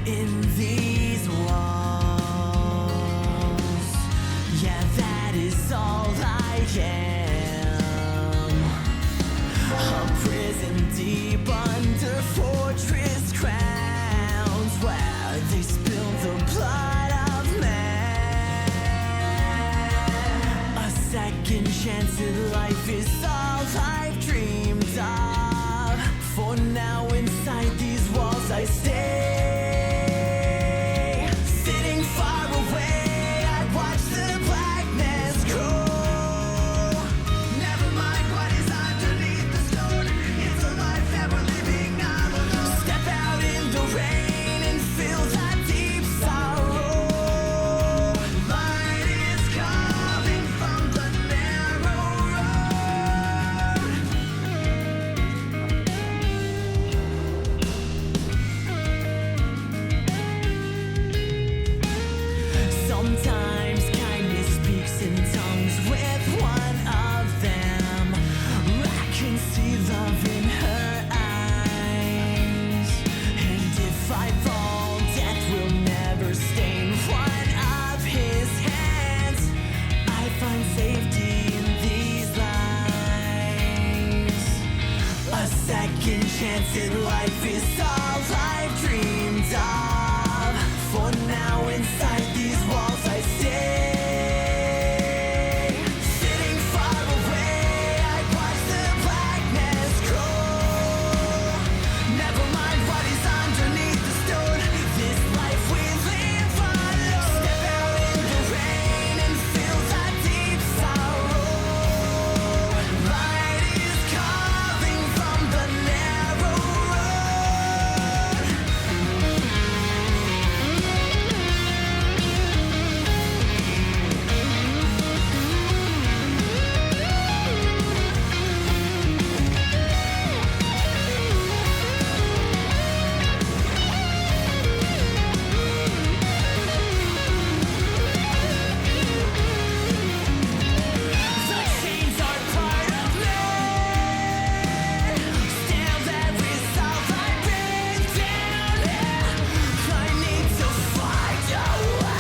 in these walls. Yeah, that is all I am. A prison deep under fortress crowns, where they spill the blood of man. A second chance at life is all I've dreamed of. For now inside these walls I stay. Sitting far away, I watch the blackness grow. Never mind what is underneath the stone. It's a life that we're living not alone. Step out in the rain and feel that deep sorrow. Light is coming from the narrow Sometimes kindness speaks in tongues with one of them. I can see love in her eyes. And if I fall, death will never stain one of his hands. I find safety in these lies. A second chance at life is all I've dreamed of. For now inside these walls I stay. Sitting far away, I watch the blackness grow. Never mind what is underneath the stone. This life we live alone. Step out in the rain and feel that deep sorrow. Light is coming from the narrow road. The chains are part of me. Still there is all I've been down here. I need to find a way.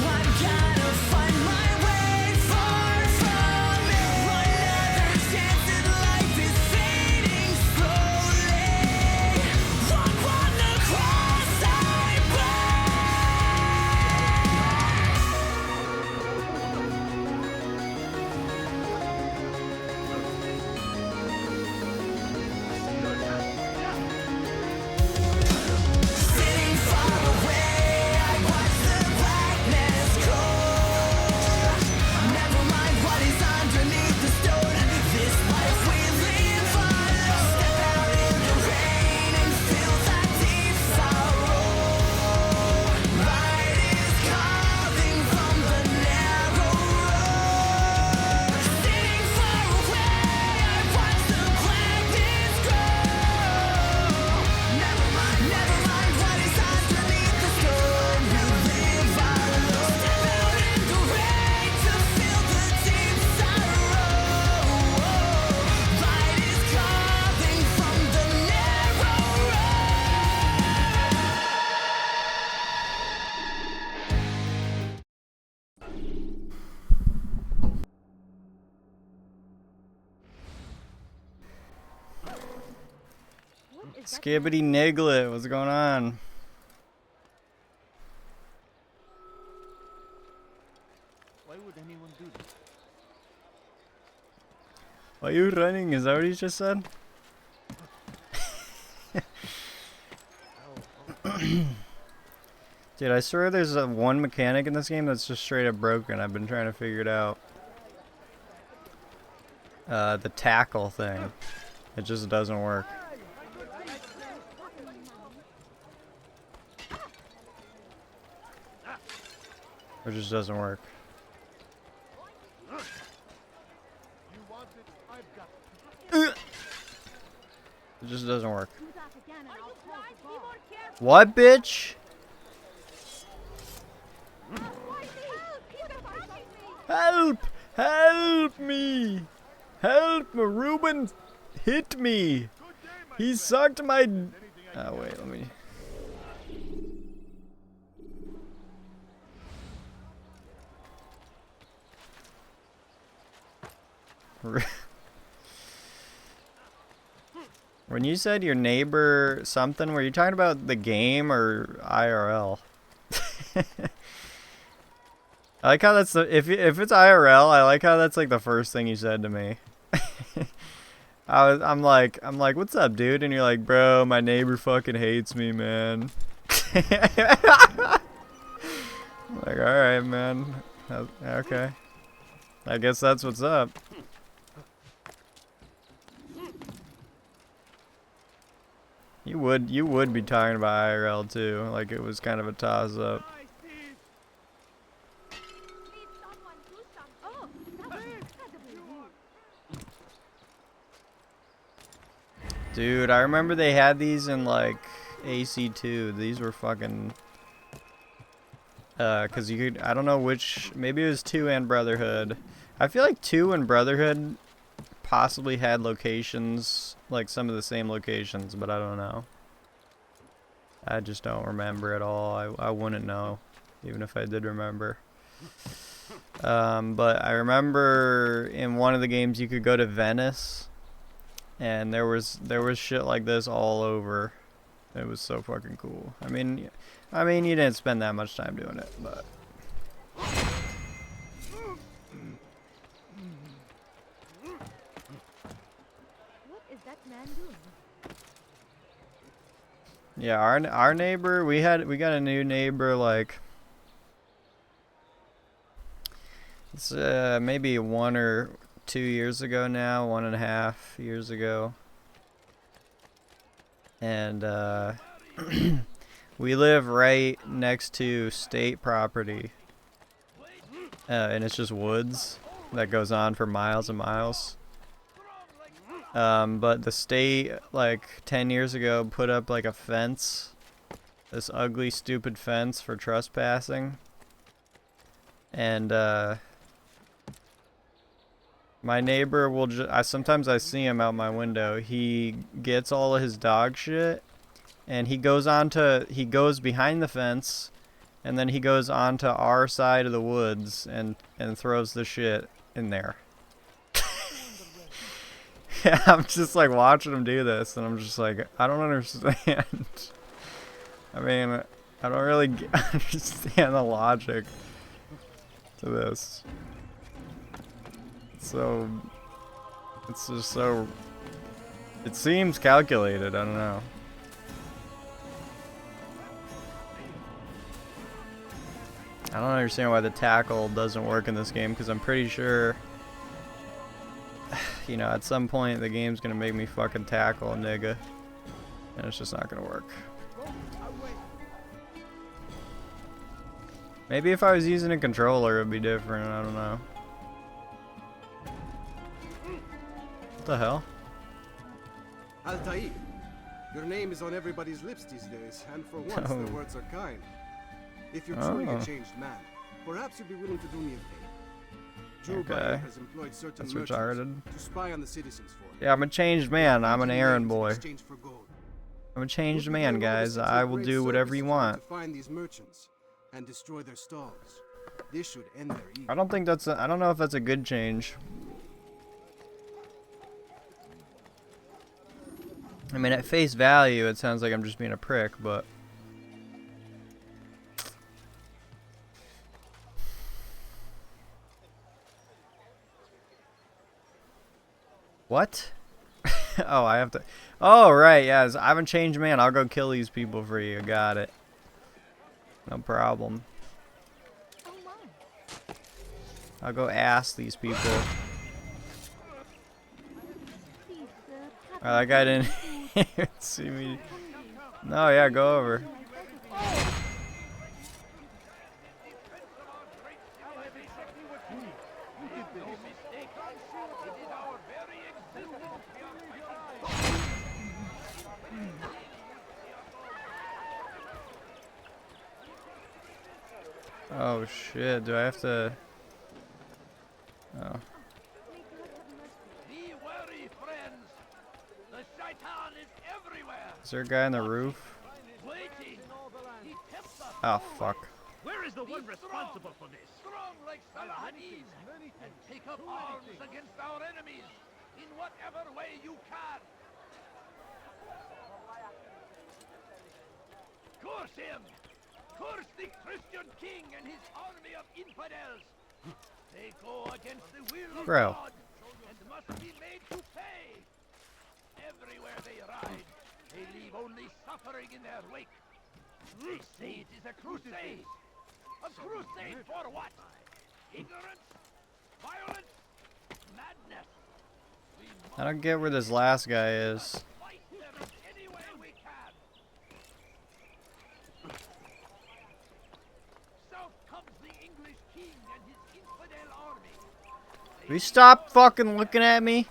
I'm gonna find my way far from it. Another chance at life is fading slowly. Walk on the cross I bear. Sitting far away, I watch the blackness grow. Never mind what is underneath the stone. This life we live alone. Step out in the rain and feel that deep sorrow. Light is coming from the narrow road. Sitting far away, I watch the blackness grow. Never mind what is underneath the stone. We live alone. Step out in the rain to feel the deep sorrow. Light is coming from the narrow Skibbity Niglet, what's going on? Why would anyone do this? Why are you running? Is that what he just said? Dude, I swear there's one mechanic in this game that's just straight up broken. I've been trying to figure it out. The tackle thing. It just doesn't work. It just doesn't work. It just doesn't work. What, bitch? Help! Help me! Help me! Ruben hit me! He sucked my... Oh, wait, let me... When you said your neighbor something, were you talking about the game or IRL? I like how that's the if it's IRL, I like how that's like the first thing you said to me. I'm like, what's up, dude? And you're like, bro, my neighbor fucking hates me, man. Like, all right, man. Okay. I guess that's what's up. You would be talking about IRL too, like it was kind of a toss up. Dude, I remember they had these in like AC2. These were fucking cuz you could, I don't know which, maybe it was 2 and Brotherhood. I feel like 2 and Brotherhood possibly had locations, like some of the same locations, but I don't know. I just don't remember at all. I wouldn't know, even if I did remember. But I remember in one of the games you could go to Venice, and there was shit like this all over. It was so fucking cool. I mean, you didn't spend that much time doing it, but. Yeah, our neighbor, we got a new neighbor like it's maybe 1 or 2 years ago now, 1.5 years ago. And we live right next to state property. And it's just woods that goes on for miles and miles. But the state, like 10 years ago, put up like a fence, this ugly, stupid fence for trespassing. And my neighbor will sometimes I see him out my window. He gets all of his dog shit, and he goes behind the fence, and then he goes onto our side of the woods and throws the shit in there. Yeah, I'm just like watching him do this, and I'm just like, I don't understand. I mean, I don't really understand the logic to this. So, it's just so, it seems calculated, I don't know. I don't understand why the tackle doesn't work in this game, because I'm pretty sure, you know, at some point the game's gonna make me fucking tackle a nigga, and it's just not gonna work. Maybe if I was using a controller it would be different, I don't know. What the hell? Altair, your name is on everybody's lips these days, and for once Oh. the words are kind. If you're truly a changed man, perhaps you'd be willing to do me a favor. Okay. Has employed certain That's merchants retarded. to spy on the citizens for him. Yeah, I'm a changed man. I'm an errand boy. In exchange for gold. I'm a changed Would be man, doing all the guys. city I a will great do whatever you service if were want. To find these merchants and destroy their stalls. This should end their evil. I don't think that's I don't know if that's a good change. I mean, at face value, it sounds like I'm just being a prick, but... What? Oh, I have to... Oh, right, yes. I'm a changed man. I'll go kill these people for you. Got it. No problem. I'll go ask these people. Oh, that guy didn't even see me. No, yeah, go over. Oh shit, do I have to... Oh. Be wary, friends. The shaitan is everywhere. Is there a guy on the roof? Waiting. He tempts us. Oh, fuck. Where is the one responsible for this? Strong like Salahadin, and take up arms against our enemies in whatever way you can. Curse him! Curse the Christian king and his army of infidels! They go against the will of Bro. God and must be made to pay. Everywhere they ride, they leave only suffering in their wake. They say it is a crusade. A crusade for what? Ignorance? Violence? Madness? We I don't get where this last guy is. fight them any way we can. South comes the English king and his infidel army. Will you stop fucking looking at me?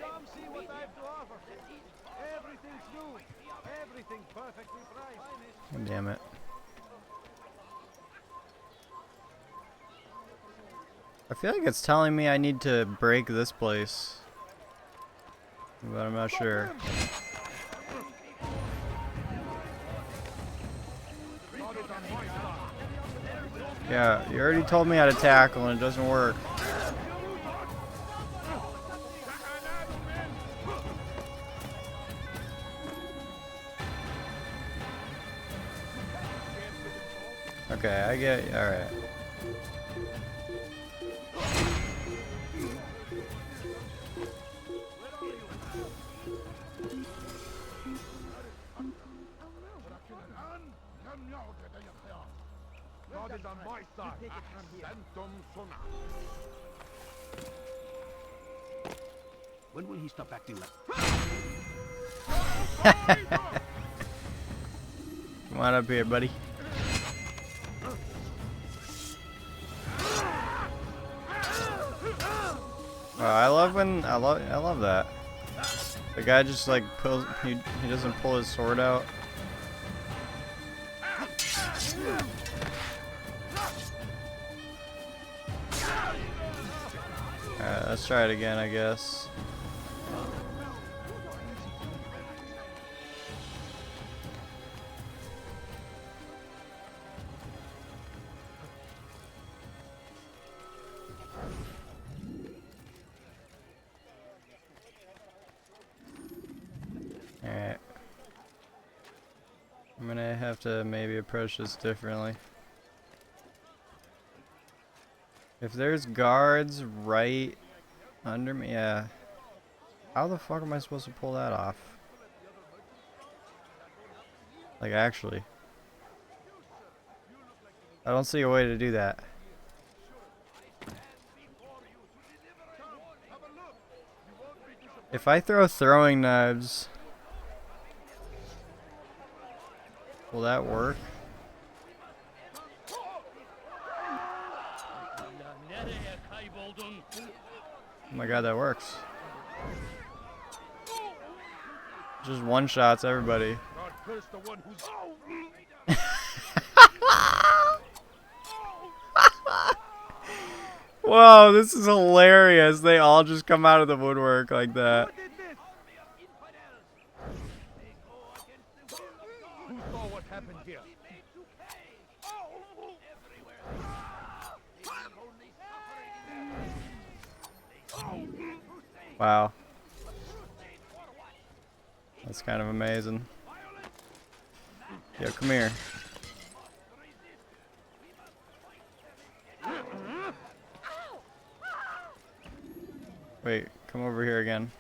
Come see what I have to offer. Everything's new. Everything perfectly priced. God damn it. I feel like it's telling me I need to break this place. But I'm not sure. Yeah, you already told me how to tackle and it doesn't work. Okay, I get. Alright. God is on my side. When will he stop acting like... Come on up here, buddy. I love that. The guy just like pulls. He doesn't pull his sword out. Alright, let's try it again, I guess. Alright. I'm gonna have to maybe approach this differently. If there's guards right under me, yeah. How the fuck am I supposed to pull that off? Like, actually. I don't see a way to do that. If I throw throwing knives, will that work? Oh my god, that works. Just one shots everybody. God curse the one who's... Whoa, this is hilarious. They all just come out of the woodwork like that. Who saw what happened here? Wow. That's kind of amazing. Yo, come here. Wait, come over here again.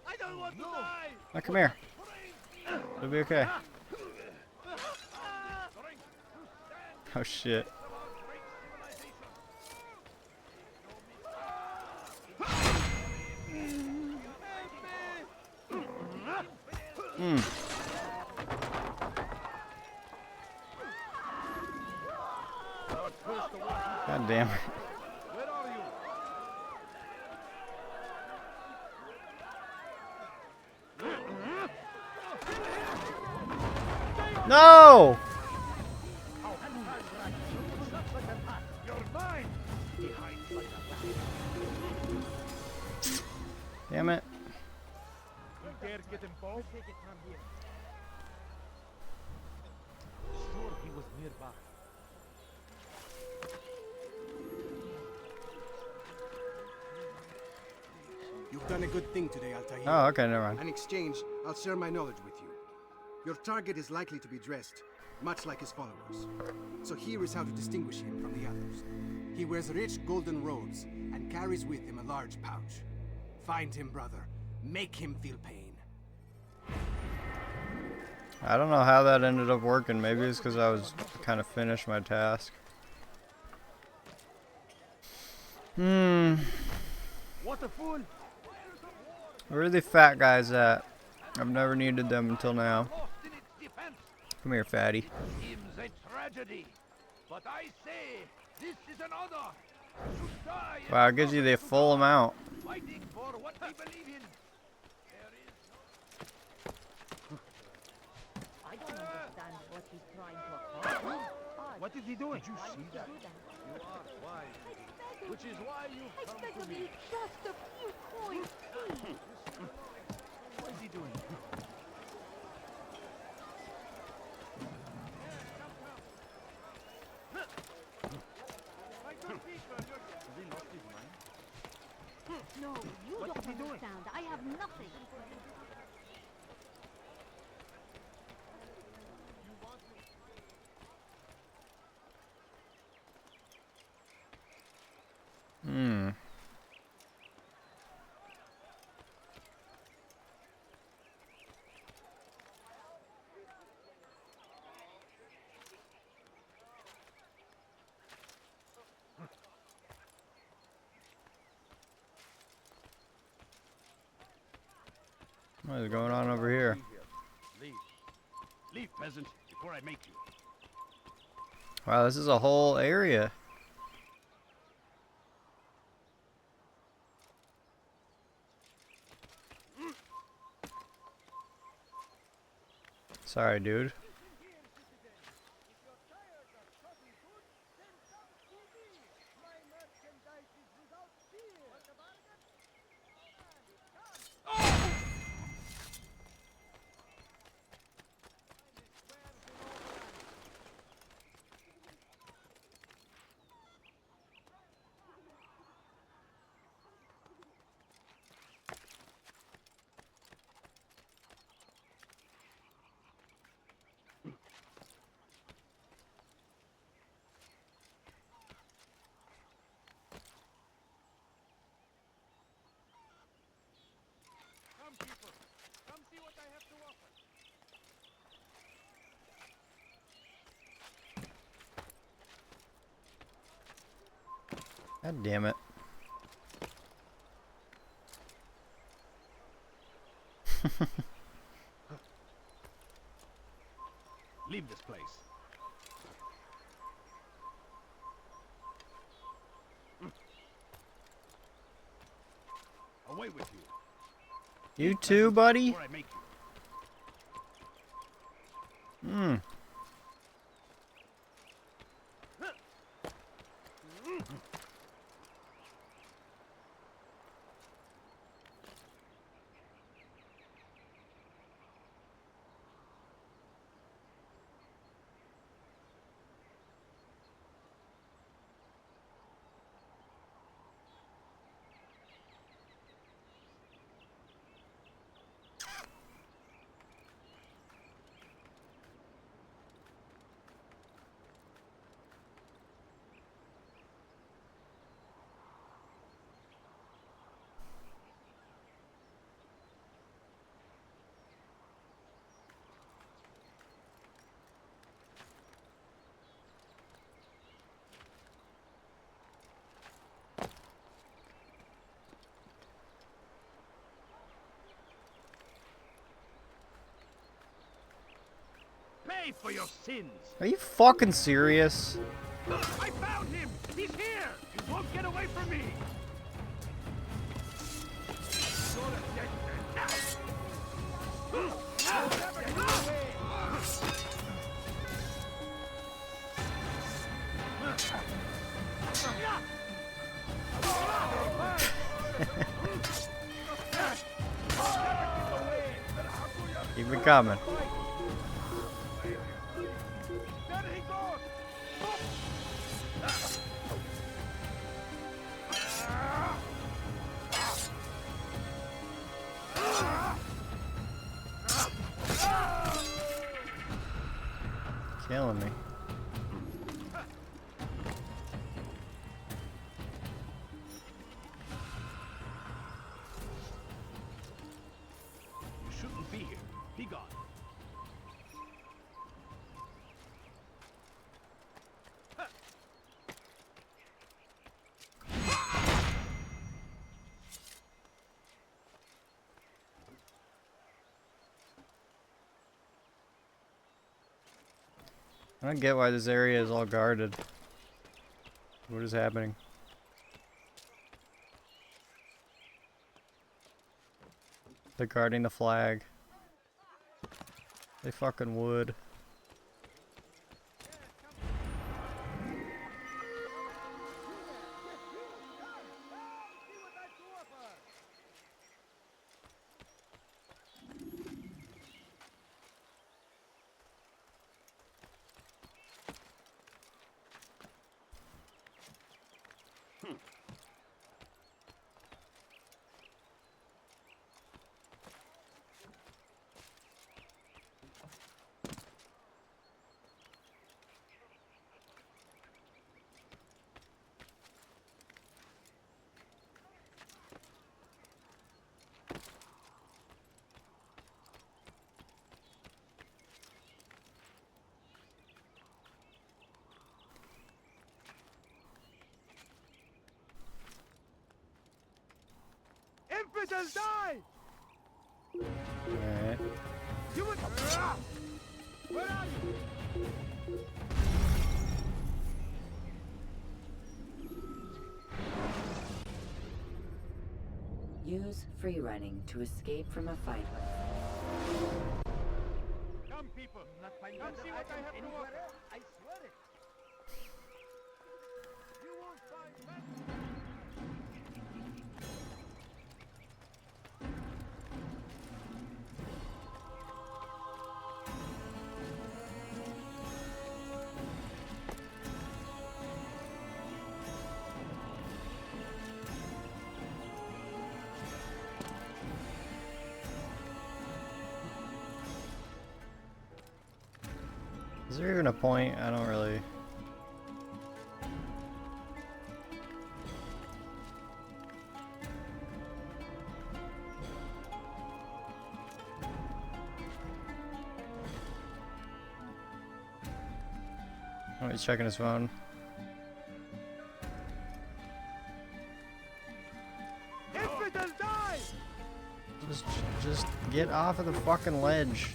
I don't want to die! Now come here. It'll be okay. Oh shit. God damn it. Where are you? No! You're mine! Damn it. You dare get involved? Take it from here. Sure, he was nearby. You've done a good thing today, Altair. Oh, okay, never mind. In exchange, I'll share my knowledge with you. Your target is likely to be dressed, much like his followers. So here is how to distinguish him from the others. He wears rich golden robes and carries with him a large pouch. Find him, brother. Make him feel pain. I don't know how that ended up working. Maybe it's because I was kind of finished my task. What a fool! Where are the fat guys at? I've never needed them until now. Lost in its defense. Come here, fatty. Seems a tragedy. But I say, this is an honor. To die in Wow, it gives you the full amount. fighting for what we believe in. There is I don't understand what he's trying to accomplish. What is he doing? Did you Why see would that? he do that? You are wise. Which is why you come Expect to to me. be just a few coins. What is he doing? No, you What don't is he doing? understand. I have nothing. What is going on over here? Leave. Leave, peasant, before I make you. Wow, this is a whole area. Sorry, dude. Come, people. Come see what I have to offer. God damn it. Leave this place. Away with you. You too, buddy? Before I make you. Pay for your sins. Are you fucking serious? I found him. He's here. You won't get away from me. Keep it coming. There he goes! Killing me. You shouldn't be here. Be gone. I don't get why this area is all guarded. What is happening? They're guarding the flag. They fucking would. Infidels die! Alright. You would... Where are you? Use free running to escape from a fight. Come, people. Come see what I have to offer. I swear it. You won't find that. Is there even a point? I don't really. Oh, he's checking his phone. Infidels die! Just get off of the fucking ledge.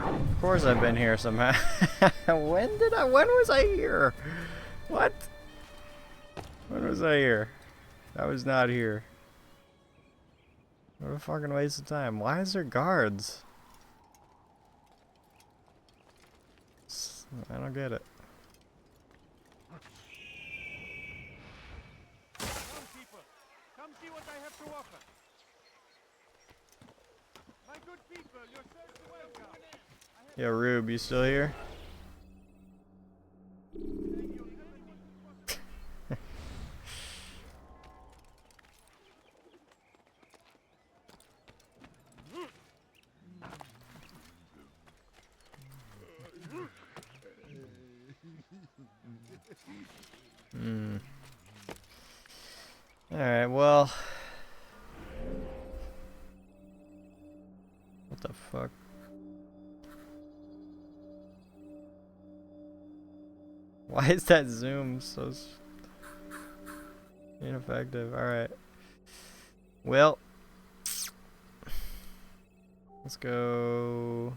Of course I've been here somehow. When was I here? What? When was I here? I was not here. What a fucking waste of time. Why is there guards? I don't get it. Come, people. Come see what I have to offer. My good people, you're so welcome. Yo, Rube, you still here? Alright, well. What the fuck? Why is that zoom so ineffective? Alright. Well. Let's go.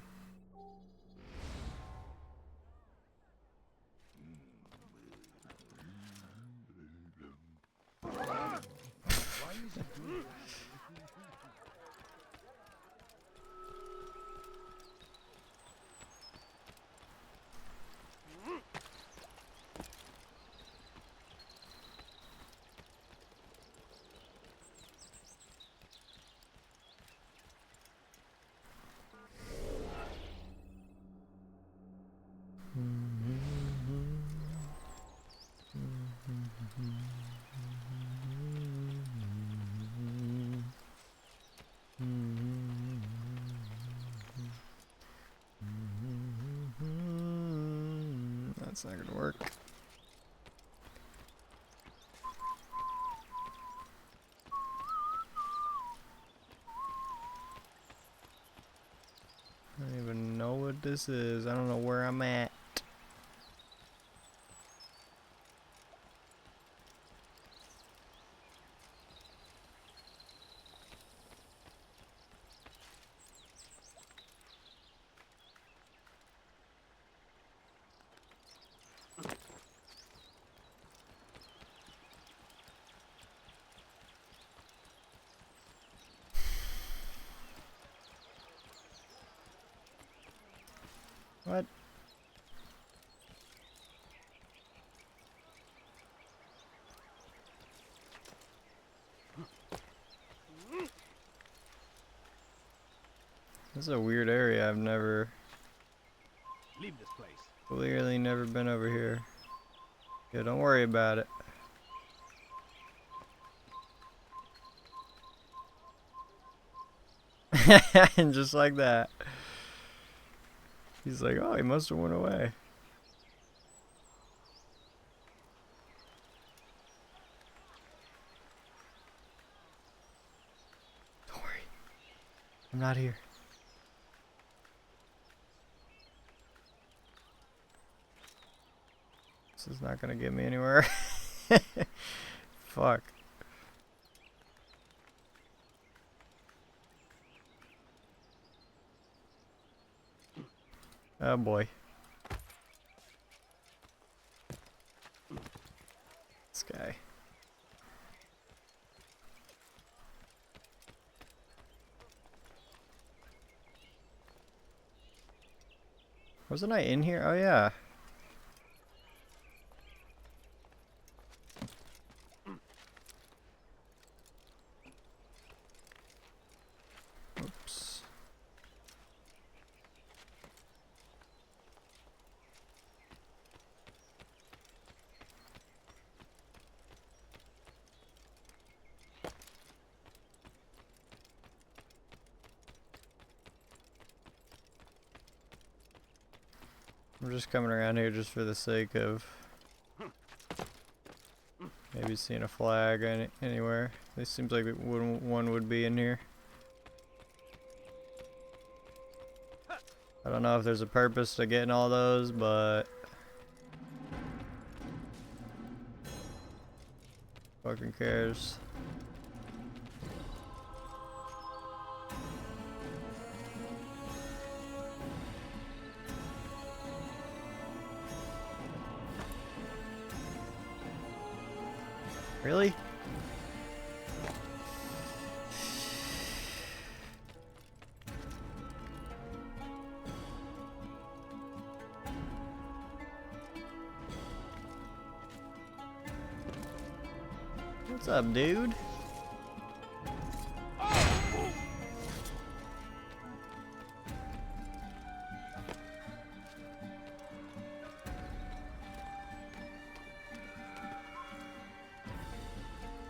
That's not gonna work. I don't even know what this is. I don't know where I'm at. What? This is a weird area. I've never, Leave this place. clearly never been over here. Yeah, don't worry about it. And just like that. He's like, oh, he must have went away. Don't worry. I'm not here. This is not gonna get me anywhere. Fuck. Oh boy. This guy. Wasn't I in here? Oh yeah. Oops. I'm just coming around here just for the sake of maybe seeing a flag anywhere. It seems like one would be in here. I don't know if there's a purpose to getting all those, but fucking cares. Really? What's up, dude?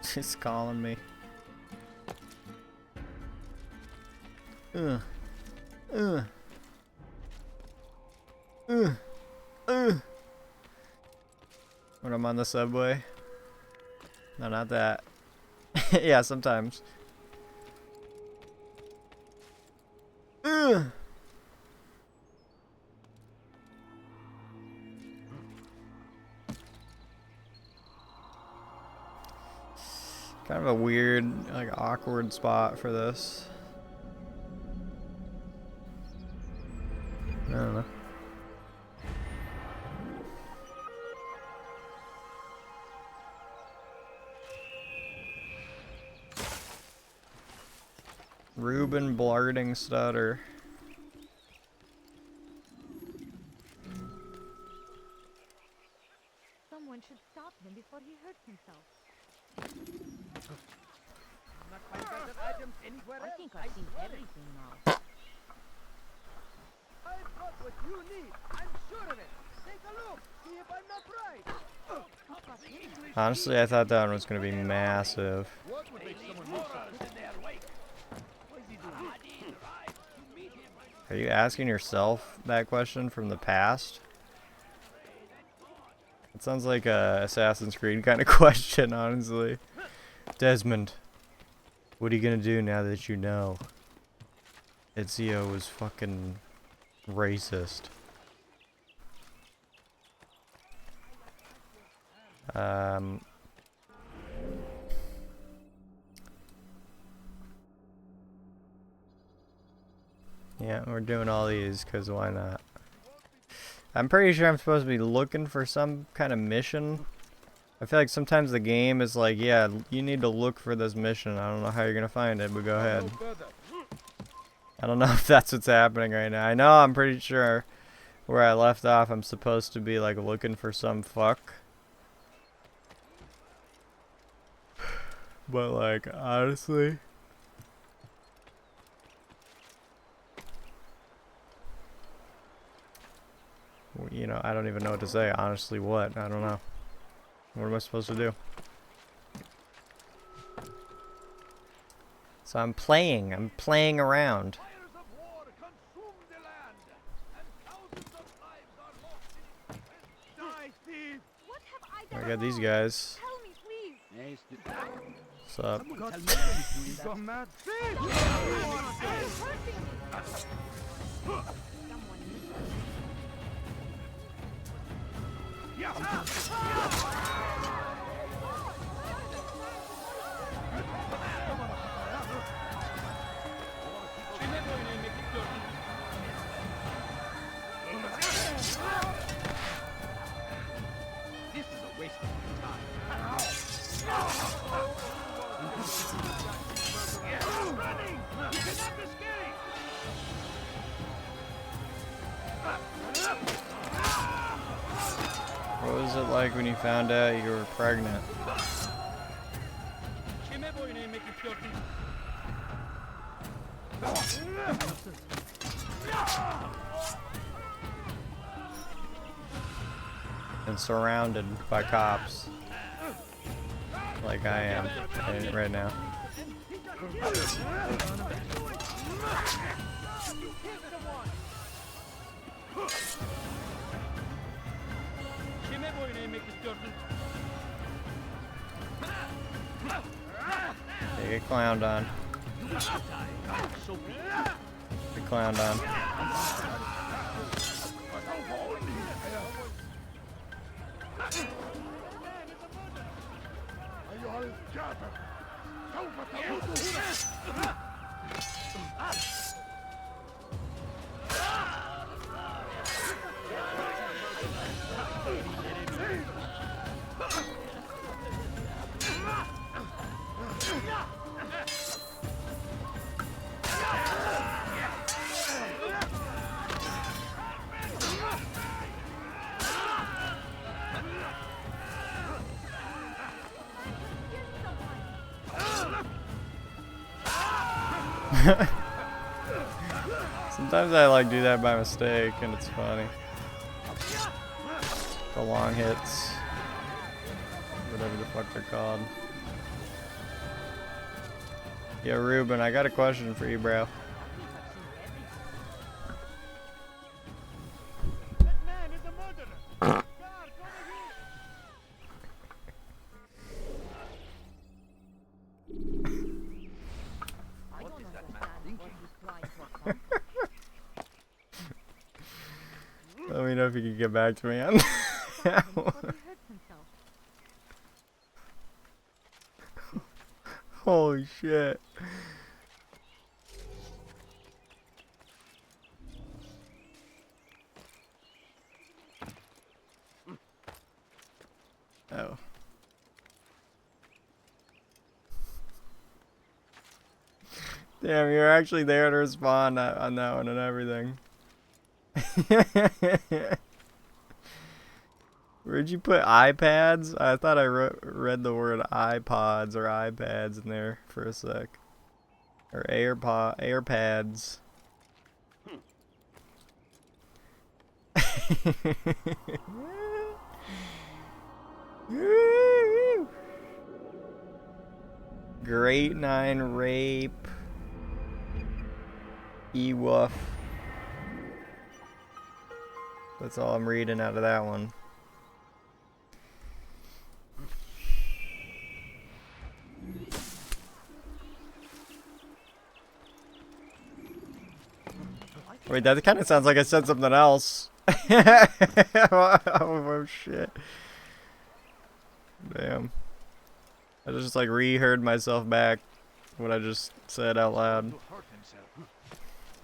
She's calling me. When I'm on the subway. No, not that. Yeah, sometimes. Kind of a weird, like, awkward spot for this. I don't know. Ruben Blarding Stutter. Someone should stop him before he hurts himself. Not find better items anywhere I else. think I've seen swear it. everything now. I've got what you need. I'm sure of it. Take a look. See if I'm not right. Honestly, I thought that one was going to be massive. What would make someone move so In their wake. What is he doing? I did right to meet him. Are you asking yourself that question from the past? It sounds like a Assassin's Creed kind of question, honestly. Desmond, what are you gonna do now that you know Ezio was fucking racist? Yeah, we're doing all these because why not? I'm pretty sure I'm supposed to be looking for some kind of mission. I feel like sometimes the game is like, yeah, you need to look for this mission. I don't know how you're gonna find it, but go ahead. I don't know if that's what's happening right now. I know I'm pretty sure where I left off, I'm supposed to be like looking for some fuck. But like, honestly, you know, I don't even know what to say. Honestly, what? I don't know. What am I supposed to do? So I'm playing around. Fires of war consume the land, and thousands of lives are lost in die, thief! What have I I done got these wrong? guys. Tell me, please. What's up? You gone mad? You're hurting me. Someone needs This is a waste of time. Running! You cannot escape! What was it like when you found out you were pregnant? And surrounded by cops. Like I am right now. They get clowned on. Get clowned on. Sometimes I like do that by mistake and it's funny. The long hits. Whatever the fuck they're called. Yeah, Ruben, I got a question for you, bro. That man is a murderer! Guard, over here! I don't understand what he's trying to accomplish. Let me know if you can get back to me on that But one. he hurts himself. Holy shit. Oh. Damn, you're actually there to respond on that one and everything. Where'd you put iPads? I thought I read the word iPods or iPads in there for a sec. Or AirPads. Great 9 rape. E-woof. That's all I'm reading out of that one. Wait, that kind of sounds like I said something else. Oh shit. Damn. I just like reheard myself back what I just said out loud. To hurt himself.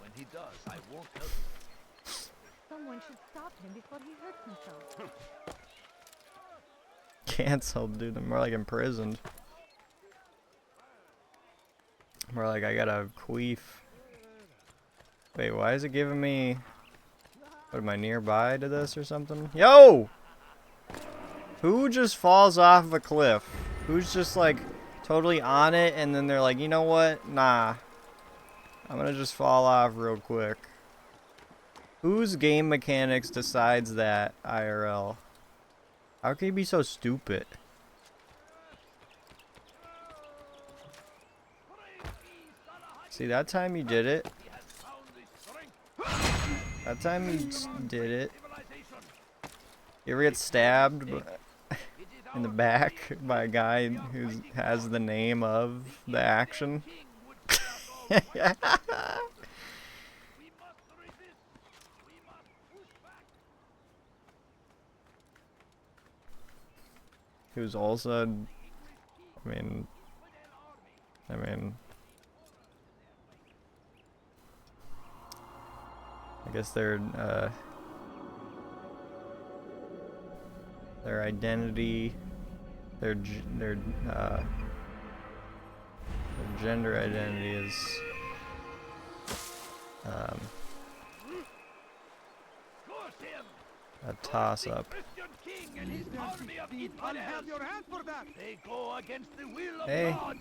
When he does, I won't help him. Someone should stop him before he hurts himself. Cancelled, dude. I'm more like imprisoned. More like I got a queef. Wait, why is it giving me... What, am I nearby to this or something? Yo! Who just falls off of a cliff? Who's just like totally on it and then they're like, you know what? Nah. I'm gonna just fall off real quick. Whose game mechanics decides that IRL? How can you be so stupid? See, that time you did it. That time you did it. You ever get stabbed in the back by a guy who has the name of the action? Who's also, I mean, I guess their identity, their gender identity is a toss-up. I'll have your hand for that. They go against the will of Hey. God.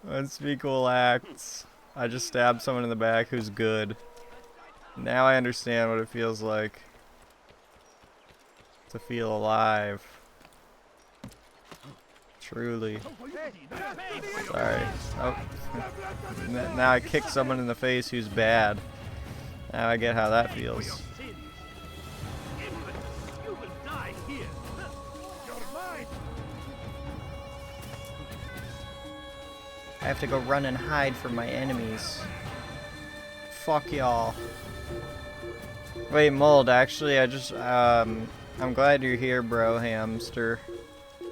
Unspeakable acts. I just stabbed someone in the back who's good. Now I understand what it feels like to feel alive. Truly. Sorry. Oh. Now I kicked someone in the face who's bad. Now I get how that feels. You will die here. You're mine. I have to go run and hide from my enemies. Fuck y'all. Wait, Mold, actually, I'm glad you're here, bro, hamster.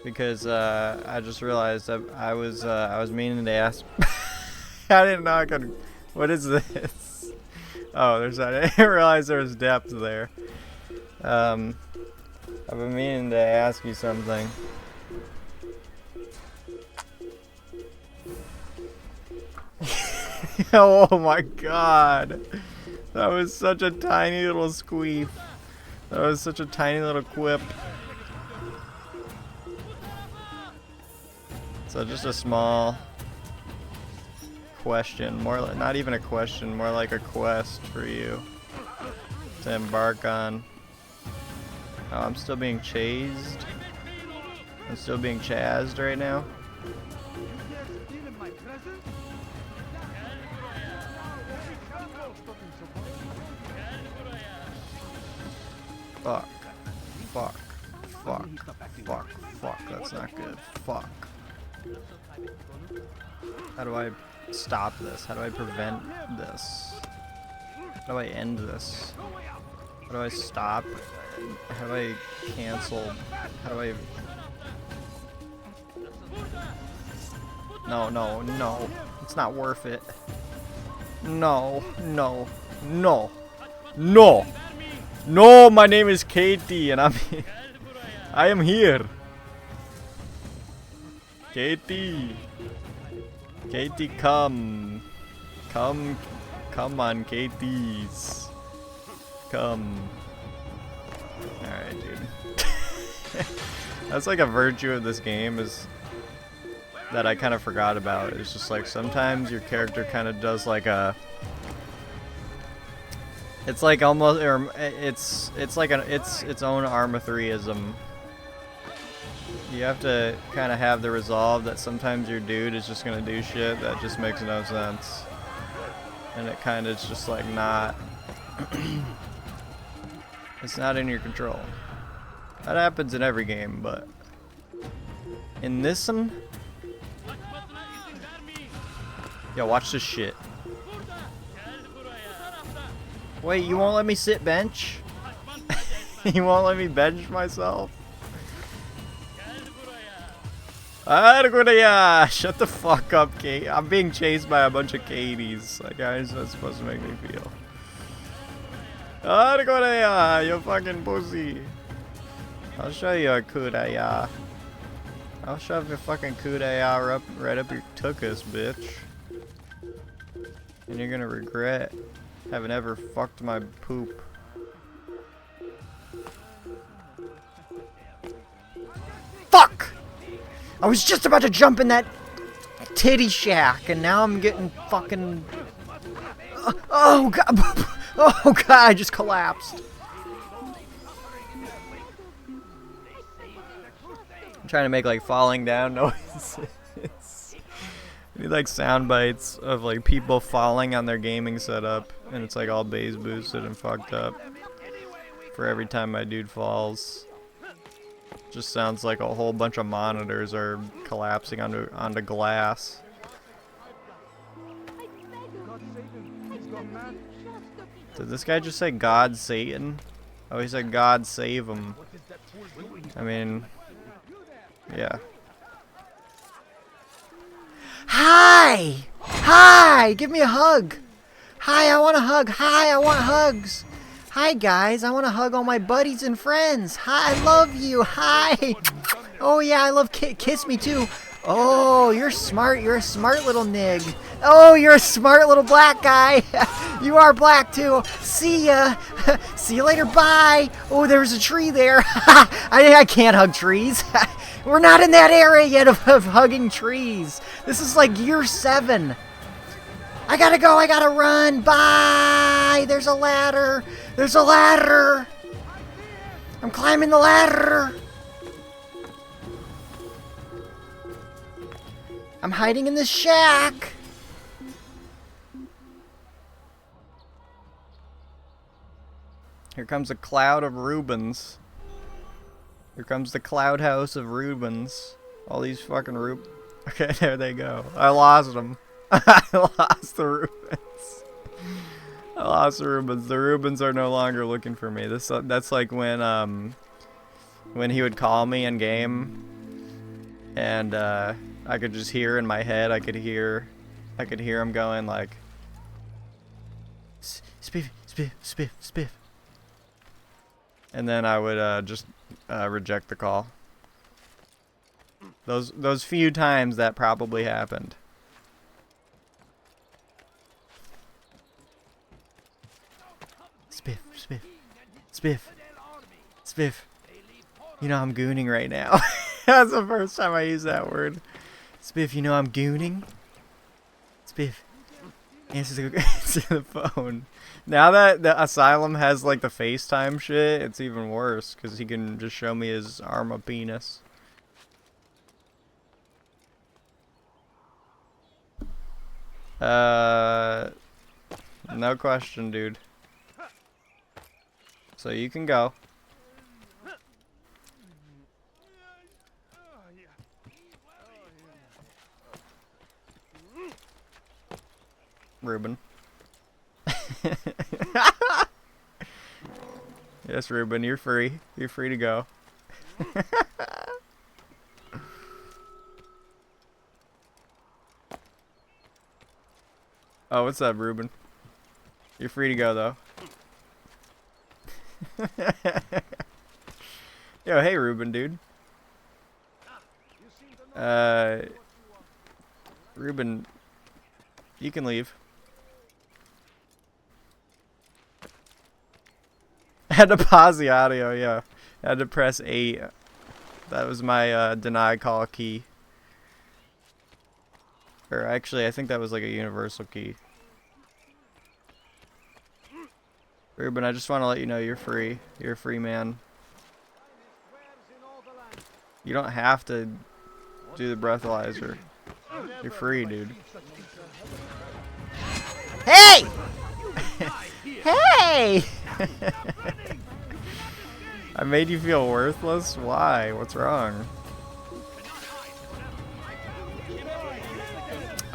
Because, I just realized that I was meaning to ask. I didn't know I could. What is this? Oh, I didn't realize there was depth there. I've been meaning to ask you something. Oh my god. That was such a tiny little squeef. That was such a tiny little quip. So just a small question, not even a question, more like a quest for you to embark on. Oh, I'm still being chased. I'm still being chased right now. Fuck. Fuck. Fuck. Fuck. Fuck. That's not good. Fuck. How do I stop this? How do I prevent this? How do I end this? How do I stop? How do I cancel? How do I... No, no, no. It's not worth it. No, no, no, no. No, my name is Katie and I am here. Katie. Katie, come. Come on, Katie's. Come. Alright, dude. That's like a virtue of this game is that I kind of forgot about. It's just like sometimes your character kind of does like a... It's like almost, or it's like its own Arma 3ism. You have to kind of have the resolve that sometimes your dude is just gonna do shit that just makes no sense, and it kind of is just like not. It's not in your control. That happens in every game, but in this one, Yo, watch this shit. Wait, you won't let me sit bench? You won't let me bench myself? Shut the fuck up, Kate. I'm being chased by a bunch of Katies. Like, how is that supposed to make me feel? You fucking pussy. I'll show you a kudaya. I'll shove your fucking kudaya right up your tuchus, bitch. And you're gonna regret having ever fucked my poop. Fuck! I was just about to jump in that titty shack, and now I'm getting fucking... Oh god! Oh god, I just collapsed. I'm trying to make like falling down noises. I need like sound bites of like people falling on their gaming setup, and it's like all bass boosted and fucked up. For every time my dude falls, just sounds like a whole bunch of monitors are collapsing onto glass. Did this guy just say God Satan? Oh, he said God save him. I mean, yeah. Hi! Hi! Give me a hug! Hi, I want a hug! Hi, I want hugs! Hi, guys, I want to hug all my buddies and friends! Hi, I love you! Hi! Oh, yeah, I love kiss me, too! Oh, you're smart. You're a smart little nig. Oh, you're a smart little black guy. You are black, too. See ya. See you later. Bye. Oh, there's a tree there. I can't hug trees. We're not in that area yet of hugging trees. This is like year 7. I gotta go. I gotta run. Bye. There's a ladder. There's a ladder. I'm climbing the ladder. I'm hiding in this shack. Here comes a cloud of Rubens. Here comes the cloud house of Rubens. All these fucking Okay, there they go. I lost them. I lost the Rubens. I lost the Rubens. The Rubens are no longer looking for me. That's like when he would call me in game, and I could just hear in my head. I could hear him going like, spiff, spiff, spiff, spiff. And then I would just reject the call. Those few times that probably happened. Spiff, spiff, spiff, spiff. You know I'm gooning right now. That's the first time I used that word. Spiff, you know I'm gooning? Spiff. Answer the phone. Now that the Asylum has like the FaceTime shit, it's even worse because he can just show me his arm of penis. No question, dude. So you can go. Ruben. Yes, Ruben, you're free. You're free to go. Oh, what's up, Ruben? You're free to go, though. Yo, hey, Ruben, dude. Ruben, you can leave. I had to pause the audio, yeah. I had to press 8. That was my deny call key. Or actually, I think that was like a universal key. Ruben, I just want to let you know you're free. You're a free man. You don't have to do the breathalyzer. You're free, dude. Hey! Hey! I made you feel worthless? Why? What's wrong?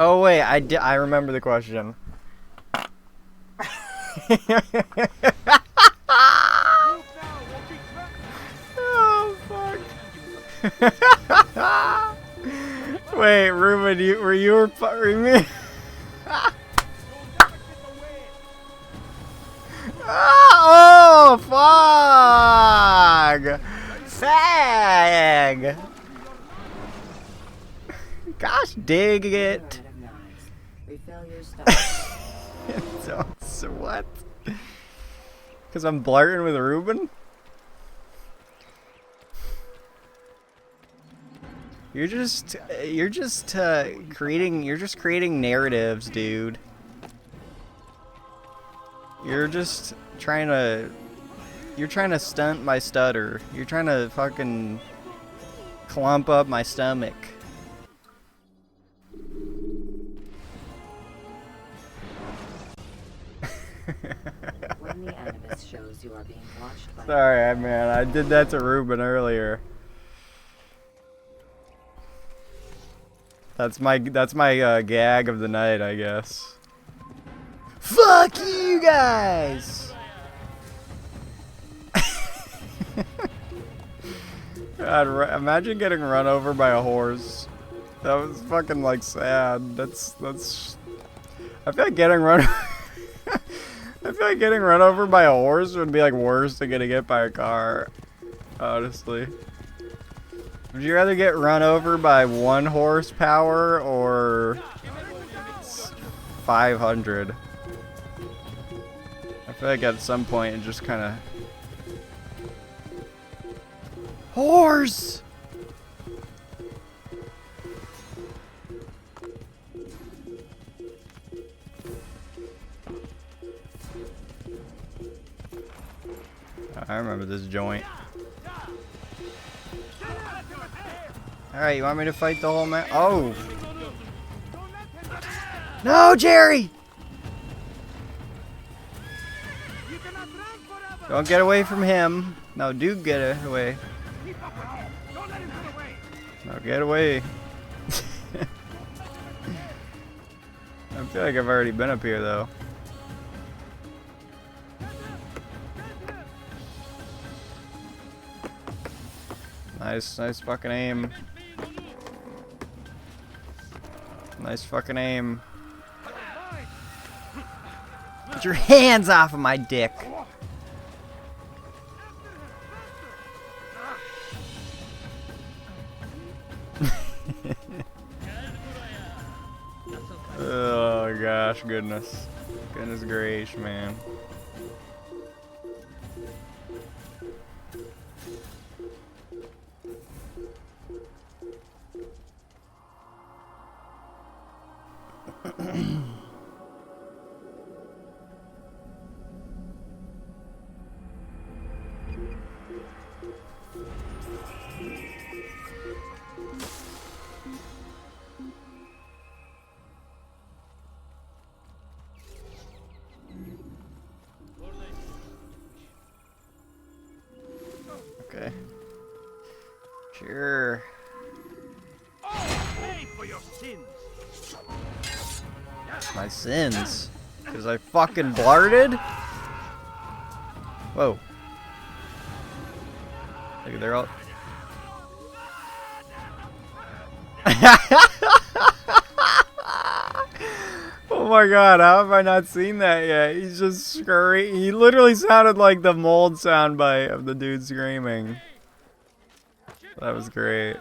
Oh wait, I remember the question. Oh fuck. Wait, Ruben, were me? Oh fuck! Fag! Gosh, dig You're it. out of knives. Refill your stock. So what? Because I'm blurting with Ruben? You're just creating narratives, dude. You're trying to stunt my stutter. You're trying to fucking clump up my stomach. When the animus shows you are being watched by Sorry, man. I did that to Ruben earlier. That's my gag of the night, I guess. Fuck you guys! God, imagine getting run over by a horse. That was fucking like sad. That's. I feel like getting run. I feel like getting run over by a horse would be like worse than getting hit by a car. Honestly. Would you rather get run over by 1 horsepower or 500? I feel like at some point it just kind of... Horse! I remember this joint. Alright, you want me to fight the whole map? Oh! No, Jerry! Don't get away from him. No, do get away. No, get away. I feel like I've already been up here, though. Nice fucking aim. Nice fucking aim. Get your hands off of my dick. Oh gosh, goodness gracious, man. Okay. Sure. Pay for your sins. My sins. Because I fucking blurted? Whoa. Look, they're all... Oh my god, how have I not seen that yet? He's just screaming. He literally sounded like the mold soundbite of the dude screaming. That was great.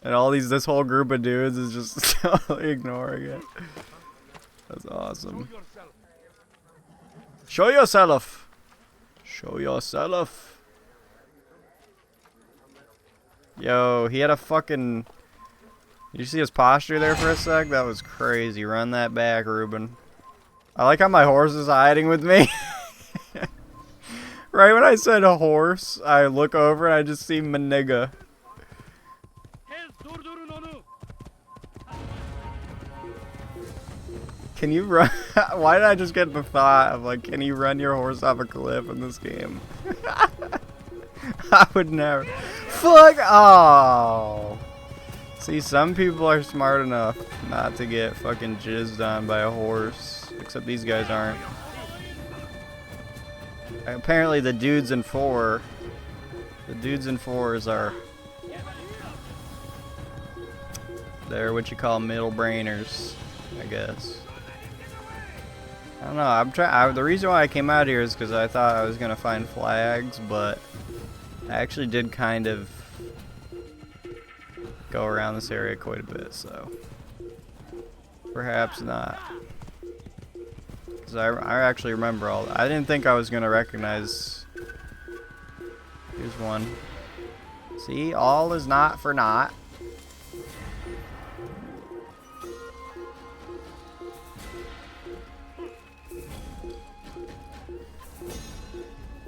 And this whole group of dudes is just totally ignoring it. That's awesome. Show yourself! Show yourself! Yo, he had a fucking... Did you see his posture there for a sec? That was crazy. Run that back, Ruben. I like how my horse is hiding with me. Right when I said a horse, I look over and I just see my nigga. Can you run? Why did I just get the thought of like, can you run your horse off a cliff in this game? I would never. Fuck! Oh. See, some people are smart enough not to get fucking jizzed on by a horse. Except these guys aren't. Apparently the dudes in 4... The dudes in 4s are... They're what you call middle brainers, I guess. I don't know. The reason why I came out here is because I thought I was gonna find flags, but I actually did kind of go around this area quite a bit, so perhaps not. Because I actually remember all that. I didn't think I was gonna recognize. Here's one. See, all is not for naught.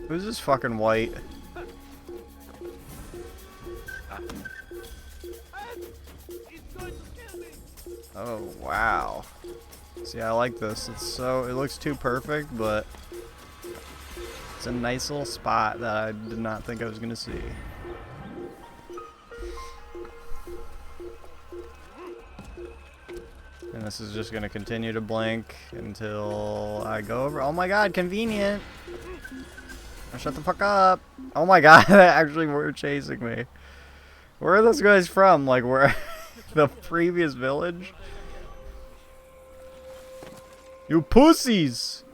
Who's this fucking white? Oh, wow. See, I like this. It looks too perfect, but it's a nice little spot that I did not think I was gonna see. And this is just gonna continue to blink until I go over. Oh my god, convenient! Shut the fuck up! Oh my god, they actually were chasing me. Where are those guys from? Like, where? The previous village? You pussies!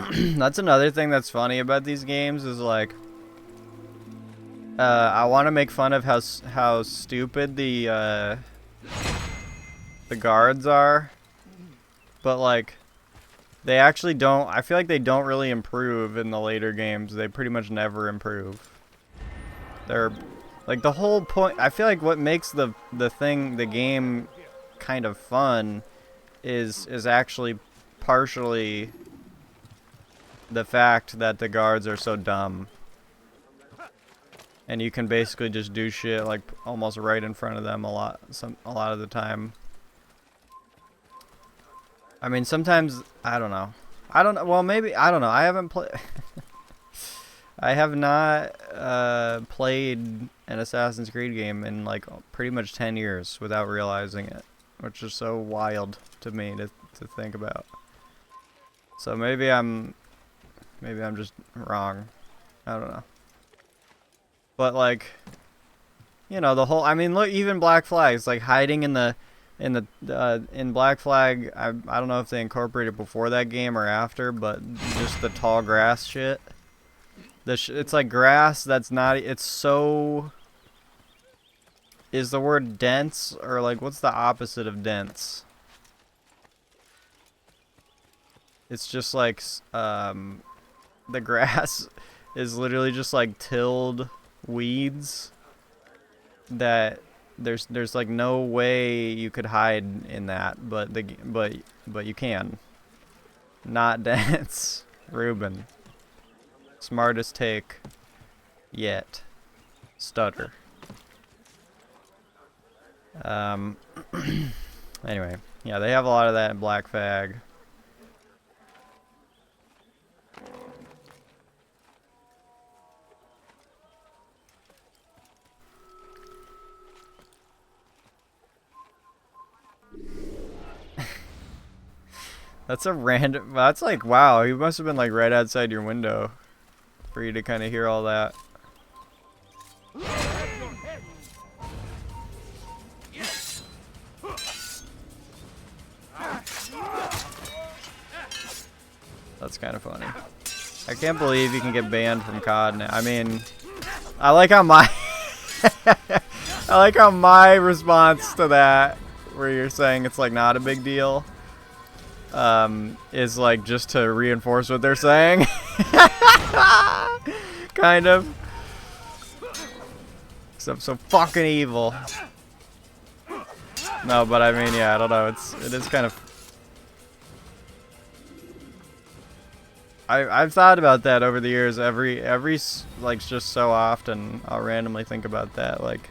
That's another thing that's funny about these games is like, I want to make fun of how stupid the guards are, but like, they actually don't. I feel like they don't really improve in the later games. They pretty much never improve. They're like the whole point. I feel like what makes the game kind of fun is actually partially the fact that the guards are so dumb, and you can basically just do shit like almost right in front of them a lot of the time. I mean, sometimes I don't know. Well, maybe I don't know. I haven't played. I have not played an Assassin's Creed game in like pretty much 10 years without realizing it, which is so wild to me to think about. So maybe I'm just wrong. I don't know. But like, you know, the whole. I mean, look, even Black Flag is like hiding in Black Flag. I don't know if they incorporated before that game or after, but just the tall grass shit. It's like grass that's not. It's so. Is the word dense or like what's the opposite of dense? It's just like the grass is literally just like tilled weeds that there's like no way you could hide in that, but you can. Not dense. Ruben. Smartest take yet. Stutter. Anyway, yeah, they have a lot of that in Black Flag. That's a random. That's like, wow, he must have been like right outside your window for you to kind of hear all that. That's kind of funny. I can't believe you can get banned from COD now. I mean, I like how my I like how my response to that, where you're saying it's like not a big deal, is like just to reinforce what they're saying. Kind of. Except so fucking evil. No, but I mean, yeah, I don't know. It is kind of. I've thought about that over the years. Every like just so often, I'll randomly think about that. Like,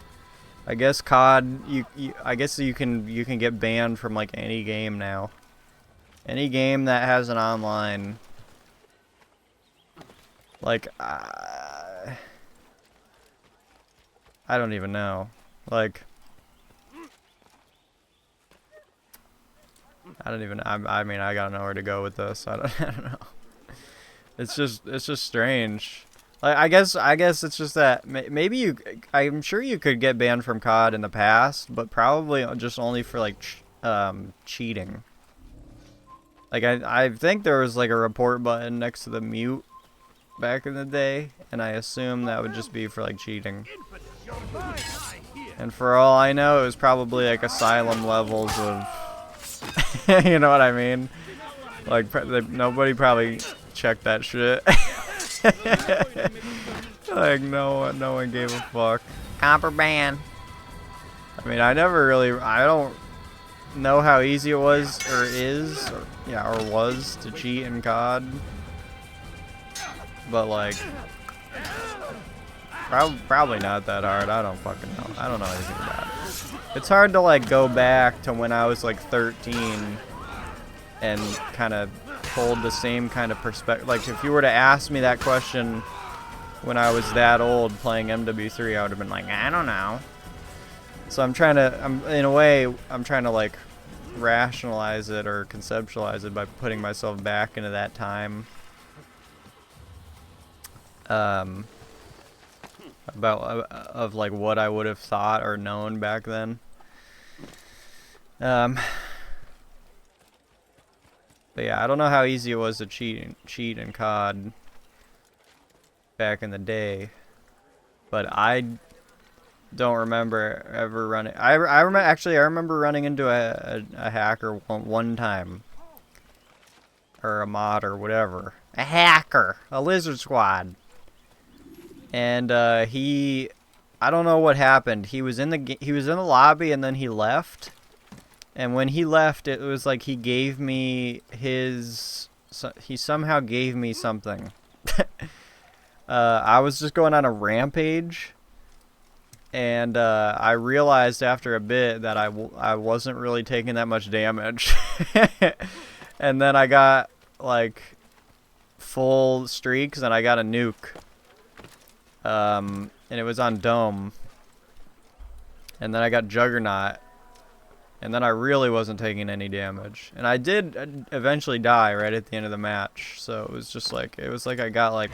I guess COD. I guess you can get banned from like any game now. Any game that has an online Like, I don't even know. Like, I don't even. I mean, I gotta know where to go with this. I don't know. It's just strange. Like, I guess it's just that maybe you. I'm sure you could get banned from COD in the past, but probably just only for like cheating. Like, I think there was like a report button next to the mute back in the day, and I assume that would just be for like cheating. And for all I know, it was probably like asylum levels of. You know what I mean? Like, nobody probably checked that shit. Like, no one gave a fuck. Contraband. I mean, I don't know how easy it was, or is, or was to cheat in COD. But, like, probably not that hard. I don't fucking know. I don't know anything about it. It's hard to, like, go back to when I was, like, 13 and kind of hold the same kind of perspective. Like, if you were to ask me that question when I was that old playing MW3, I would have been like, I don't know. So in a way, I'm trying to, like, rationalize it or conceptualize it by putting myself back into that time. Of like what I would have thought or known back then. But yeah, I don't know how easy it was to cheat in COD back in the day, but I don't remember ever running. I remember running into a hacker one time, or a mod or whatever. A hacker, a lizard squad. And I don't know what happened. He was in the lobby and then he left. And when he left, it was like he gave me he somehow gave me something. I was just going on a rampage, and I realized after a bit that I wasn't really taking that much damage. And then I got like full streaks and I got a nuke. And it was on Dome. And then I got Juggernaut. And then I really wasn't taking any damage. And I did eventually die right at the end of the match. So it was just like, I got like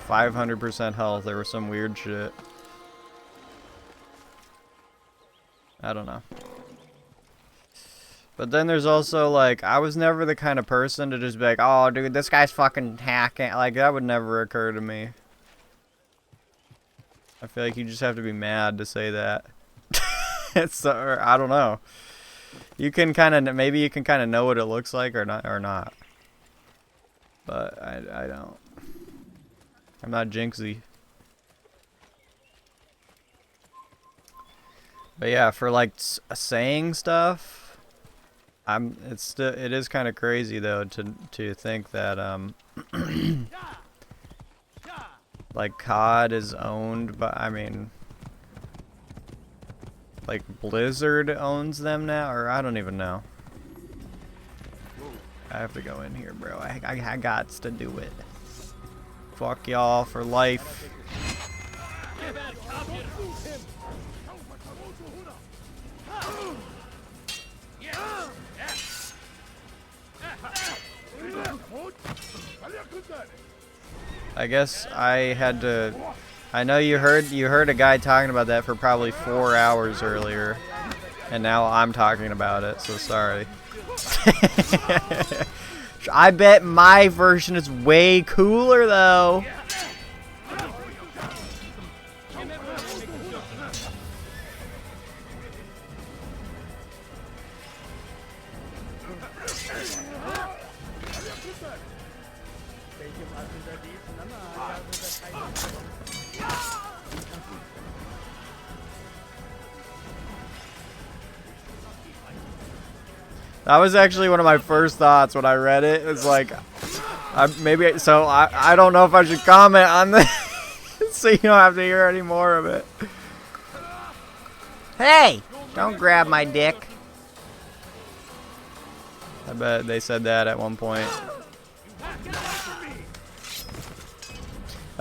500% health. There was some weird shit. I don't know. But then there's also like, I was never the kind of person to just be like, oh dude, this guy's fucking hacking. Like, that would never occur to me. I feel like you just have to be mad to say that. Or, I don't know. You can maybe you can kind of know what it looks like or not. But I don't. I'm not jinxy. But yeah, for like saying stuff, it is kind of crazy though to think that like COD is owned by, I mean, like Blizzard owns them now, or I don't even know. I have to go in here, bro. I gots to do it. Fuck y'all for life. I guess I had to. I know you heard a guy talking about that for probably 4 hours earlier, and now I'm talking about it. So sorry. I bet my version is way cooler though. That was actually one of my first thoughts when I read it. It's like, I don't know if I should comment on this, so you don't have to hear any more of it. Hey, don't grab my dick. I bet they said that at one point.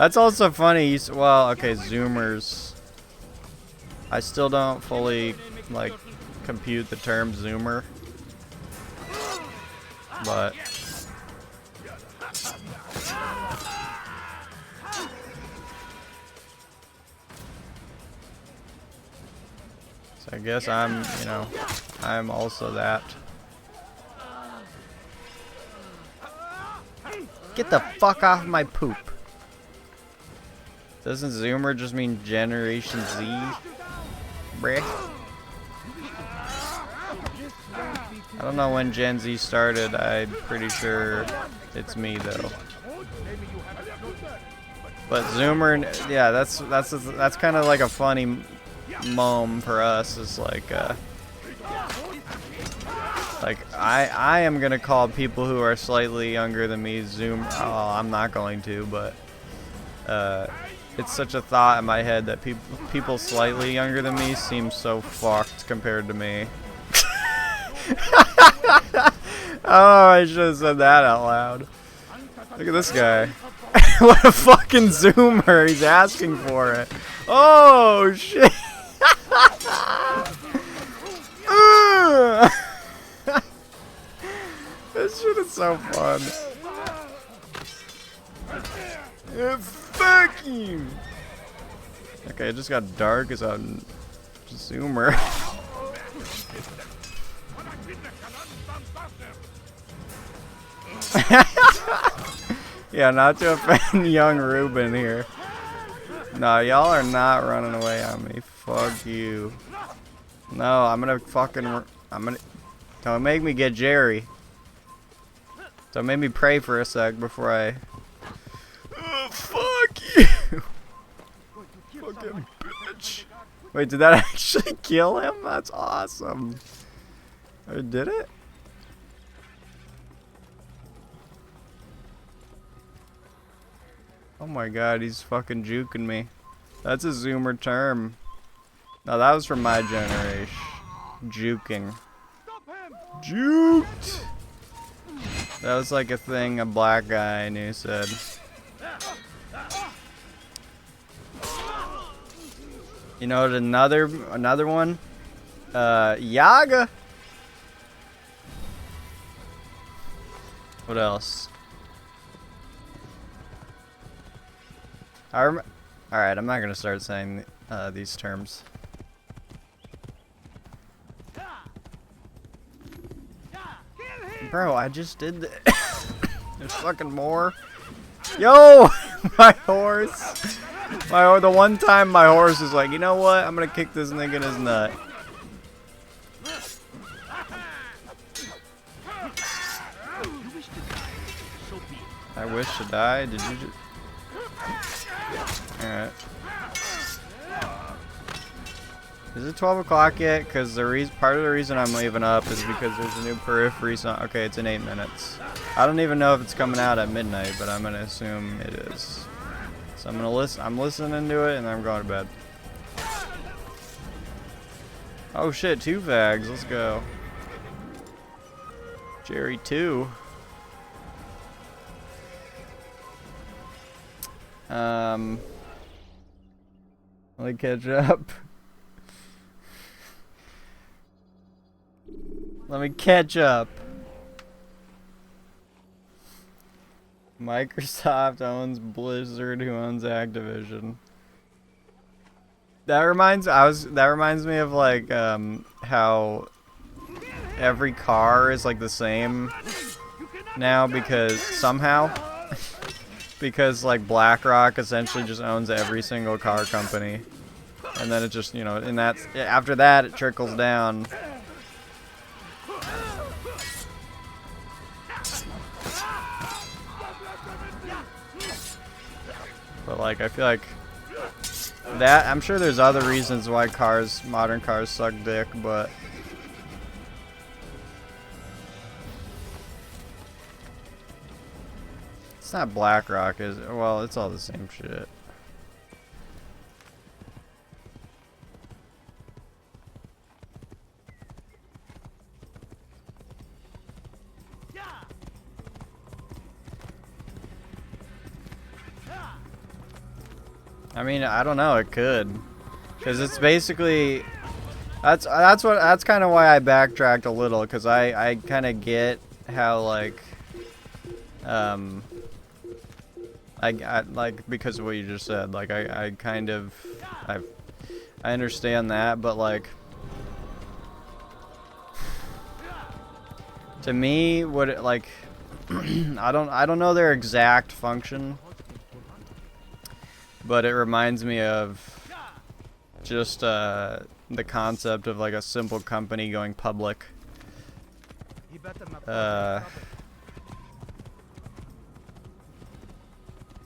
That's also funny. Well, okay, zoomers. I still don't fully like compute the term zoomer, but so I guess I'm, you know, I'm also that. Get the fuck off my poop. Doesn't Zoomer just mean Generation Z? Bruh. I don't know when Gen Z started. I'm pretty sure it's me though. But Zoomer, yeah, that's kind of like a funny mom for us. Is like I am gonna call people who are slightly younger than me Zoom. Oh, I'm not going to, but it's such a thought in my head that people slightly younger than me seem so fucked compared to me. Oh, I should have said that out loud. Look at this guy. What a fucking zoomer. He's asking for it. Oh, shit. This shit is so fun. Fuck you. Okay, it just got dark as a zoomer. Yeah, not to offend young Ruben here. No, y'all are not running away on me. Fuck you. No, I'm gonna fucking... Don't make me get Jerry. Don't make me pray for a sec before I... Oh, fuck you! Fucking bitch. Wait, did that actually kill him? That's awesome. Or did it? Oh my god, he's fucking juking me. That's a zoomer term. No, that was from my generation. Juking. Juked! That was like a thing a black guy I knew said. You know what, another one? Yaga! What else? Alright, I'm not gonna start saying these terms. Bro, I just did There's fucking more. Yo! My horse! The one time my horse is like, you know what? I'm gonna kick this nigga in his nut. I wish to die? Did you just... Alright. Is it 12 o'clock yet? Because part of the reason I'm leaving up is because there's a new periphery song. Okay, it's in 8 minutes. I don't even know if it's coming out at midnight, but I'm gonna assume it is. So I'm gonna I'm listening to it and I'm going to bed. Oh shit, 2 fags. Let's go. Jerry 2. Let me catch up. Let me catch up. Microsoft owns Blizzard, who owns Activision. That reminds me of like how every car is like the same now because somehow because like BlackRock essentially just owns every single car company, and then it just, you know, and that's after that it trickles down. But like I feel like that, I'm sure there's other reasons why modern cars suck dick, but it's not BlackRock, is it? Well, it's all the same shit. I mean, I don't know. It could, because it's basically that's kind of why I backtracked a little, because I kind of get how like I like, because of what you just said. Like I kind of I understand that, but like to me, what it, like I don't know their exact function, but it reminds me of just the concept of like a simple company going public.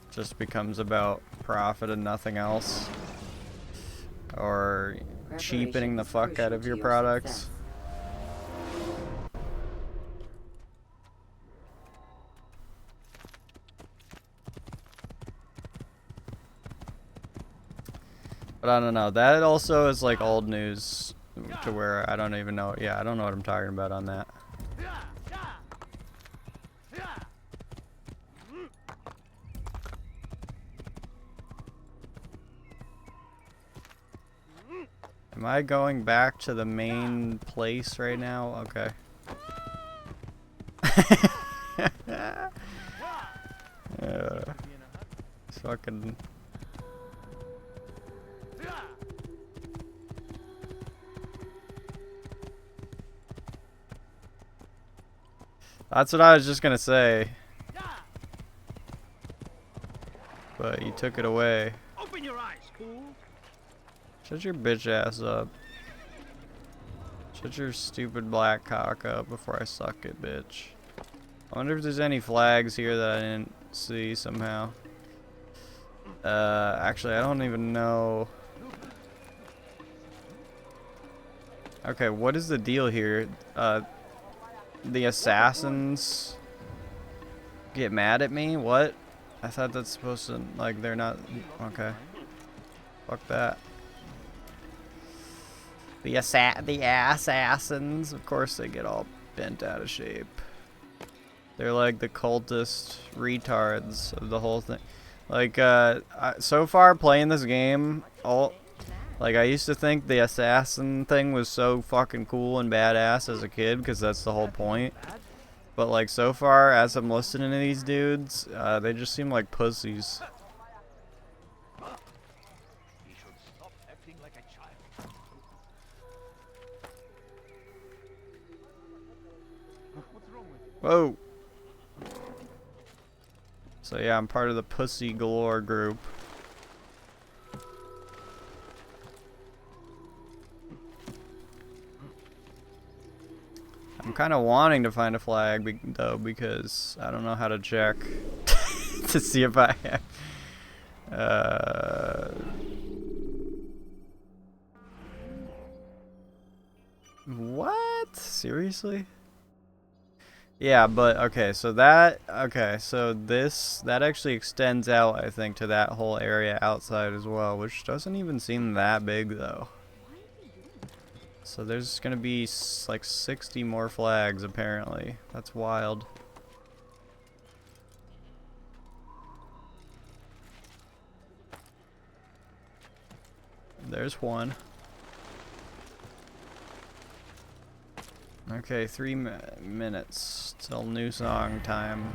Just becomes about profit and nothing else, or cheapening the fuck out of your products. But I don't know. That also is like old news to where I don't even know. Yeah, I don't know what I'm talking about on that. Am I going back to the main place right now? Okay. It's fucking... That's what I was just gonna say. But you took it away. Open your eyes, fool. Shut your bitch ass up. Shut your stupid black cock up before I suck it, bitch. I wonder if there's any flags here that I didn't see somehow. Actually, I don't even know. Okay, what is the deal here? The assassins get mad at me? What? I thought that's supposed to, like, they're not... Okay. Fuck that. The assassins, of course they get all bent out of shape. They're like the cultist retards of the whole thing. Like, so far playing this game, like, I used to think the assassin thing was so fucking cool and badass as a kid, because that's the whole point. But, like, so far, as I'm listening to these dudes, they just seem like pussies. Whoa! So yeah, I'm part of the pussy galore group. I'm kind of wanting to find a flag, though, because I don't know how to check to see if I have. What? Seriously? Yeah, but okay, so that that actually extends out, I think, to that whole area outside as well, which doesn't even seem that big though. So there's gonna be like 60 more flags apparently. That's wild. There's one. Okay, 3 minutes till new song time.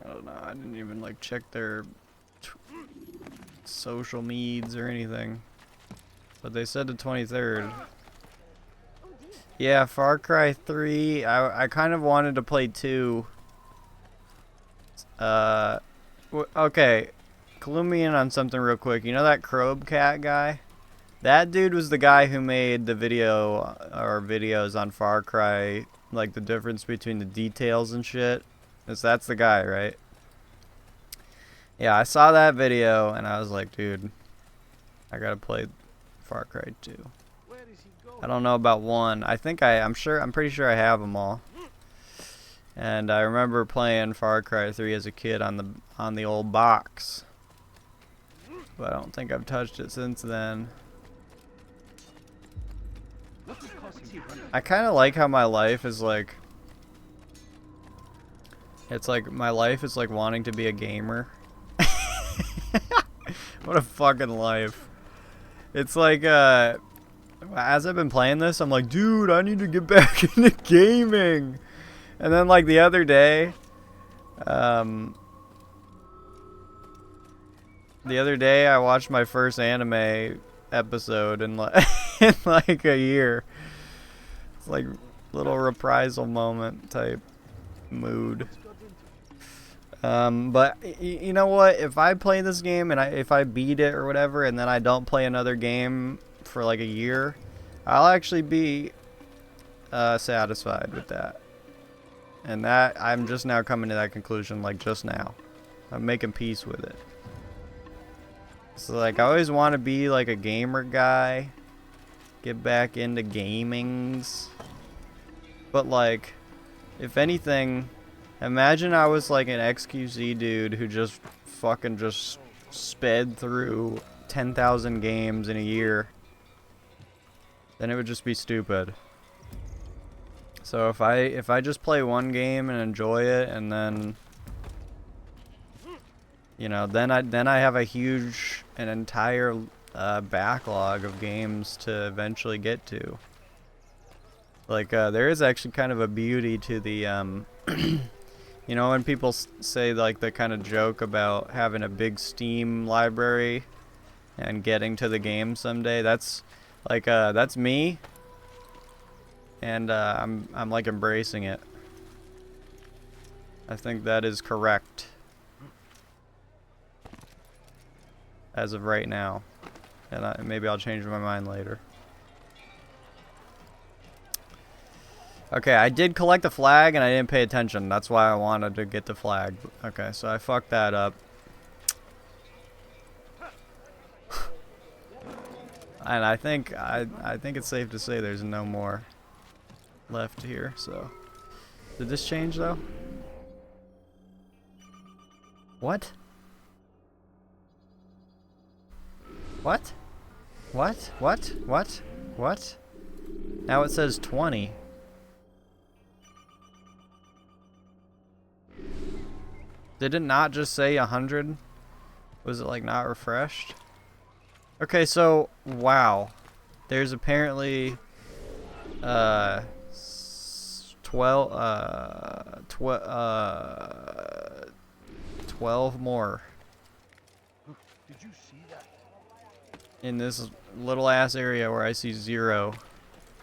I don't know, I didn't even like check their social meds or anything. But they said the 23rd. Yeah, Far Cry 3, I kind of wanted to play 2. Okay. Clue me in on something real quick. You know that Crobe Cat guy? That dude was the guy who made the video or videos on Far Cry, like the difference between the details and shit. That's the guy, right? Yeah, I saw that video and I was like, dude, I gotta play Far Cry 2. Where is he going? I don't know about 1. I'm pretty sure I have them all. And I remember playing Far Cry 3 as a kid on the old box. But I don't think I've touched it since then. I kind of like how my life is like It's like my life is like wanting to be a gamer. What a fucking life. It's like, as I've been playing this, I'm like, dude, I need to get back into gaming. And then, like, the other day, I watched my first anime episode in, like, in, like, a year. It's like little reprisal moment type mood. But you know what? If I play this game and if I beat it or whatever, and then I don't play another game for like a year, I'll actually be satisfied with that. And that I'm just now coming to that conclusion, like just now. I'm making peace with it. So like I always want to be like a gamer guy, get back into gamings. But like, if anything, imagine I was like an XQC dude who just fucking just sped through 10,000 games in a year. Then it would just be stupid. So if I just play one game and enjoy it, and then, you know, then I have an entire backlog of games to eventually get to. Like there is actually kind of a beauty to the you know, when people say like the kind of joke about having a big Steam library and getting to the game someday, that's like that's me, and I'm like embracing it. I think that is correct as of right now, and maybe I'll change my mind later. Okay, I did collect the flag and I didn't pay attention. That's why I wanted to get the flag. Okay, so I fucked that up. And I think it's safe to say there's no more left here. So, did this change though? What? What? What? What? What? What? Now it says 20. Did it not just say 100? Was it like not refreshed? Okay, so wow. There's apparently 12 more Did you see that? in this little ass area where I see 0.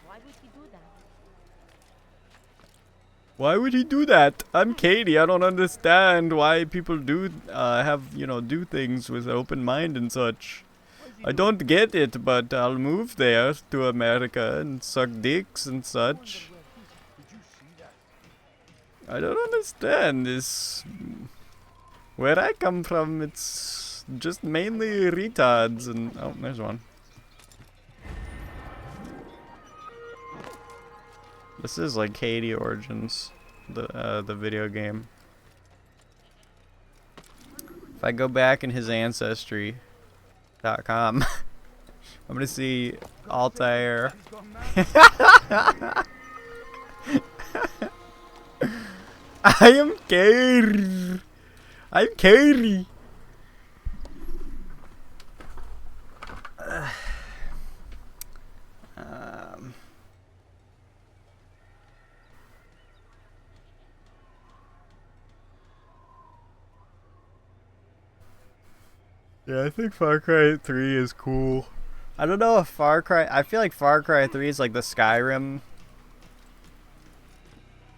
Why would he do that? Why would he do that? I'm Katie. I don't understand why people do do things with open mind and such. I don't get it, but I'll move there to America and suck dicks and such. Did you see that? I don't understand this. Where I come from, it's just mainly retards and... Oh, there's one. This is like Katie Origins, the video game. If I go back in his ancestry.com, I'm gonna see Altair. I am Katie. I'm Katie. Yeah, I think Far Cry 3 is cool. I don't know if I feel like Far Cry 3 is like the Skyrim,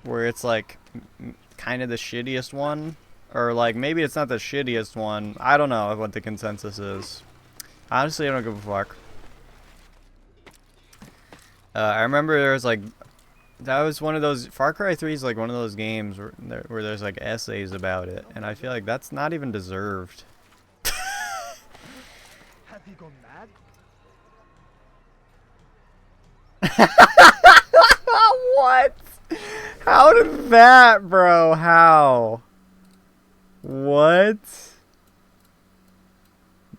where it's like kind of the shittiest one. Or like maybe it's not the shittiest one. I don't know what the consensus is. Honestly, I don't give a fuck. I remember there was like, that was one of those, Far Cry 3 is like one of those games where there's like essays about it. And I feel like that's not even deserved. Have you gone mad? What? How did that, bro? How? What?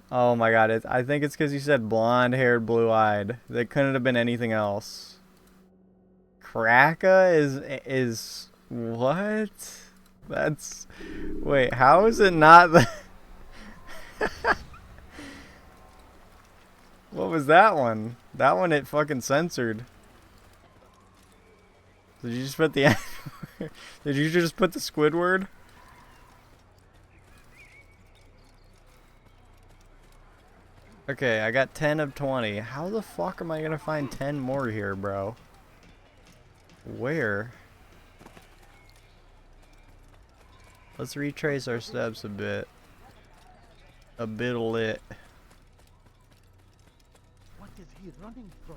Oh my god, I think it's because you said blonde-haired, blue-eyed. That couldn't have been anything else. Kraka is what? That's... Wait, how is it not the... What was that one? That one it fucking censored. Did you just put the... Did you just put the Squidward? Okay, I got 10 of 20. How the fuck am I gonna find 10 more here, bro? Where? Let's retrace our steps a bit. A bit lit. What is he running from?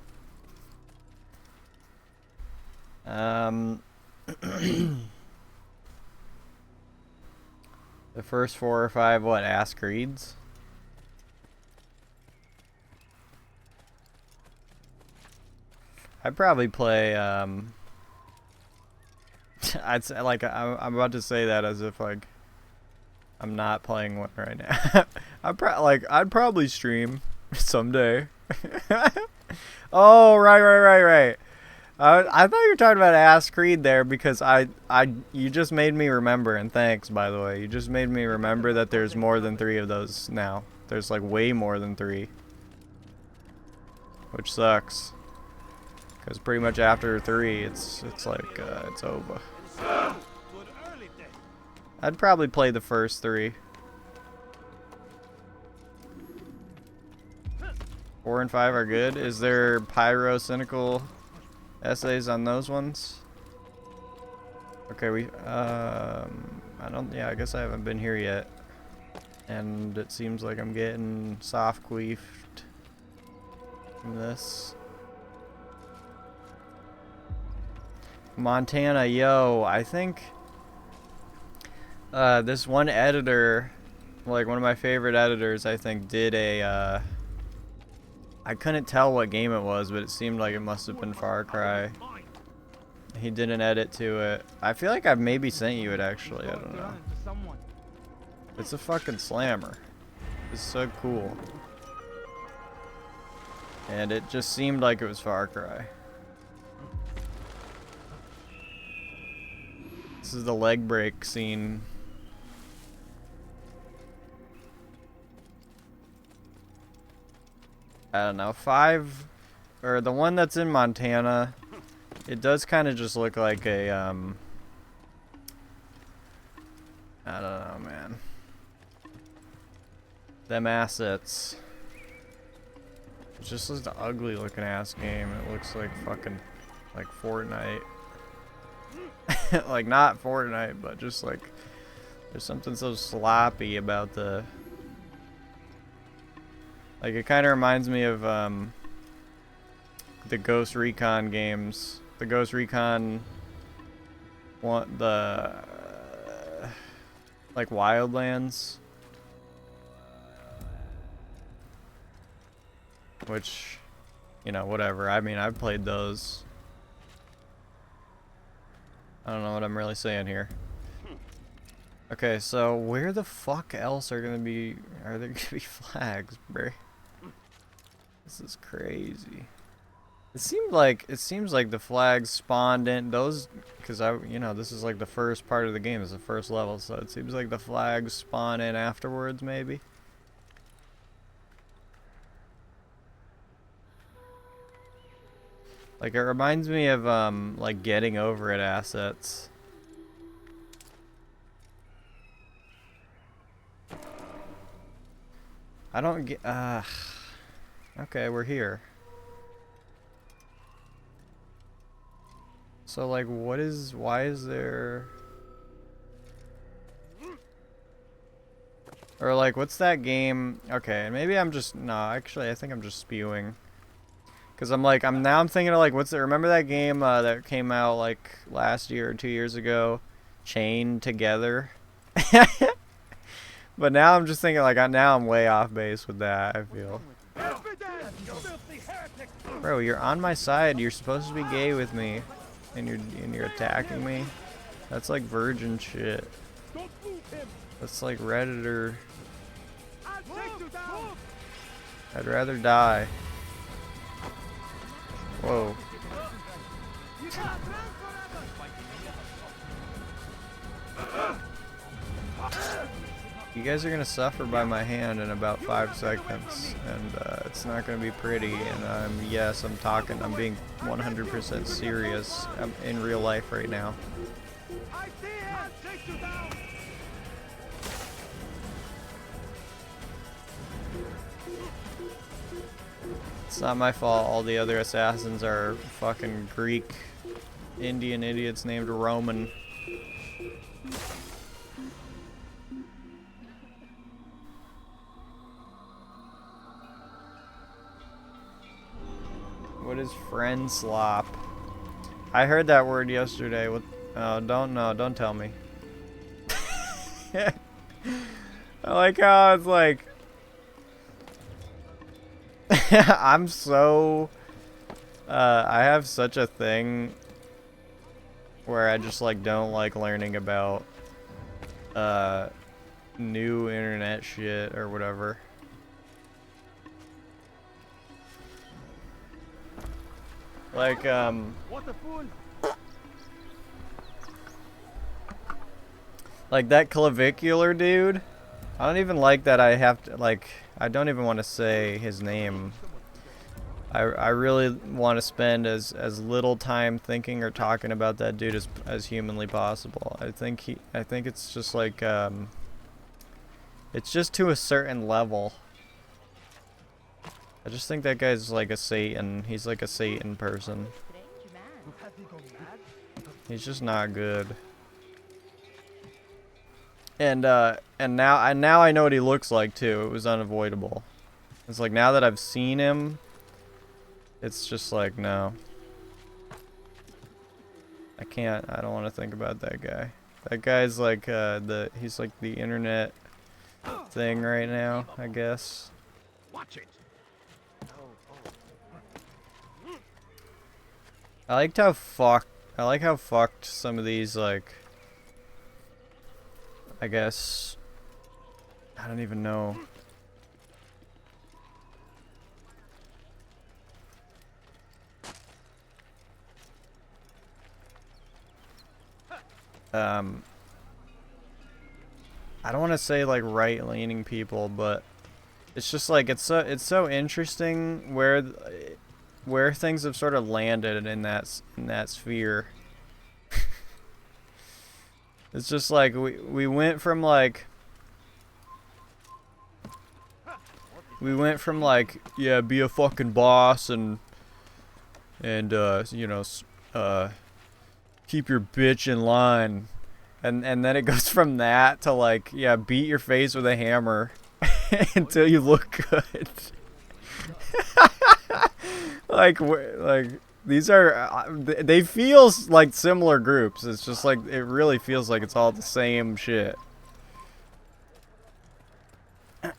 The first 4 or 5, what, ask reads? I'd probably play, I'd say, like, I'm about to say that as if, like, I'm not playing one right now. I'd probably stream someday. Oh, right. I thought you were talking about Ask Creed there because you just made me remember, and thanks, by the way. You just made me remember that there's more than 3 of those now. There's, like, way more than 3. Which sucks. Because pretty much after 3, it's like, it's over. I'd probably play the first 3. 4 and 5 are good. Is there pyro cynical essays on those ones? Okay, I guess I haven't been here yet. And it seems like I'm getting soft queefed from this. Montana, yo, I think this one editor, like one of my favorite editors, I think did a I couldn't tell what game it was, but it seemed like it must have been Far Cry. He did an edit to it. I feel like I've maybe sent you it actually, I don't know. It's a fucking slammer. It's so cool. And it just seemed like it was Far Cry. This is the leg break scene. I don't know, 5, or the one that's in Montana, it does kind of just look like a, I don't know, man. Them assets. It's just an ugly looking ass game. It looks like fucking, like Fortnite. Like not Fortnite, but just like there's something so sloppy about the, like it kind of reminds me of the Ghost Recon games. The Ghost Recon like Wildlands, which, you know, whatever. I mean, I've played those. I don't know what I'm really saying here. Okay, so where the fuck else are there gonna be flags, bro? This is crazy. It seems like the flags spawned in those, because this is like the first part of the game, it's the first level, so it seems like the flags spawn in afterwards, maybe. Like, it reminds me of, like, Getting Over It assets. I don't get, okay, we're here. So, like, why is there... Or, like, what's that game? Okay, maybe I'm just, no, actually, I think I'm just spewing. Cause I'm thinking of like, remember that game that came out like last year or 2 years ago, Chained Together? But now I'm just thinking like, now I'm way off base with that, I feel. Bro, you're on my side, you're supposed to be gay with me, and you're attacking me? That's like virgin shit. That's like Redditor. I'd rather die. Whoa. You guys are gonna suffer by my hand in about 5 seconds, and it's not gonna be pretty. And yes, I'm talking. I'm being 100% serious. I'm in real life right now. Idea! Take you down! It's not my fault. All the other assassins are fucking Greek, Indian idiots named Roman. What is friend slop? I heard that word yesterday. What? Oh, don't tell me. I like how it's like. I'm so. I have such a thing where I just like don't like learning about new internet shit or whatever. Like What a fool! like that clavicular dude. I don't even like that I have to, like, I don't even want to say his name. I really want to spend as little time thinking or talking about that dude as humanly possible. I think it's just like it's just to a certain level. I just think that guy's like a Satan. He's like a Satan person. Strange man. Has he gone mad? He's just not good. And now I know what he looks like too. It was unavoidable. It's like now that I've seen him, it's just like no. I can't. I don't want to think about that guy. That guy's like he's like the internet thing right now, I guess. Watch it. I like how fucked some of these, like, I guess, I don't even know. I don't want to say like right-leaning people, but it's just like it's so interesting where things have sort of landed in that sphere. It's just like we went from like yeah, be a fucking boss and you know, keep your bitch in line, and then it goes from that to like, yeah, beat your face with a hammer until you look good. like these are they feel like similar groups. It's just like it really feels like it's all the same shit.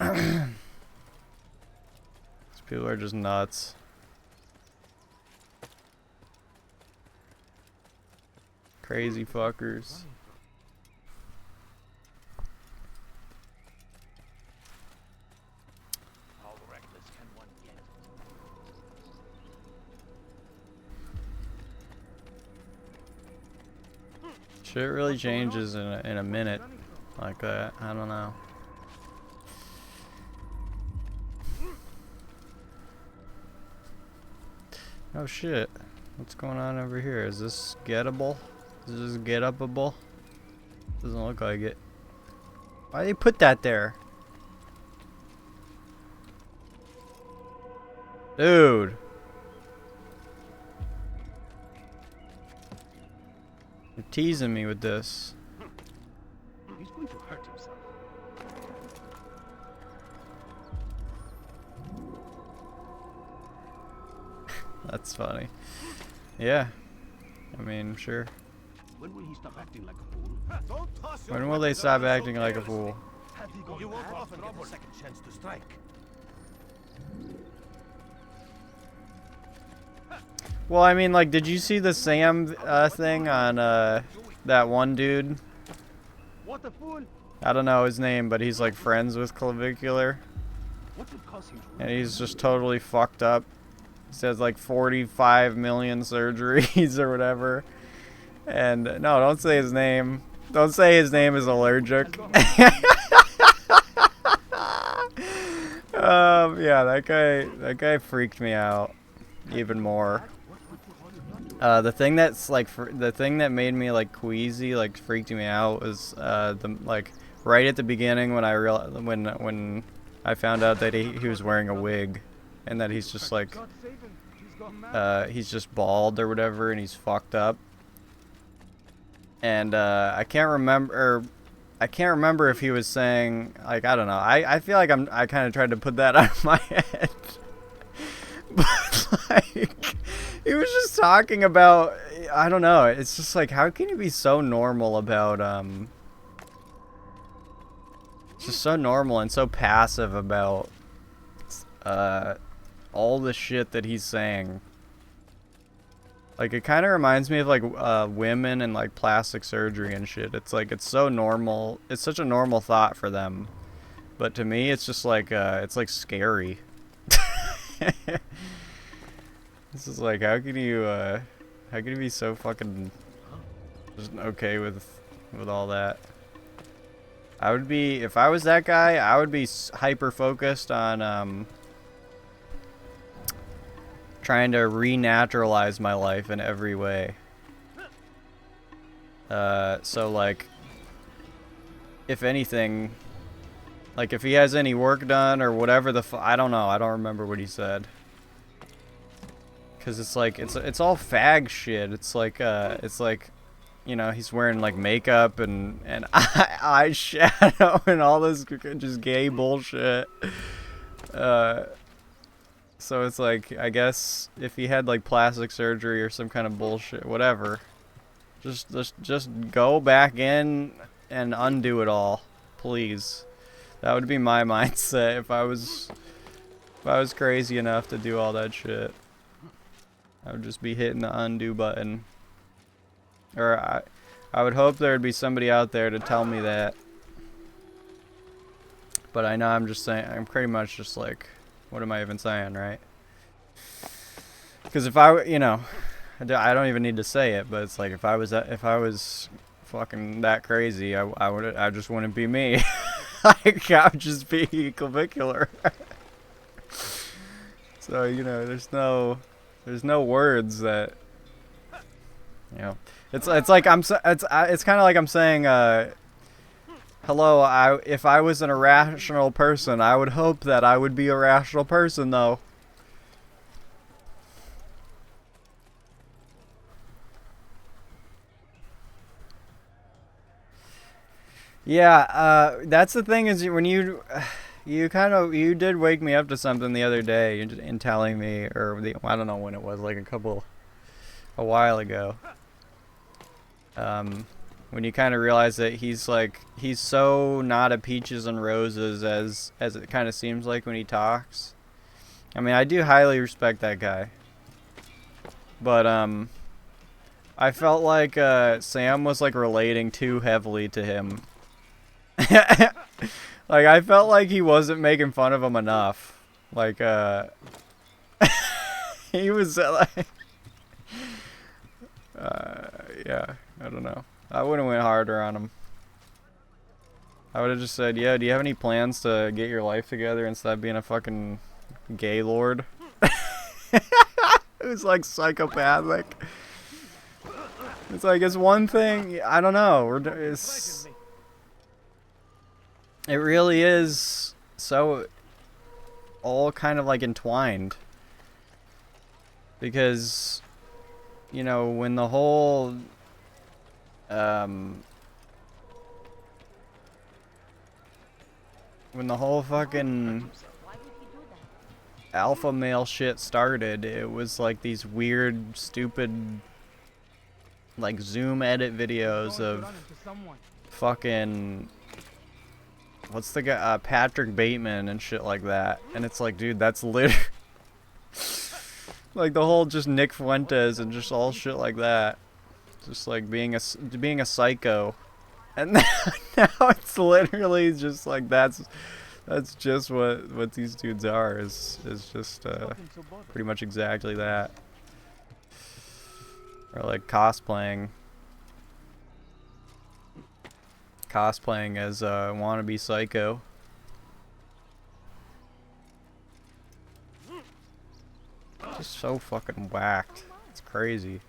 These people are just nuts. Crazy fuckers. How reckless can one get? Shit really changes in a minute like that. I don't know. Oh shit. What's going on over here? Is this gettable? Is this get-upable? Doesn't look like it. Why they put that there? Dude. You're teasing me with this. He's going to hurt himself. That's funny. Yeah. I mean, sure. When will he stop acting like a fool? Don't toss your When will they weapons stop around so acting like a carelessly. fool? Has he gone You won't mad? often get a second chance to strike. Well, I mean, like, did you see the Sam thing on that one dude? What a fool! I don't know his name, but he's like friends with Clavicular, What would cause him to and he's just totally fucked up. He says like 45 million surgeries or whatever. And no, don't say his name. Don't say his name is allergic. Yeah, that guy freaked me out even more. The thing that's like the thing that made me like queasy, like freaked me out, was the like right at the beginning when when I found out that he was wearing a wig, and that he's just like he's just bald or whatever, and he's fucked up. And I can't remember if he was saying, like, I don't know. I feel like I kind of tried to put that out of my head. But like, he was just talking about, I don't know. It's just like, how can you be so normal about just so normal and so passive about all the shit that he's saying. Like, it kind of reminds me of like women and like plastic surgery and shit. It's like, it's so normal. It's such a normal thought for them, but to me, it's just like it's like scary. This is like, how can you be so fucking just okay with all that? I would be, if I was that guy, I would be hyper focused on trying to renaturalize my life in every way. So like, if anything, like if he has any work done or whatever I don't know, I don't remember what he said. Cause it's like, it's all fag shit. It's like, you know, he's wearing like makeup and eyeshadow and all this just gay bullshit. So it's like, I guess if he had like plastic surgery or some kind of bullshit, whatever, just go back in and undo it all, please. That would be my mindset if I was crazy enough to do all that shit. I would just be hitting the undo button. Or I would hope there would be somebody out there to tell me that. But I know I'm just saying, I'm pretty much just like, what am I even saying, right? Because if I, you know, I don't even need to say it, but it's like, if I was fucking that crazy, I just wouldn't be me. Like, I would just be clavicular. So, you know, there's no words that, you know, it's like it's kind of like I'm saying, hello, if I was an irrational person, I would hope that I would be a rational person, though. Yeah, that's the thing, is when you did wake me up to something the other day in telling me, I don't know when it was, like a while ago. When you kind of realize that he's so not a peaches and roses as it kind of seems like when he talks. I mean, I do highly respect that guy. But, I felt like, Sam was, like, relating too heavily to him. Like, I felt like he wasn't making fun of him enough. Like, he was, like... yeah, I don't know. I would have went harder on him. I would have just said, yeah, do you have any plans to get your life together instead of being a fucking gay lord? Who's like psychopathic. It's like, it's one thing, I don't know, it really is so all kind of like entwined. Because, you know, when the whole fucking alpha male shit started, it was like these weird, stupid, like Zoom edit videos of fucking, what's the guy, Patrick Bateman and shit like that. And it's like, dude, that's literally like the whole just Nick Fuentes and just all shit like that. Just like being a psycho. And now it's literally just like that's just what these dudes are, is just pretty much exactly that. Or like cosplaying as a wannabe psycho. Just so fucking whacked. It's crazy.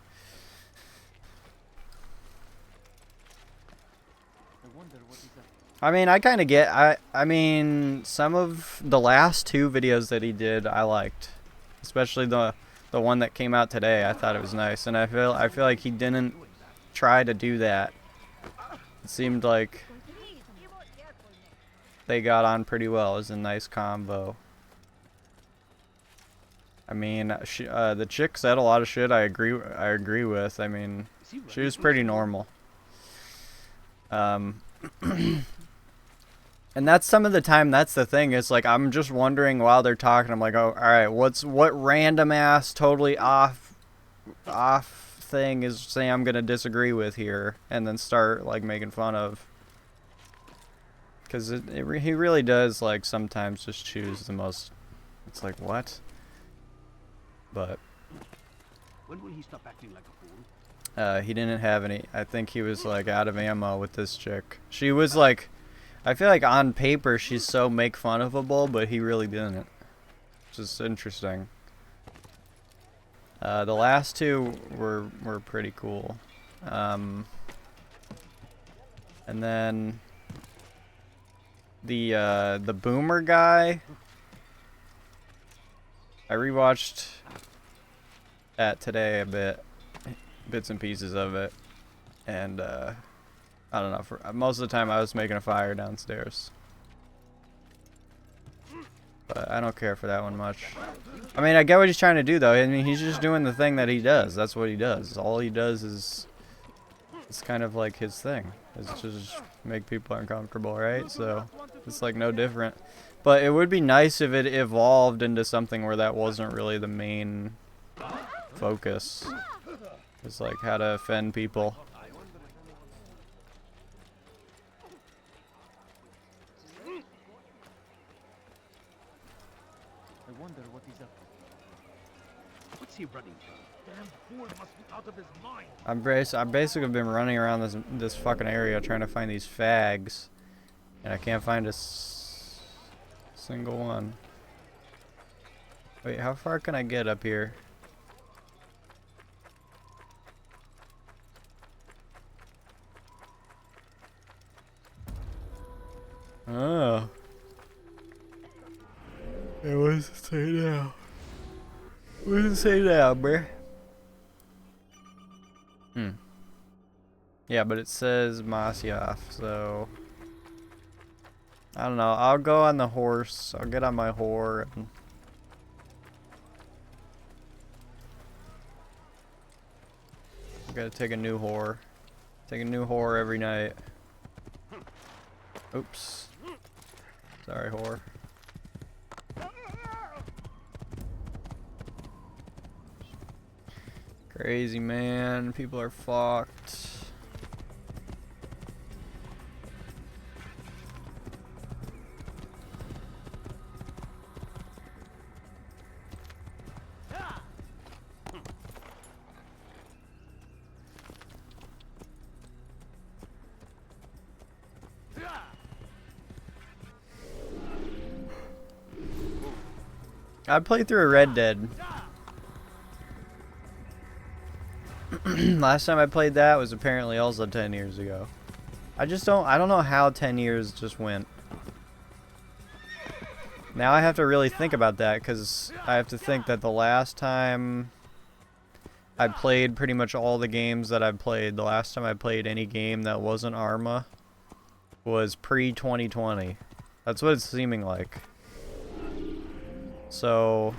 I mean, I kind of get. I mean, some of the last two videos that he did, I liked, especially the one that came out today. I thought it was nice, and I feel like he didn't try to do that. It seemed like they got on pretty well. It was a nice combo. I mean, the chick said a lot of shit I agree with. I mean, she was pretty normal. And that's some of the time, that's the thing. It's like, I'm just wondering while they're talking, I'm like, oh, alright, what random ass, totally off thing is saying I'm gonna disagree with here, and then start, like, making fun of. Because he really does, like, sometimes just choose the most, it's like, what? But When will he stop acting like a fool? he didn't have any. I think he was, like, out of ammo with this chick. She was, like, I feel like on paper she's so make fun ofable, but he really didn't. Just interesting. The last two were pretty cool. And then the boomer guy, I rewatched that today a bit, bits and pieces of it, and I don't know, for most of the time I was making a fire downstairs. But I don't care for that one much. I mean, I get what he's trying to do, though. I mean, he's just doing the thing that he does. That's what he does. All he does is, it's kind of like his thing. It's just make people uncomfortable, right? So it's like no different. But it would be nice if it evolved into something where that wasn't really the main focus. It's like how to offend people. I wonder what he's up to. What's he running from? Damn fool must be out of his mind. I've basically been running around this fucking area trying to find these fags, and I can't find a single one. Wait, how far can I get up here? Oh. Hey, what does it say now? What does it say now, bruh? Yeah, but it says Masyath, so I don't know. I'll go on the horse. I'll get on my whore and I gotta take a new whore. Take a new whore every night. Oops. Sorry, whore. Crazy, man. People are fucked. I played through a Red Dead. Last time I played that was apparently also 10 years ago. I don't know how 10 years just went. Now I have to really think about that, because I have to think that the last time I played pretty much all the games that I've played, the last time I played any game that wasn't Arma was pre-2020. That's what it's seeming like. So,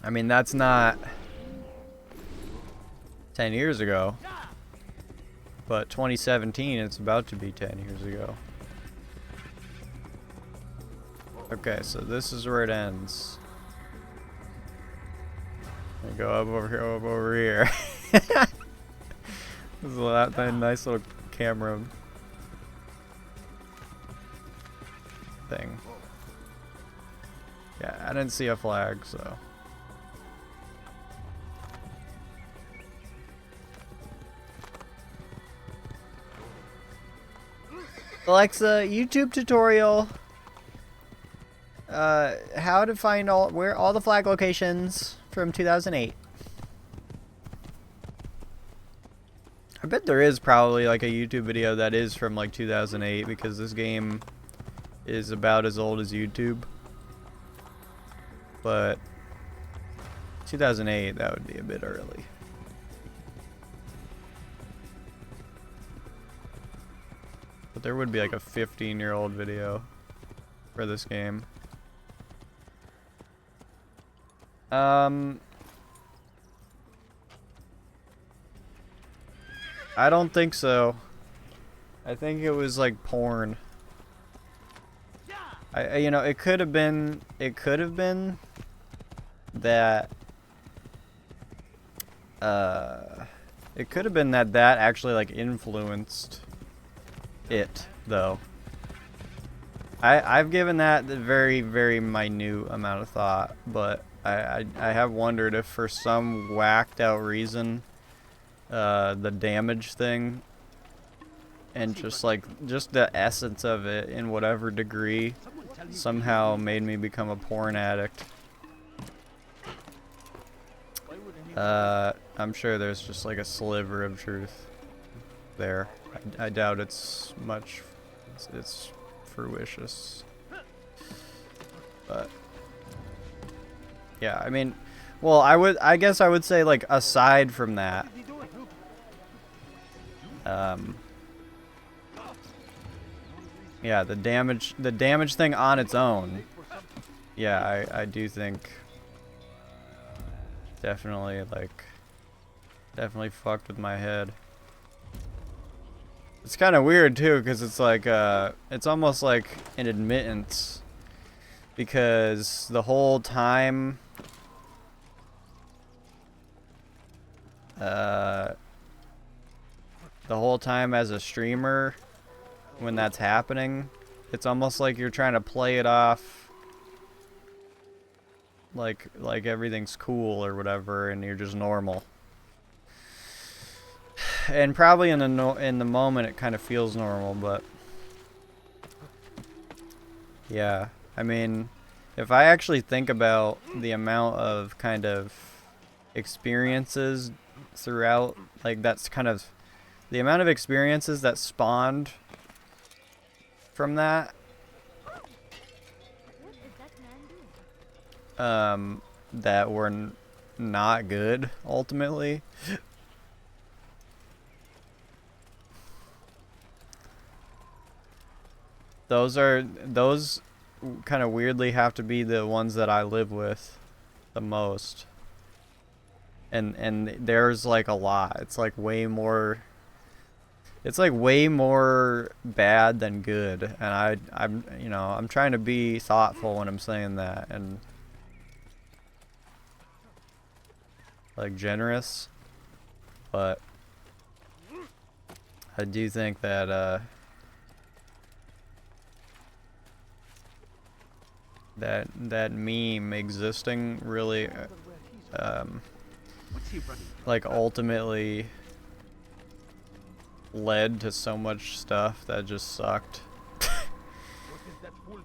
I mean, that's not 10 years ago, but 2017, it's about to be 10 years ago. Okay, so this is where it ends. I go up over here. This is a nice little camera thing. Yeah, I didn't see a flag, so. Alexa, YouTube tutorial. how to find all the flag locations from 2008. I bet there is probably like a YouTube video that is from like 2008 because this game is about as old as YouTube. But 2008, that would be a bit early. But there would be like a 15-year-old video for this game. I don't think so. I think it was like porn. You know, it could have been that it could have been that actually like influenced it though. I've given that the very, very minute amount of thought, but I have wondered if for some whacked out reason the damage thing and just the essence of it in whatever degree somehow made me become a porn addict. I'm sure there's just like a sliver of truth there. I doubt it's much. It's fruitious. But yeah, I mean, well, I guess I would say like aside from that, yeah, the damage thing on its own, yeah, I do think definitely fucked with my head. It's kind of weird too, because it's like it's almost like an admittance, because the whole time as a streamer, when that's happening, it's almost like you're trying to play it off like everything's cool or whatever, and you're just normal. And probably in the moment it kind of feels normal, but yeah, I mean, if I actually think about the amount of kind of experiences throughout, like that's kind of the amount of experiences that spawned from that, that were not good ultimately. Those kind of weirdly have to be the ones that I live with the most. And there's like a lot. It's like way more bad than good. And I'm trying to be thoughtful when I'm saying that, and like generous, but I do think that that meme existing really like ultimately led to so much stuff that just sucked.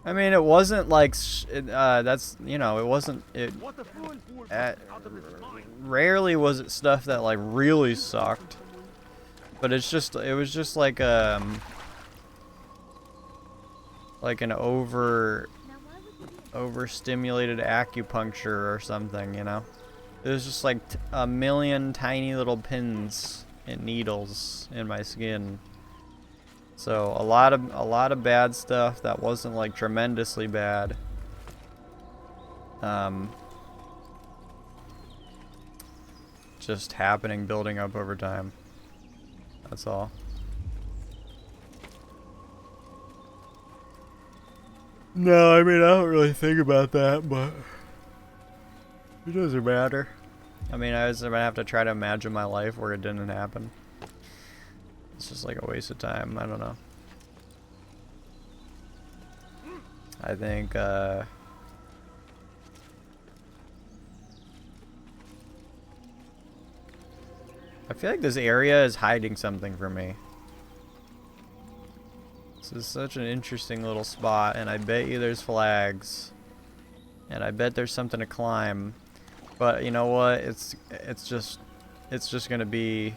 I mean, it wasn't like that's, you know, it wasn't it rarely was it stuff that like really sucked, but it was just like an overstimulated acupuncture or something, you know. It was just like a million tiny little pins and needles in my skin. So a lot of bad stuff that wasn't like tremendously bad. Just happening, building up over time. That's all. No, I mean, I don't really think about that, but it doesn't matter. I mean, I have to try to imagine my life where it didn't happen. It's just like a waste of time. I don't know. I think, I feel like this area is hiding something from me. This is such an interesting little spot, and I bet you there's flags. And I bet there's something to climb. But you know what? It's just gonna be,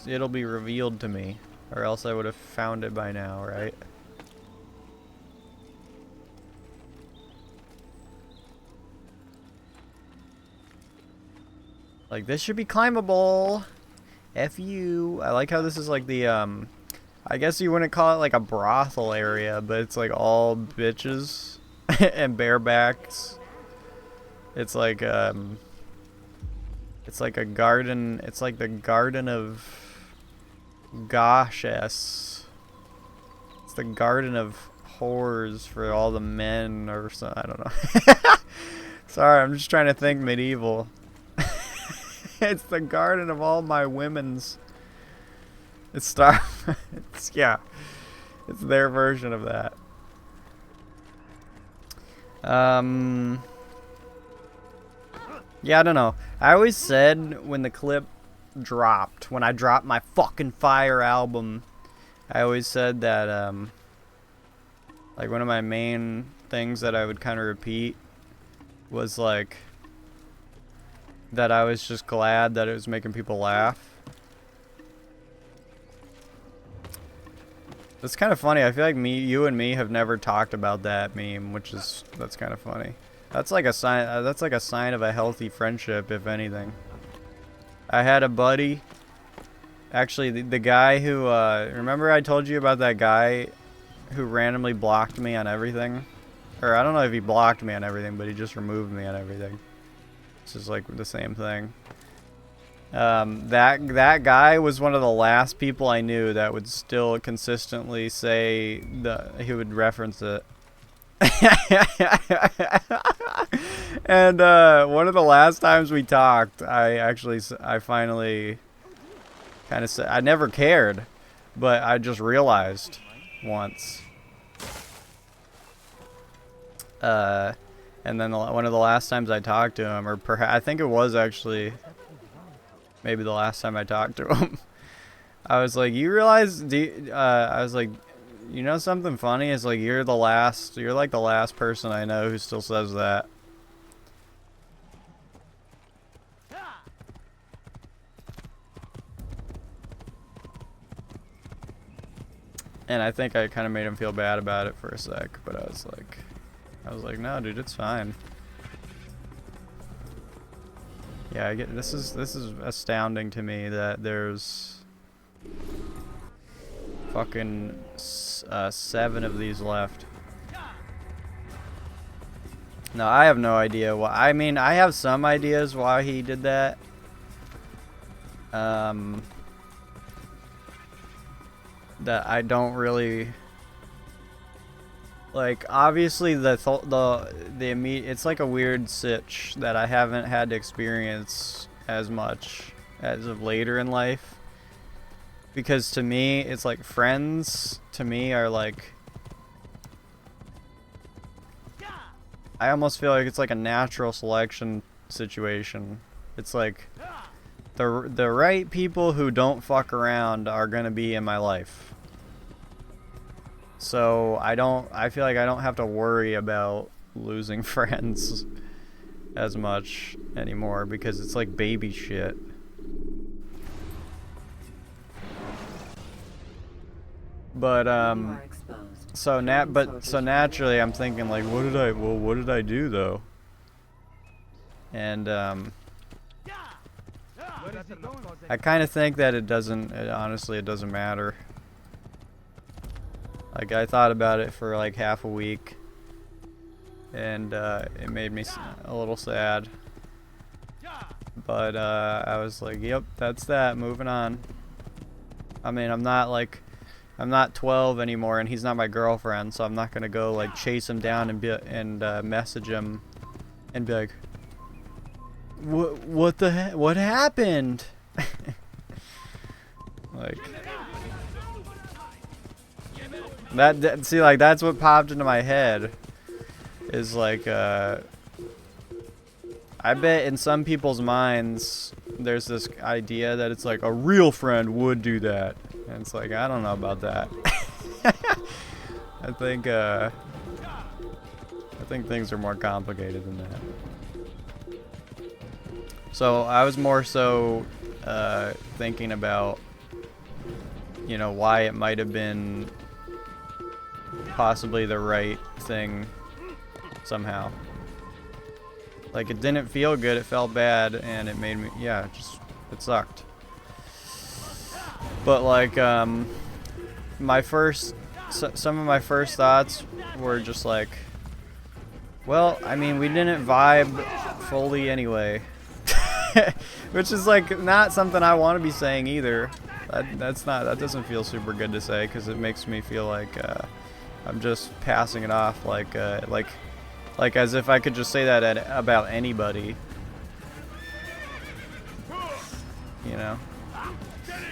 it'll be revealed to me, or else I would have found it by now, right? Like, this should be climbable. F you. I like how this is like the I guess you wouldn't call it like a brothel area, but it's like all bitches and barebacks. It's like a garden. It's like the garden of goshess. It's the garden of whores for all the men, or so, I don't know. Sorry, I'm just trying to think medieval. It's the garden of all my women's. It's yeah. It's their version of that. Yeah, I don't know. I always said when the clip dropped, when I dropped my fucking Fire album, I always said that, like, one of my main things that I would kind of repeat was, like, that I was just glad that it was making people laugh. It's kind of funny. I feel like you and me have never talked about that meme, that's kind of funny. That's like a sign. That's like a sign of a healthy friendship, if anything. I had a buddy. Actually, the guy who remember I told you about that guy who randomly blocked me on everything, or I don't know if he blocked me on everything, but he just removed me on everything. This is like the same thing. That guy was one of the last people I knew that would still consistently say he would reference it. And one of the last times we talked, I finally kind of said, I never cared, but I just realized once. And then one of the last times I talked to him, or perhaps I think it was actually maybe the last time I talked to him, I was like, you realize, I was like, you know something funny is like you're like the last person I know who still says that. And I think I kind of made him feel bad about it for a sec, but I was like, no, dude, it's fine. Yeah, I get this is astounding to me that there's fucking 7 of these left. No, I have no idea why. I mean, I have some ideas why he did that. That I don't really like. Obviously, the immediate. It's like a weird sitch that I haven't had to experience as much as of later in life. Because to me, it's like friends to me are like, I almost feel like it's like a natural selection situation. It's like the right people who don't fuck around are gonna be in my life. So I feel like I don't have to worry about losing friends as much anymore because it's like baby shit. But so naturally I'm thinking like, what did I do though? And I kind of think that honestly it doesn't matter. Like, I thought about it for like half a week, and it made me a little sad. But I was like, yep, that's that, moving on. I mean, I'm not 12 anymore, and he's not my girlfriend, so I'm not gonna go like chase him down and message him and be like, what the heck? What happened? Like that. See, like that's what popped into my head. Is like I bet in some people's minds there's this idea that it's like a real friend would do that, and it's like I don't know about that. I think think things are more complicated than that. So I was more so thinking about, you know, why it might have been possibly the right thing somehow. Like, it didn't feel good, it felt bad, and it made me, yeah, it sucked. But like, some of my first thoughts were just like, well, I mean, we didn't vibe fully anyway. Which is like not something I want to be saying either. That doesn't feel super good to say, because it makes me feel like I'm just passing it off like as if I could just say that about anybody, you know.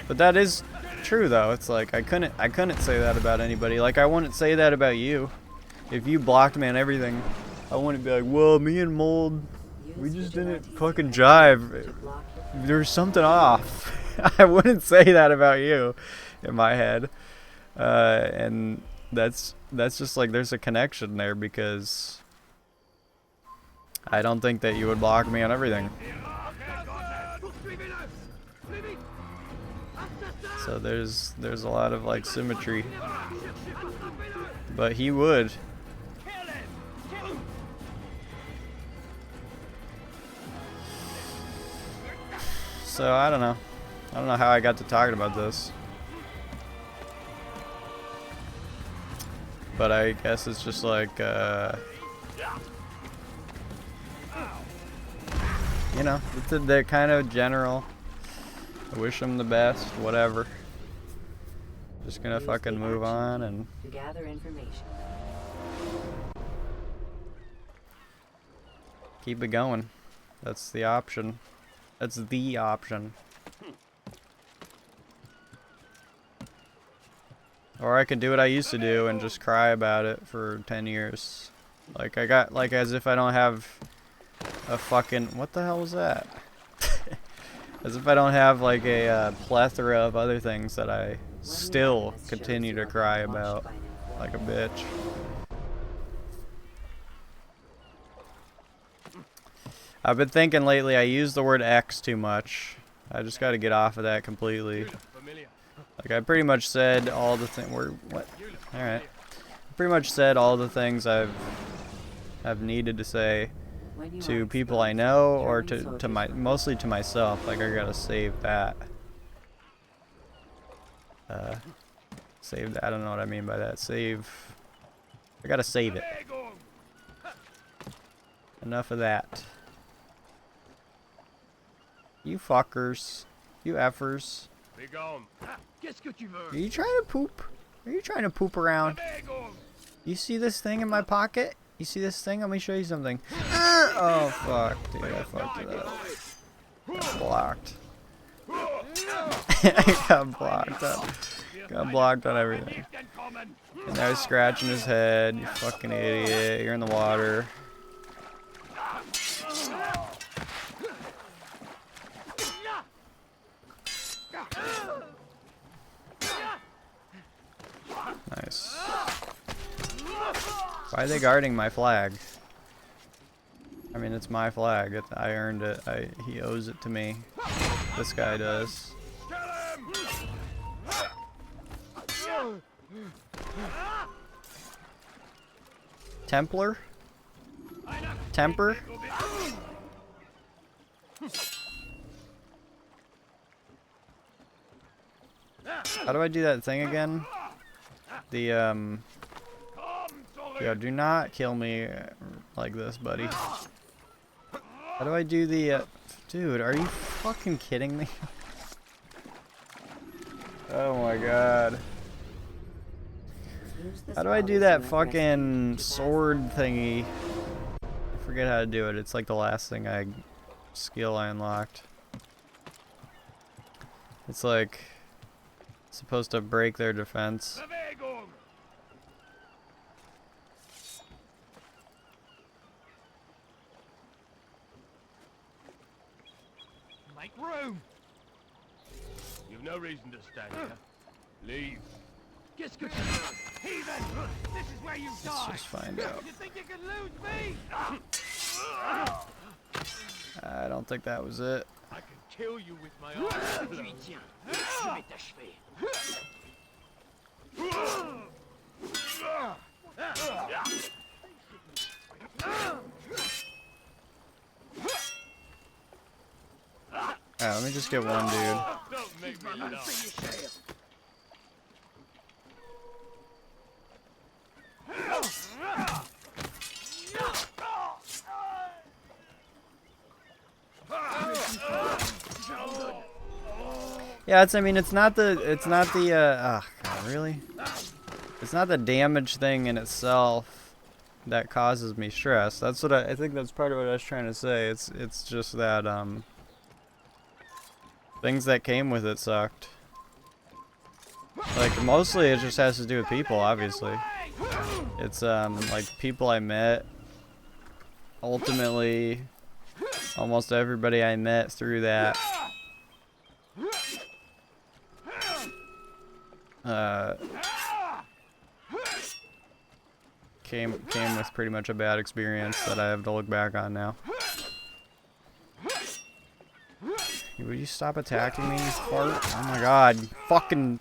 But that is true though. It's like I couldn't say that about anybody. Like, I wouldn't say that about you. If you blocked me on everything, I wouldn't be like, well, me and Mold, we just didn't fucking jive. There's something off. I wouldn't say that about you in my head. And that's just like, there's a connection there, because I don't think that you would block me on everything. So there's a lot of like symmetry. But he would. So I don't know. I don't know how I got to talking about this. But I guess it's just like, you know, they're kind of general. I wish them the best, whatever. Just gonna fucking move on and To gather information. keep it going. That's the option. That's the option. Or I could do what I used to do and just cry about it for 10 years. Like, I got, like, as if I don't have a fucking, what the hell was that? As if I don't have like a plethora of other things that I still continue to cry about like a bitch. I've been thinking lately I use the word X too much. I just got to get off of that completely. Like, I pretty much said all the things. What? All right. I pretty much said all the things I've needed to say to people I know, or to mostly to myself. Like, I gotta save that. Save that. I don't know what I mean by that. Save. I gotta save it. Enough of that. You fuckers. You effers. Are you trying to poop? Are you trying to poop around? You see this thing in my pocket? You see this thing? Let me show you something. Oh fuck, dude, I fucked it up. Got blocked. I got blocked up. Got blocked on everything. And now he's scratching his head. You fucking idiot. You're in the water. Nice. Why are they guarding my flag? I mean, it's my flag. I earned it. He owes it to me. This guy does. Templar? Temper? How do I do that thing again? The, yo, do not kill me like this, buddy. How do I do the, dude, are you fucking kidding me? Oh my god. How do I do that fucking sword thingy? I forget how to do it. It's like the last thing skill I unlocked. It's like supposed to break their defense. Make room! You've no reason to stand here. Leave. Qu'est-ce que tu veux? Heathen! This is where you Let's die! just find out. You think you can lose me? I don't think that was it. I can kill you with my arms. Tu y tiens. Je vais t'achever. Alright, let me just get one dude. Don't make me laugh. Yeah, I mean, it's not the, oh, God, really? It's not the damage thing in itself that causes me stress. That's what I think that's part of what I was trying to say. It's just that, things that came with it sucked. Like, mostly it just has to do with people, obviously. It's, like, people I met. Ultimately, almost everybody I met through that came with pretty much a bad experience that I have to look back on now. Would you stop attacking me, you fart? Oh my god, fucking...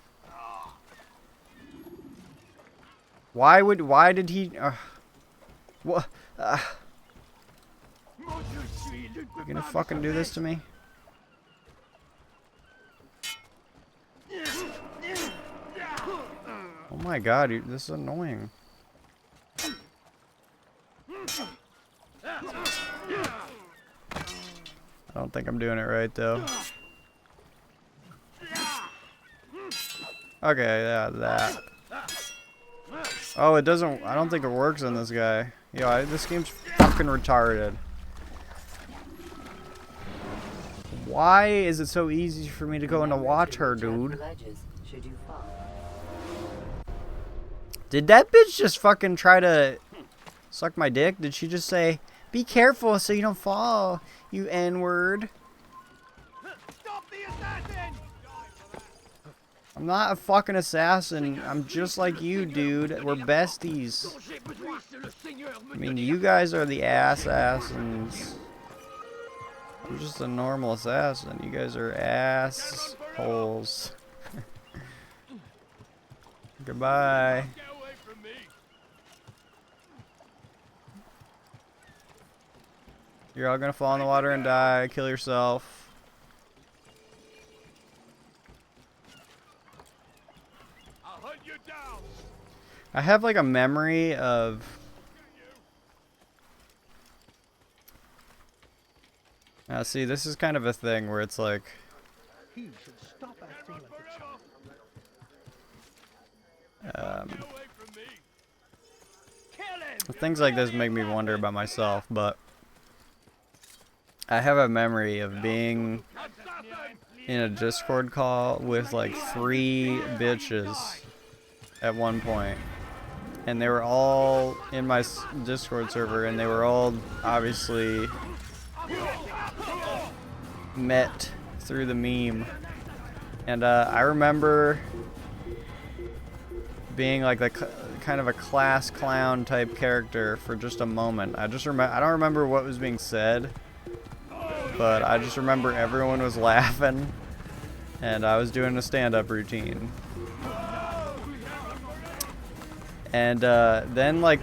Why did he... what? You gonna fucking do this to me? Oh my god, this is annoying. I don't think I'm doing it right though. Okay, yeah, that. Oh, it doesn't, I don't think it works on this guy. Yo, this game's fucking retarded. Why is it so easy for me to go and to watch her, dude? Should you fall. Did that bitch just fucking try to suck my dick? Did she just say, be careful so you don't fall, you N-word? Stop the assassin! I'm not a fucking assassin. I'm just like you, dude. We're besties. I mean, you guys are the assassins. I'm just a normal assassin. You guys are assholes. Goodbye. Get away from me! You're all gonna fall in the water and die. Kill yourself. I'll hunt you down! I have like a memory of... Now see, this is kind of a thing where it's like... He should stop acting like a child. Get away from me! Kill him! Things like this make me wonder about myself, but... I have a memory of being in a Discord call with like 3 bitches at one point. And they were all in my Discord server, and they were all obviously met through the meme. And I remember being like the kind of a class clown type character for just a moment. I don't remember what was being said, but I just remember everyone was laughing, and I was doing a stand-up routine. And then like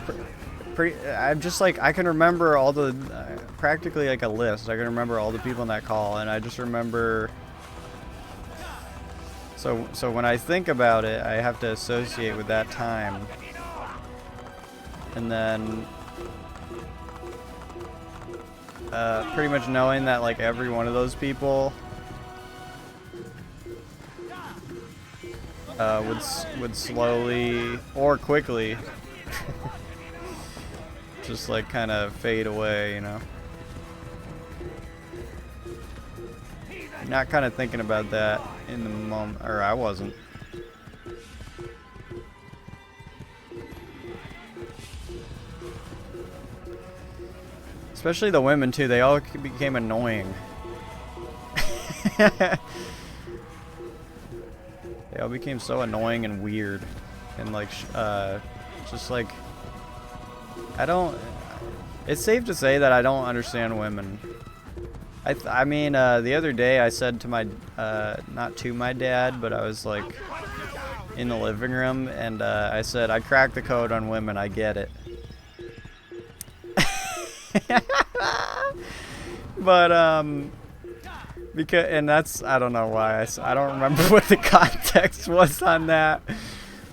I'm just like, I can remember all the practically like a list. I can remember all the people in that call, and I just remember. So when I think about it, I have to associate with that time, and then pretty much knowing that like every one of those people would slowly or quickly just like kind of fade away, you know. Not kind of thinking about that in the moment, or I wasn't. Especially the women too, they all became annoying. They all became so annoying and weird. and like just like I don't. It's safe to say that I don't understand women. I mean, the other day I said to my, not to my dad, but I was like in the living room, and I said, I cracked the code on women, I get it. But, because, and that's, I don't know why, I don't remember what the context was on that.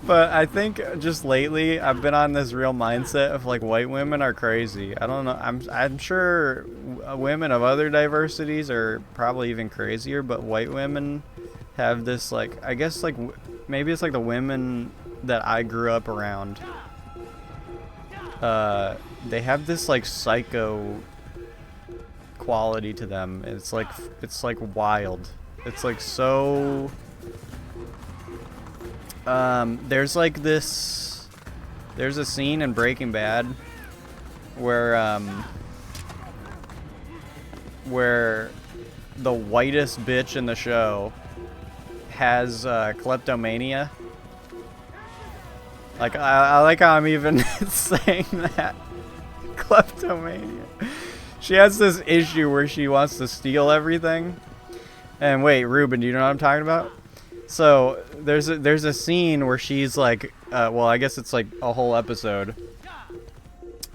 But I think just lately I've been on this real mindset of like white women are crazy. I don't know. I'm sure women of other diversities are probably even crazier, but white women have this like, I guess like maybe it's like the women that I grew up around. They have this like psycho quality to them. It's like wild. It's like so. There's like this. There's a scene in Breaking Bad where the whitest bitch in the show has kleptomania. Like I like how I'm even saying that. Kleptomania. She has this issue where she wants to steal everything. And wait, Ruben, do you know what I'm talking about? So there's a scene where she's like, well, I guess it's like a whole episode.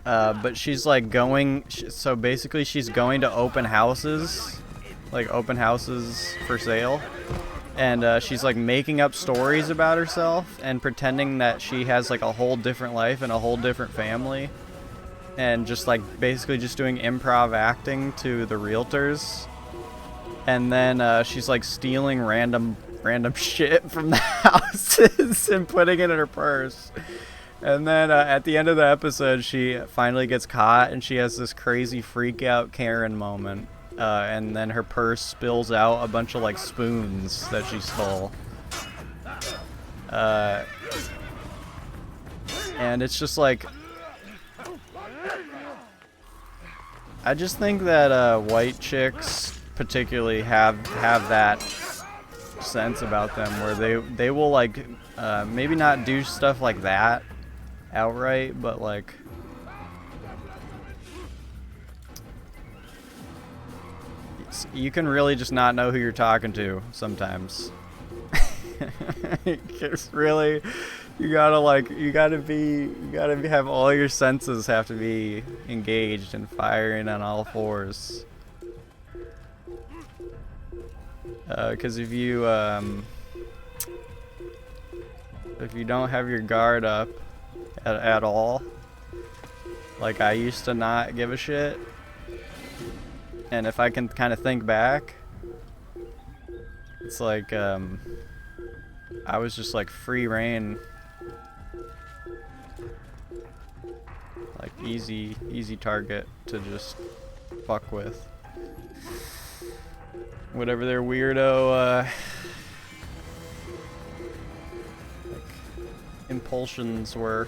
But she's like going, so basically she's going to open houses for sale. And she's like making up stories about herself and pretending that she has like a whole different life and a whole different family. And just like basically just doing improv acting to the realtors. And then she's like stealing random shit from the houses and putting it in her purse. And then at the end of the episode, she finally gets caught and she has this crazy freak out Karen moment. And then her purse spills out a bunch of like spoons that she stole. And it's just like, I just think that white chicks particularly have that sense about them where they will like maybe not do stuff like that outright, but like you can really just not know who you're talking to sometimes. It's really, you gotta have all your senses have to be engaged and firing on all fours. Because if you don't have your guard up at all, like I used to not give a shit, and if I can kind of think back, it's like I was just like free reign, like easy target to just fuck with. Whatever their weirdo like impulsions were.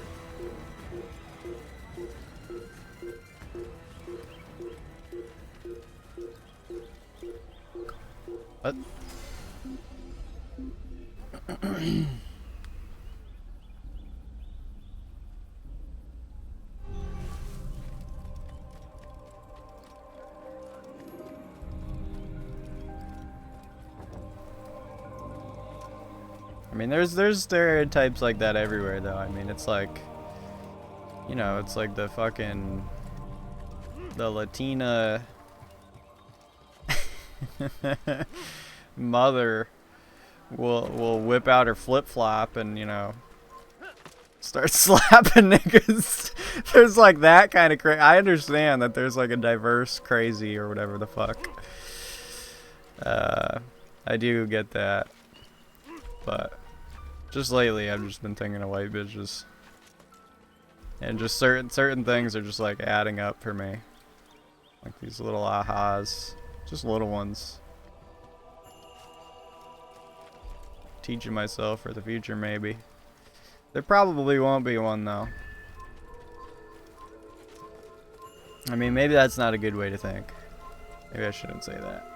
What? I mean, there's stereotypes like that everywhere, though. I mean, it's like, you know, it's like the Latina mother will whip out her flip-flop and, you know, start slapping niggas. There's like that kind of crazy. I understand that there's like a diverse crazy or whatever the fuck. I do get that, but just lately I've just been thinking of white bitches, and just certain things are just like adding up for me, like these little ahas, just little ones. Teaching myself for the future, maybe. There probably won't be one though. I mean, maybe that's not a good way to think. Maybe I shouldn't say that.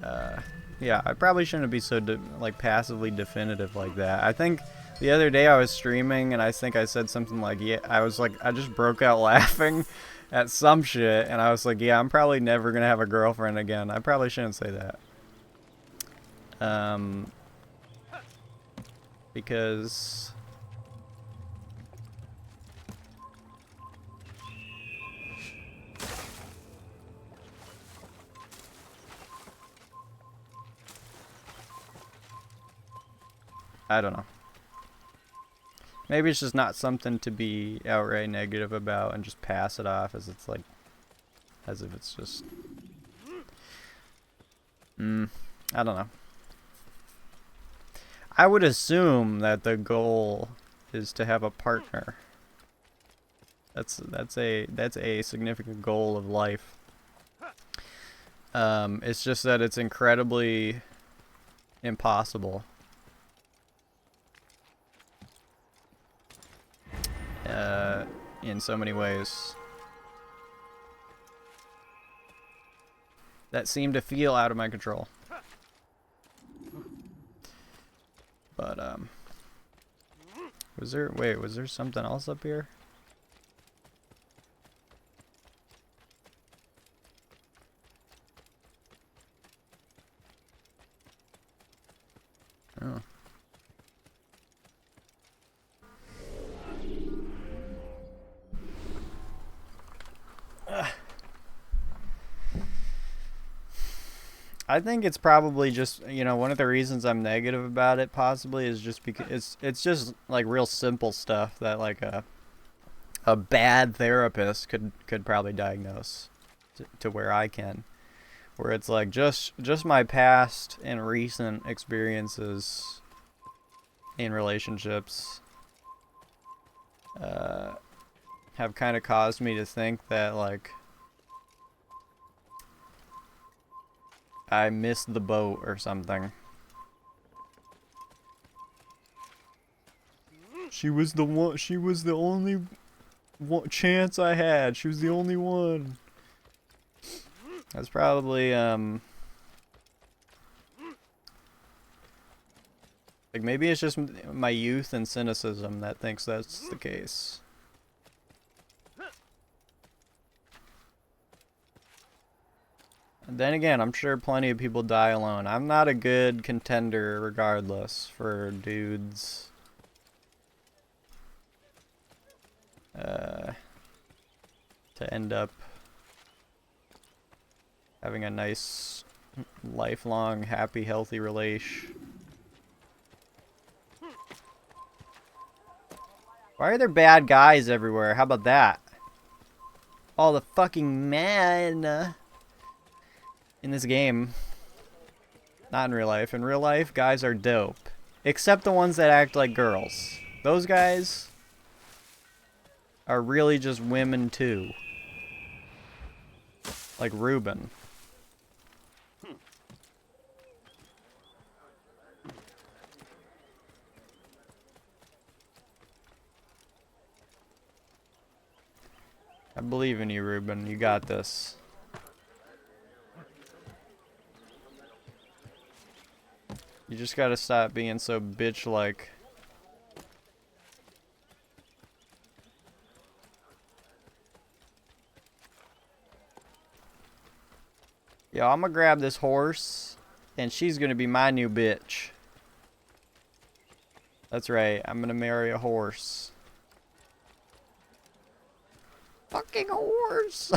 Yeah, I probably shouldn't be so like passively definitive like that. I think the other day I was streaming and I think I said something like, yeah, I just broke out laughing at some shit, and I was like, yeah, I'm probably never gonna have a girlfriend again. I probably shouldn't say that. Because I don't know. Maybe it's just not something to be outright negative about and just pass it off as it's like, as if it's just, I don't know. I would assume that the goal is to have a partner. That's a significant goal of life. It's just that it's incredibly impossible. In so many ways that seem to feel out of my control. But was there something else up here? Oh. I think it's probably just, you know, one of the reasons I'm negative about it possibly is just because it's just like real simple stuff that like a bad therapist could probably diagnose to where I can, where it's like just my past and recent experiences in relationships have kind of caused me to think that like I missed the boat or something. She was the one. She was the only chance I had. She was the only one. That's probably like maybe it's just my youth and cynicism that thinks that's the case. And then again, I'm sure plenty of people die alone. I'm not a good contender regardless for dudes. To end up having a nice, lifelong, happy, healthy relation. Why are there bad guys everywhere? How about that? All the fucking men in this game. Not in real life. In real life, guys are dope. Except the ones that act like girls. Those guys are really just women too. Like Ruben. I believe in you, Ruben. You got this. You just gotta stop being so bitch-like. Yo, I'm gonna grab this horse, and she's gonna be my new bitch. That's right, I'm gonna marry a horse. Fucking horse!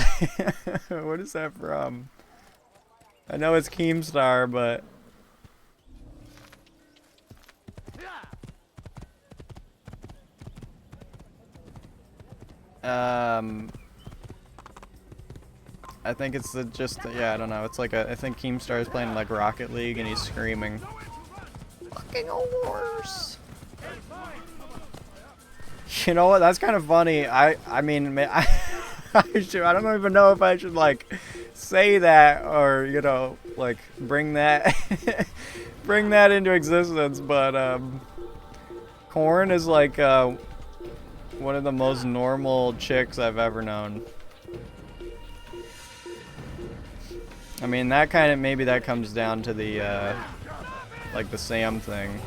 What is that from? I know it's Keemstar, but... I think it's yeah, I don't know. It's like I think Keemstar is playing like Rocket League and he's screaming, "Fucking horse!" You know what? That's kind of funny. I mean, I don't even know if I should like say that or you know like bring that bring that into existence. But Corn is like one of the most normal chicks I've ever known. I mean, maybe that comes down to the, like the Sam thing.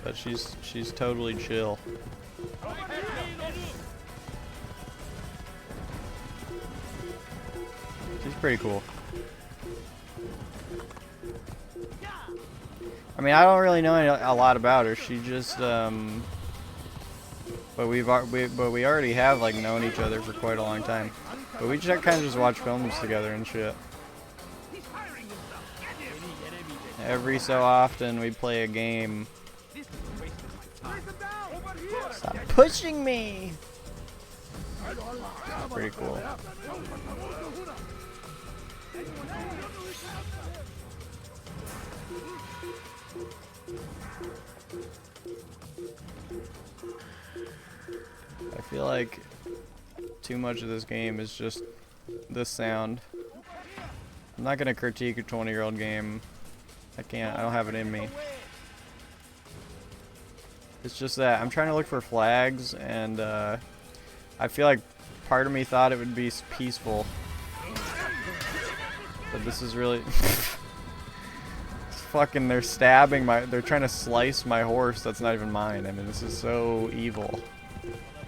But she's totally chill. She's pretty cool. I mean, I don't really know a lot about her. She just, but we already have like known each other for quite a long time. But we just kind of just watch films together and shit. Every so often we play a game. Stop pushing me! Pretty cool. I feel like too much of this game is just the sound. I'm not gonna critique a 20-year-old game. I can't. I don't have it in me. It's just that I'm trying to look for flags, and I feel like part of me thought it would be peaceful, but this is really it's fucking. They're stabbing they're trying to slice my horse. That's not even mine. I mean, this is so evil.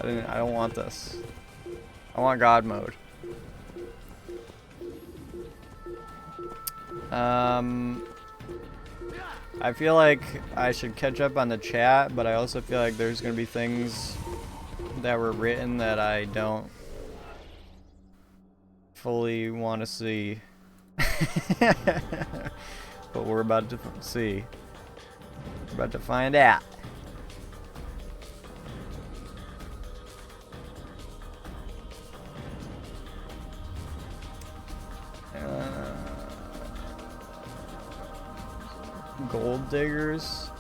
I don't want this. I want God mode. I feel like I should catch up on the chat, but I also feel like there's gonna be things that were written that I don't fully want to see. But we're about to see. We're about to find out. Gold diggers.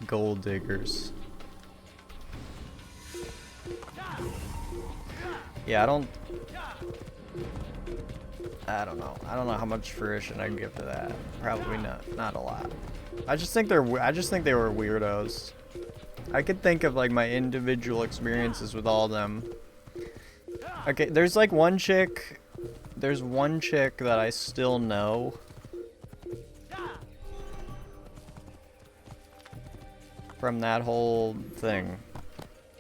Gold diggers. Yeah, I don't know. I don't know how much fruition I can give to that. Probably not a lot. I just think they were weirdos. I could think of like my individual experiences with all of them. Okay, there's like one chick that I still know. From that whole thing.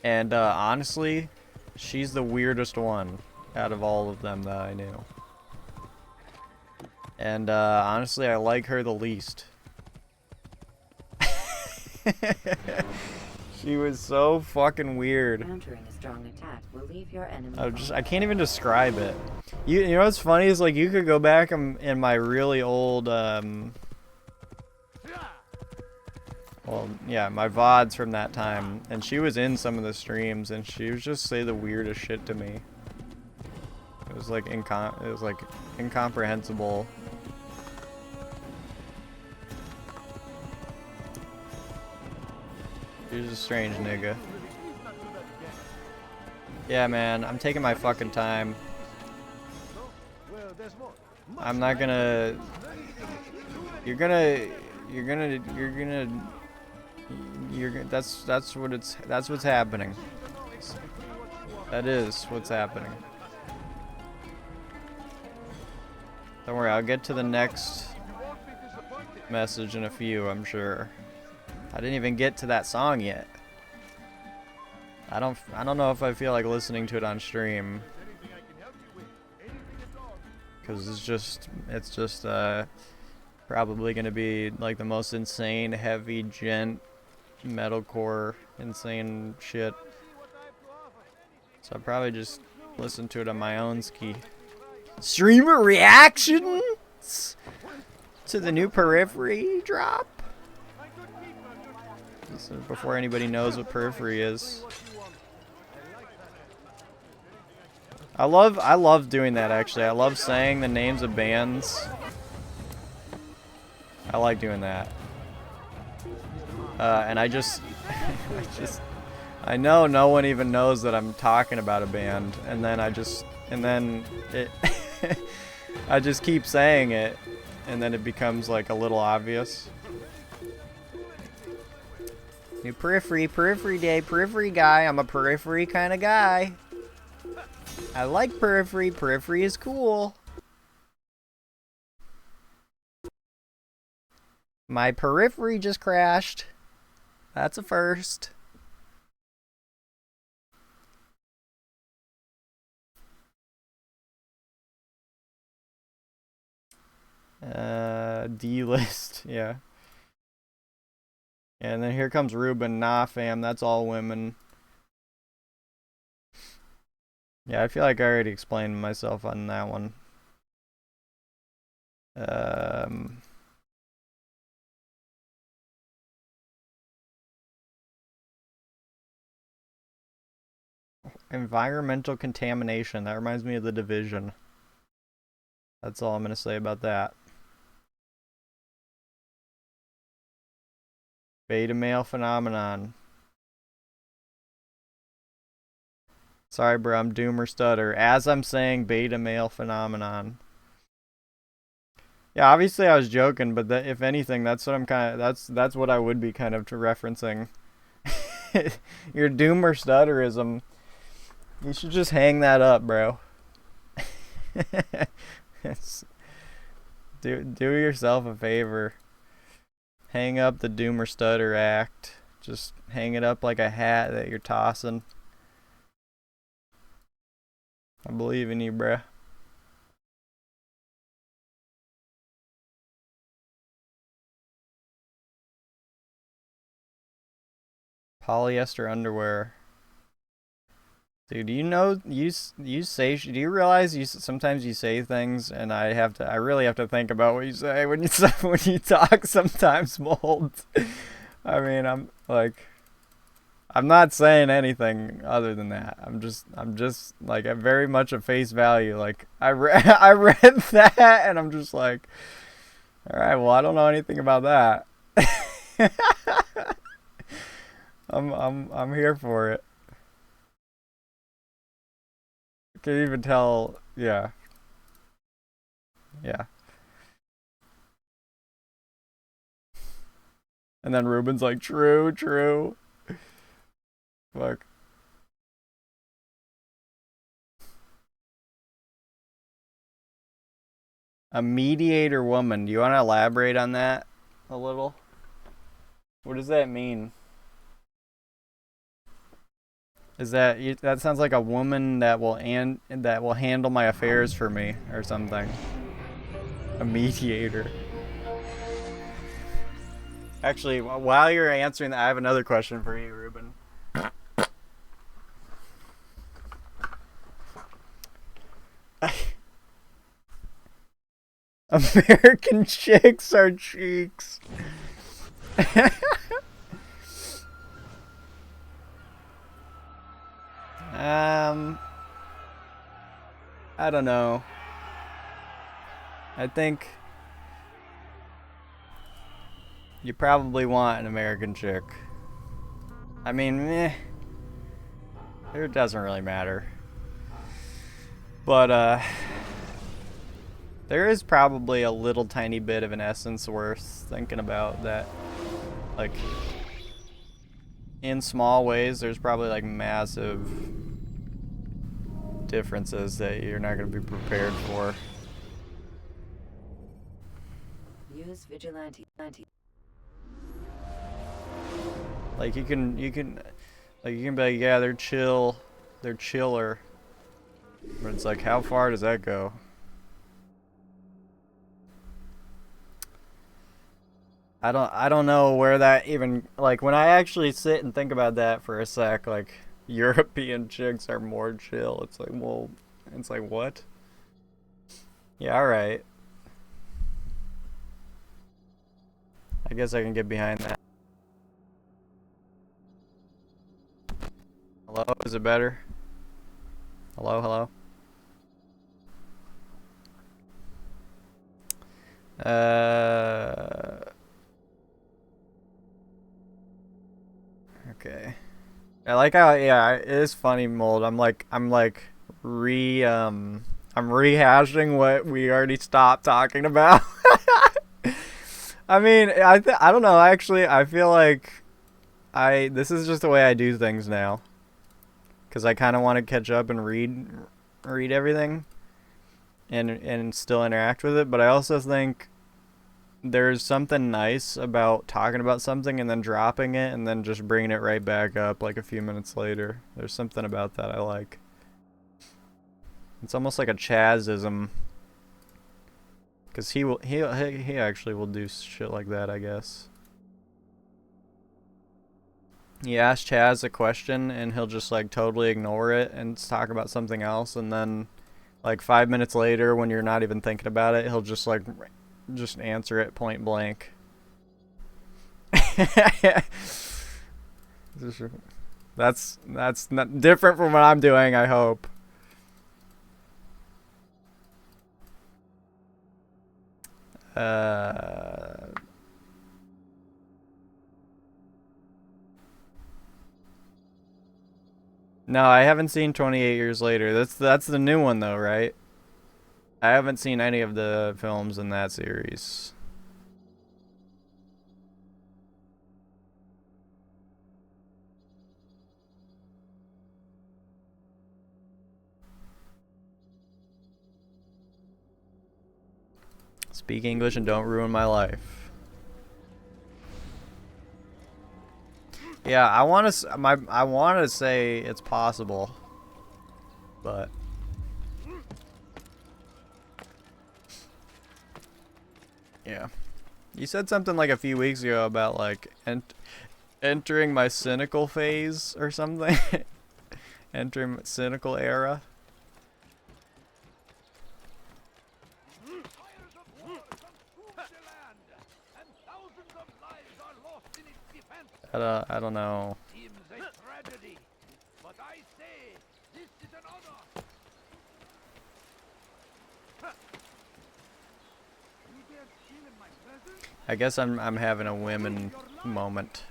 And honestly, she's the weirdest one out of all of them that I knew. And honestly, I like her the least. She was so fucking weird. Countering a strong attack will leave your enemy. I can't even describe it. You know what's funny is like you could go back in my really old well, yeah, my VODs from that time, and she was in some of the streams, and she would just say the weirdest shit to me. It was like incomprehensible. She's a strange nigga. Yeah, man, I'm taking my fucking time. I'm not gonna. That's what's happening. That is what's happening. Don't worry, I'll get to the next message in a few, I'm sure. I didn't even get to that song yet. I don't know if I feel like listening to it on stream. Cause it's just probably gonna be like the most insane heavy gent metalcore insane shit. So I'll probably just listen to it on my own ski. Streamer reactions to the new Periphery drop. This is before anybody knows what Periphery is. I love doing that actually. I love saying the names of bands. I like doing that. And I know no one even knows that I'm talking about a band, and then I just keep saying it, and then it becomes like a little obvious. New periphery day, periphery guy. I'm a periphery kind of guy. I like periphery. Periphery is cool. My periphery just crashed. That's a first. D-list, yeah. And then here comes Ruben. Nah, fam, that's all women. Yeah, I feel like I already explained myself on that one. Environmental contamination. That reminds me of The Division. That's all I'm going to say about that. Beta male phenomenon. Sorry, bro, I'm doom or stutter. As I'm saying beta male phenomenon. Yeah, obviously I was joking, but if anything, that's what I'm kind of that's what I would be kind of referencing. Your doom or stutterism. You should just hang that up, bro. Do yourself a favor. Hang up the doom or stutter act. Just hang it up like a hat that you're tossing. I believe in you, bruh. Polyester underwear. Dude, do you know you say? Do you realize sometimes you say things and I really have to think about what you say when you when you talk sometimes, Mold. I mean, I'm not saying anything other than that. I'm just like at very much at face value. Like I read that and I'm just like, all right, well I don't know anything about that. I'm here for it. Can even tell, yeah. Yeah. And then Ruben's like, true. Fuck. A mediator woman. Do you want to elaborate on that a little? What does that mean? Is that sounds like a woman that will handle my affairs for me or something? A mediator. Actually, while you're answering that, I have another question for you, Ruben. American chicks are cheeks. I don't know. I think you probably want an American chick. I mean, it doesn't really matter. But, there is probably a little tiny bit of an essence worth thinking about that, like, in small ways, there's probably, like, massive differences that you're not going to be prepared for. Use vigilante. Like, you can be like, yeah, they're chiller. But it's like, how far does that go? I don't know where that even, like, when I actually sit and think about that for a sec, like, European chicks are more chill. It's like, well, it's like, what? Yeah, alright. I guess I can get behind that. Hello, is it better? Hello? Okay. I like how, yeah, it is funny, Mold. I'm like I'm rehashing what we already stopped talking about. I mean, I don't know. Actually, I feel like this is just the way I do things now. Because I kind of want to catch up and read everything, and still interact with it. But I also think there's something nice about talking about something and then dropping it and then just bringing it right back up like a few minutes later. There's something about that I like. It's almost like a Chazism. Because he actually will do shit like that, I guess. You ask Chaz a question and he'll just like totally ignore it and talk about something else, and then like 5 minutes later when you're not even thinking about it, he'll just like just answer it point blank. That's not different from what I'm doing, I hope. No, I haven't seen 28 Years Later. That's the new one though, right? I haven't seen any of the films in that series. Speak English and don't ruin my life. Yeah, I want to say it's possible, but yeah. You said something like a few weeks ago about like entering my cynical phase or something. Entering cynical era. I don't know. Seems a tragedy, but I say this is an honor. I guess I'm having a women moment.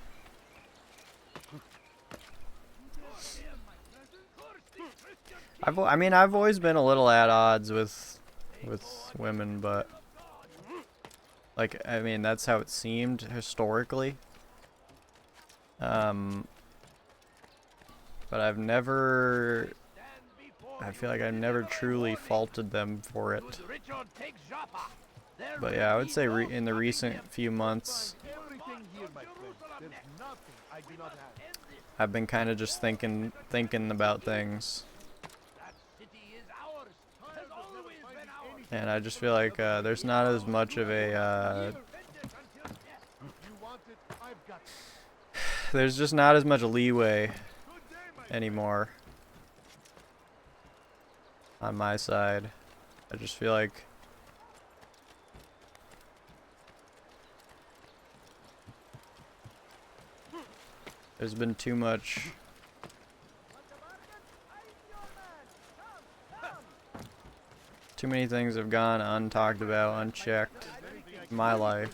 I mean I've always been a little at odds with women, but like I mean that's how it seemed historically. But I feel like I've never truly faulted them for it. But yeah, I would say in the recent few months, I've been kind of just thinking about things. And I just feel like there's not as much of a there's just not as much leeway anymore on my side. I just feel like there's been too much too many things have gone untalked about, unchecked in my life.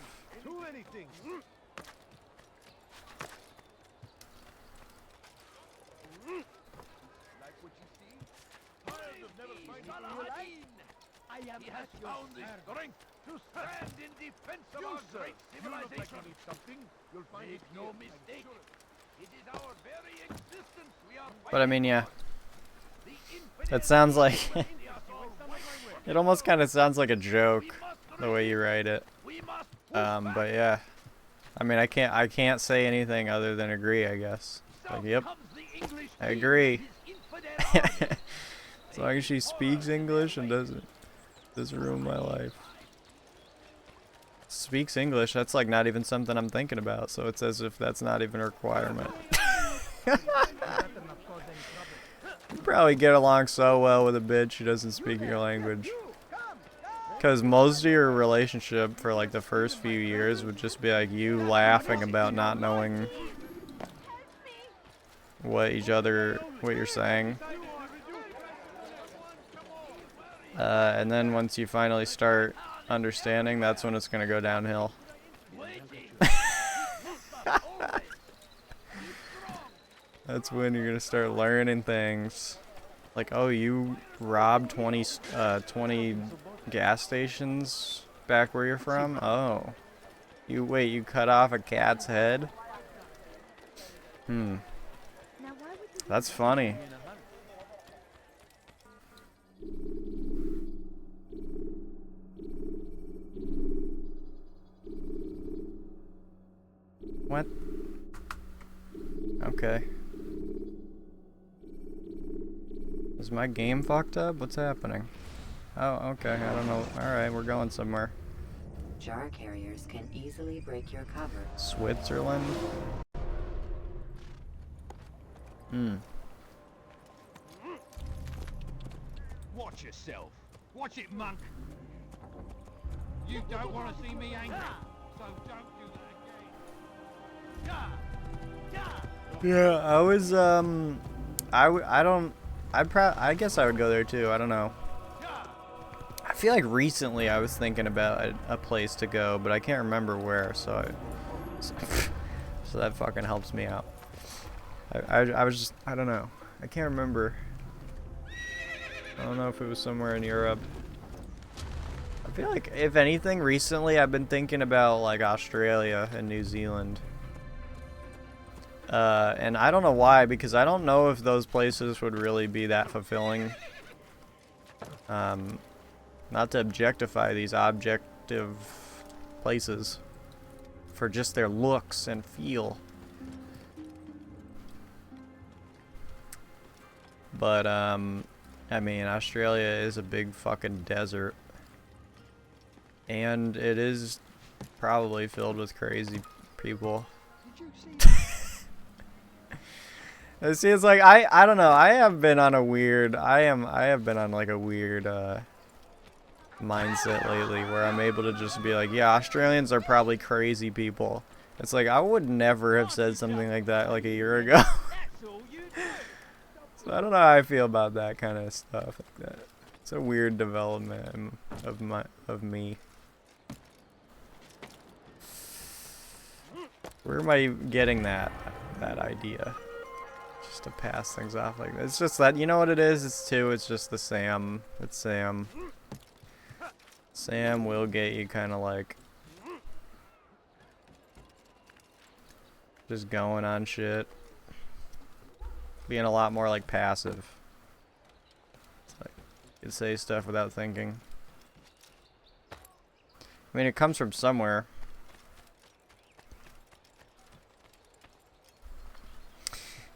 He has found the strength to stand in defense of our great civilization. Make no mistake, it is our very existence we are fighting. But I mean, yeah, that sounds like it almost kind of sounds like a joke the way you write it. But yeah, I mean, I can't say anything other than agree, I guess. Like, yep, I agree. As long as she speaks English and doesn't ruin my life. Speaks English, that's like not even something I'm thinking about, so it's as if that's not even a requirement. You probably get along so well with a bitch who doesn't speak your language. Because most of your relationship for like the first few years would just be like you laughing about not knowing what you're saying. And then once you finally start understanding, that's when it's going to go downhill. That's when you're going to start learning things. Like, oh, you robbed 20 gas stations back where you're from? Oh. You cut off a cat's head? Now why would you That's funny. What? Okay. Is my game fucked up? What's happening? Oh, okay. I don't know. Alright, we're going somewhere. Jar carriers can easily break your cover. Switzerland? Hmm. Watch yourself. Watch it, monk. You don't want to see me angry, so don't do that again. Yeah, I was, I guess I would go there too. I don't know. I feel like recently I was thinking about a place to go, but I can't remember where, so that fucking helps me out. I was just, I don't know. I can't remember. I don't know if it was somewhere in Europe. I feel like, if anything, recently I've been thinking about, like, Australia and New Zealand. And I don't know why, because I don't know if those places would really be that fulfilling. Not to objectify these objective places for just their looks and feel. But, I mean, Australia is a big fucking desert. And it is probably filled with crazy people. See, it's like, I don't know, I have been on a weird, I have been on like a weird, mindset lately where I'm able to just be like, yeah, Australians are probably crazy people. It's like, I would never have said something like that like a year ago. So I don't know how I feel about that kind of stuff like that. It's a weird development of me. Where am I getting that idea? Just to pass things off like that. It's just that, you know what it is? It's just the Sam. It's Sam. Sam will get you kind of like just going on shit. Being a lot more like passive. It's like you can say stuff without thinking. I mean, it comes from somewhere.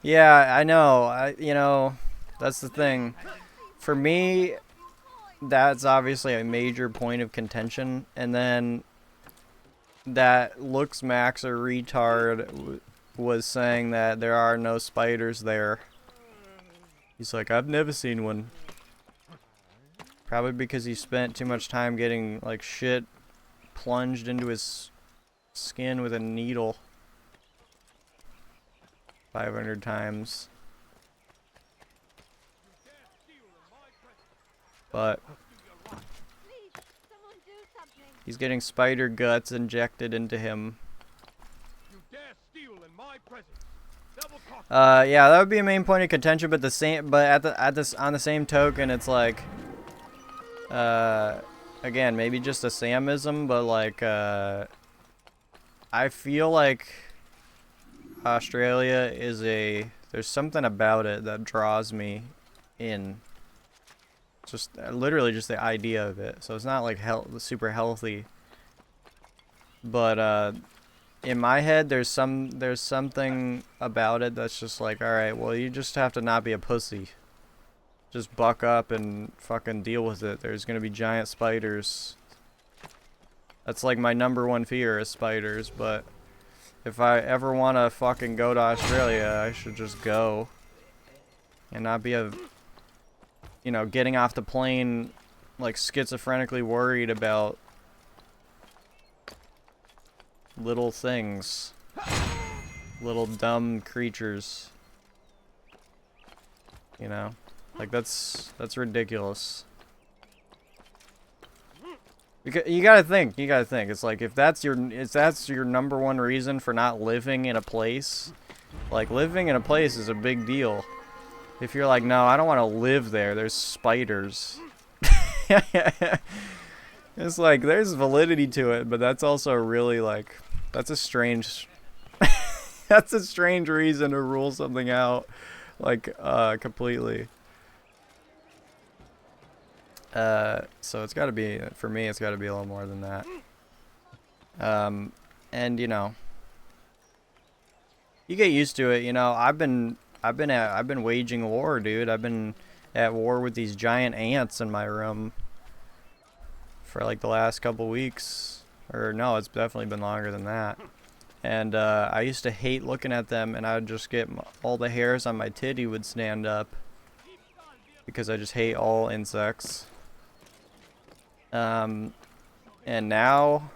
Yeah, I know. You know, that's the thing. For me, that's obviously a major point of contention. And then that Looks Max or retard was saying that there are no spiders there. He's like, I've never seen one. Probably because he spent too much time getting like shit plunged into his skin with a needle 500 times. But he's getting spider guts injected into him. Yeah, that would be a main point of contention, but on the same token, it's like, again, maybe just a Samism, but like, I feel like Australia is there's something about it that draws me in. Just literally just the idea of it. So it's not like super healthy, but in my head there's something about it that's just like, all right, well, you just have to not be a pussy. Just buck up and fucking deal with it. There's gonna be giant spiders. That's like my #1 fear is spiders, but if I ever want to fucking go to Australia, I should just go and not be getting off the plane like schizophrenically worried about little things, little dumb creatures, you know, like that's ridiculous. You gotta think. It's like, if that's your #1 reason for not living in a place, like, living in a place is a big deal. if you're like, no, I don't want to live there, there's spiders. It's like, there's validity to it, but that's also really like, that's a strange, that's a strange reason to rule something out, like, completely. So it's gotta be, for me, it's gotta be a little more than that. And you know, you get used to it, you know. I've been waging war, dude. I've been at war with these giant ants in my room for like the last couple weeks. Or no, it's definitely been longer than that. And I used to hate looking at them, and I would just get all the hairs on my titty would stand up because I just hate all insects. And now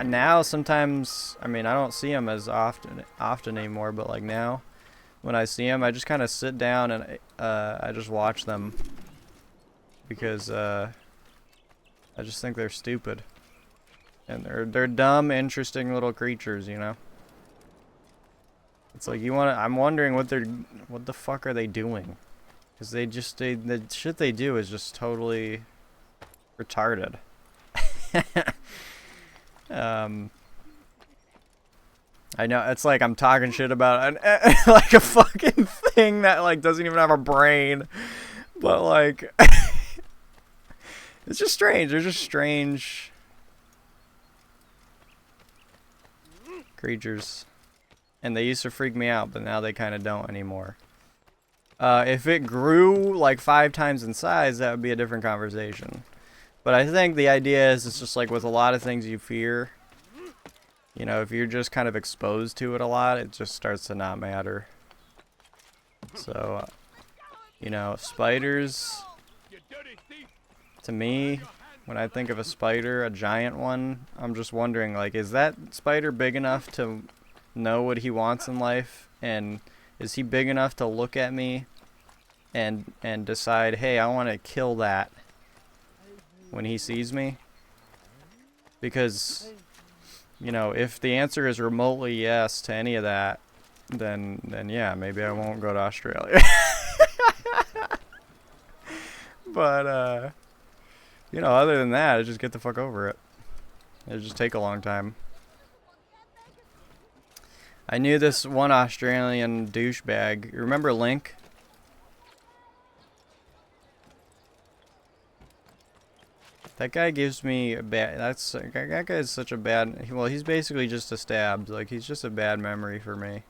now sometimes, I mean, I don't see them as often anymore, but like now when I see them, I just kind of sit down and I just watch them because I just think they're stupid, and they're dumb, interesting little creatures, you know. It's like I'm wondering what the fuck are they doing? Because the shit they do is just totally retarded. I know it's like I'm talking shit about like a fucking thing that like doesn't even have a brain, but like it's just strange. They're just strange creatures, and they used to freak me out, but now they kind of don't anymore. If it grew like 5 times in size, that would be a different conversation. But I think the idea is, it's just like with a lot of things you fear, you know, if you're just kind of exposed to it a lot, it just starts to not matter. So, you know, spiders, to me, when I think of a spider, a giant one, I'm just wondering, like, is that spider big enough to know what he wants in life? And is he big enough to look at me and decide, hey, I want to kill that when he sees me? Because, you know, if the answer is remotely yes to any of that, then yeah, maybe I won't go to Australia. But you know, other than that, I just get the fuck over it. It'll just take a long time. I knew this one Australian douchebag. You remember Link? That guy gives me a bad. That guy is such a bad. Well, he's basically just a stab. Like, he's just a bad memory for me.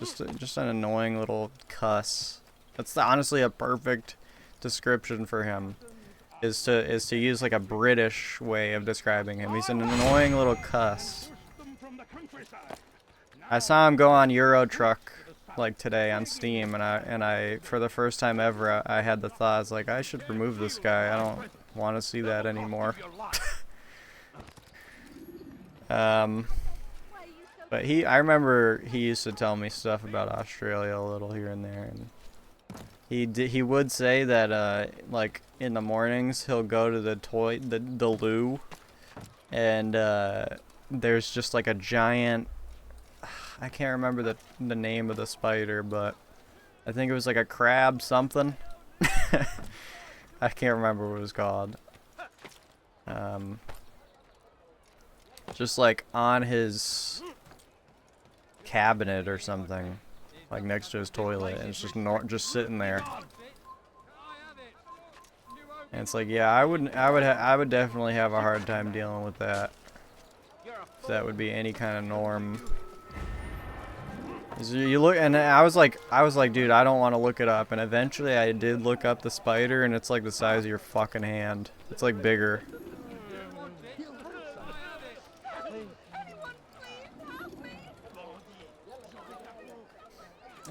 Just an annoying little cuss. That's honestly a perfect description for him. Is to use like a British way of describing him. He's an annoying little cuss. I saw him go on Euro Truck like today on Steam, and I for the first time ever I had the thought, I was like, I should remove this guy. I don't want to see that anymore. But I remember he used to tell me stuff about Australia a little here and there, and he would say that like in the mornings he'll go to the loo, and there's just like a giant, I can't remember the name of the spider, but I think it was like a crab something. I can't remember what it was called. Just like on his cabinet or something, like next to his toilet, and it's just sitting there. And it's like, yeah, I would definitely have a hard time dealing with that. If that would be any kind of norm. You look, and I was like, dude, I don't want to look it up. And eventually, I did look up the spider, and it's like the size of your fucking hand. It's like bigger.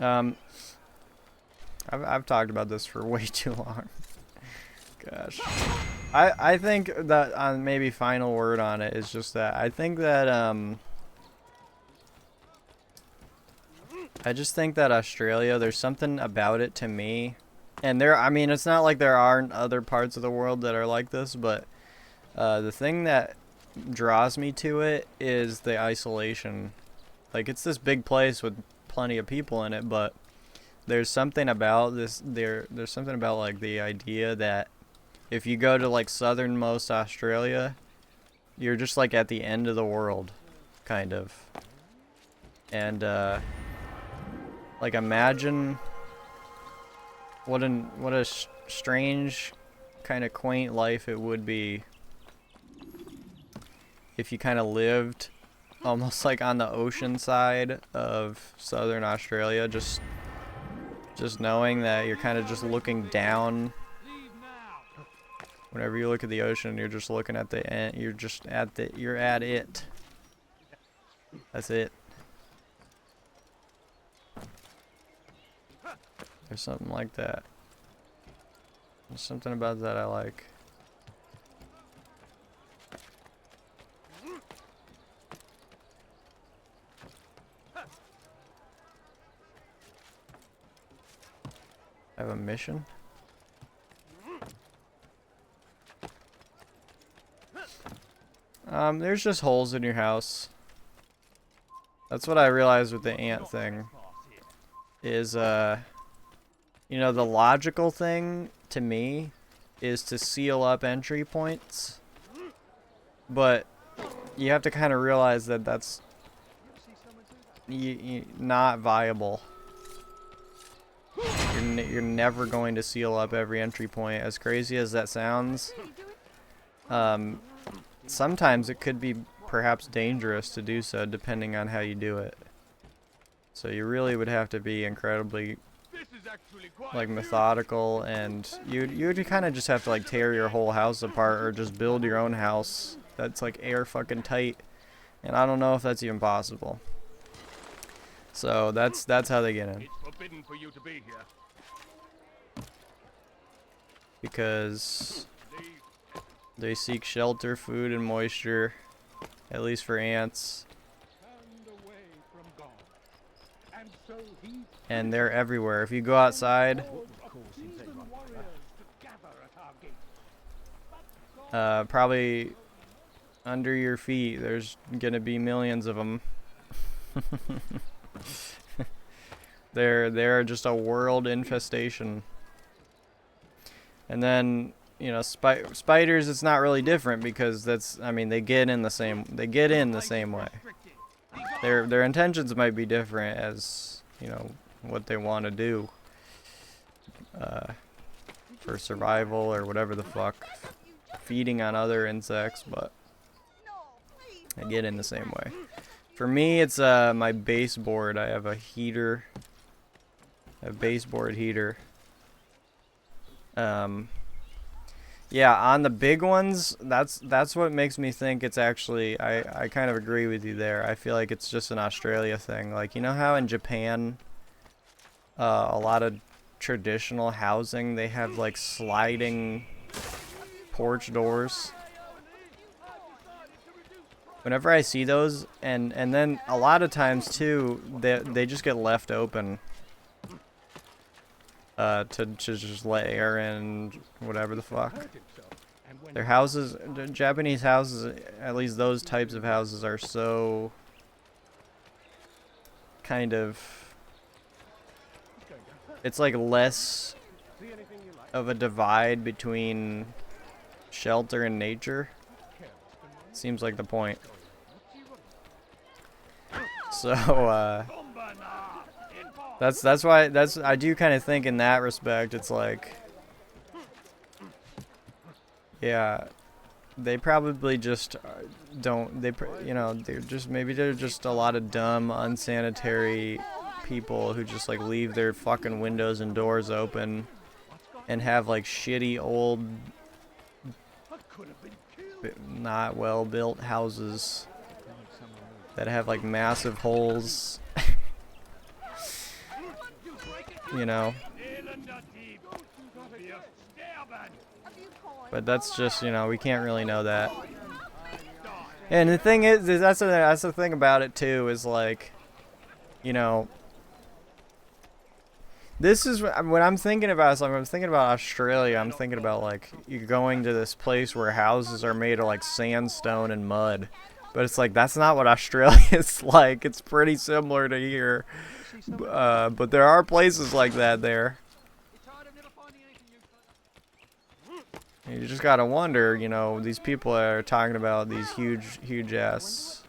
I've talked about this for way too long. Gosh, I think that maybe final word on it is just that I think that I just think that Australia, there's something about it to me, and I mean, it's not like there aren't other parts of the world that are like this, but the thing that draws me to it is the isolation. Like, it's this big place with plenty of people in it, but there's something about this. There's something about like the idea that if you go to like southernmost Australia, you're just like at the end of the world, kind of. And like imagine what a strange kind of quaint life it would be if you kind of lived almost like on the ocean side of southern Australia, just knowing that you're kind of just looking down. Whenever you look at the ocean, you're just looking at the end. You're at it. That's it. There's something like that. There's something about that I like. I have a mission? There's just holes in your house. That's what I realized with the ant thing. Is, you know, the logical thing to me is to seal up entry points. But you have to kind of realize that that's not viable. You're never going to seal up every entry point. As crazy as that sounds, sometimes it could be perhaps dangerous to do so depending on how you do it. So you really would have to be incredibly like methodical, and you'd kind of just have to like tear your whole house apart or just build your own house that's like air fucking tight, and I don't know if that's even possible. So that's how they get in. It's forbidden for you to be here. Because they seek shelter, food, and moisture, at least for ants. And they're everywhere. If you go outside, probably under your feet, there's gonna be millions of them. They're just a world infestation. And then, you know, spiders, it's not really different because that's, I mean, they get in the same way. Their intentions might be different as, you know, what they want to do for survival or whatever the fuck, feeding on other insects, but they get in the same way. For me, it's my baseboard. I have a heater, a baseboard heater. Yeah, on the big ones, that's what makes me think it's actually, I kind of agree with you there. I feel like it's just an Australia thing. Like, you know how in Japan, a lot of traditional housing, they have like sliding porch doors. Whenever I see those, and then a lot of times too, they just get left open to just let air in, whatever the fuck. Their houses, Japanese houses, at least those types of houses, are so kind of, it's like less of a divide between shelter and nature. Seems like the point. So that's why I do kind of think in that respect it's like, yeah, they probably just don't, you know, they're just a lot of dumb, unsanitary people who just like leave their fucking windows and doors open and have like shitty old, not well built houses that have like massive holes. You know, but that's just, you know, we can't really know that. And the thing is, that's the thing about it too, is like, you know, this is what I'm thinking about. So I'm thinking about Australia. I'm thinking about like you going to this place where houses are made of like sandstone and mud, But it's like, that's not what Australia's like. It's pretty similar to here. But there are places like that there. You just gotta wonder, you know, these people are talking about these huge ass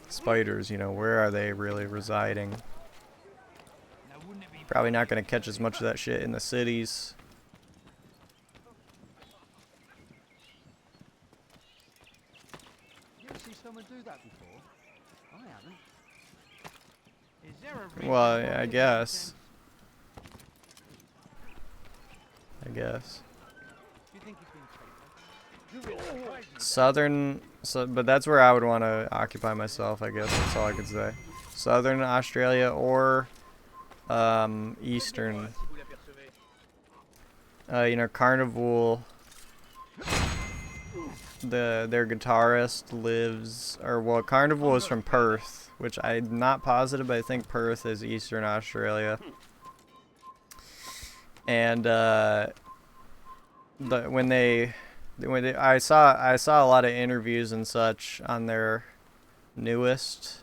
spiders, you know, where are they really residing? Probably not gonna catch as much of that shit in the cities. You ever see someone do that before? I haven't. Is there a reason Well, why yeah, I they guess. pretend- I guess. Do you think he's been taken? Southern, but that's where I would want to occupy myself, I guess. That's all I could say. Southern Australia or Eastern. You know, Carnival, their guitarist lives, or well, Carnival is from Perth, which I'm not positive, but I think Perth is Eastern Australia. And I saw a lot of interviews and such on their newest,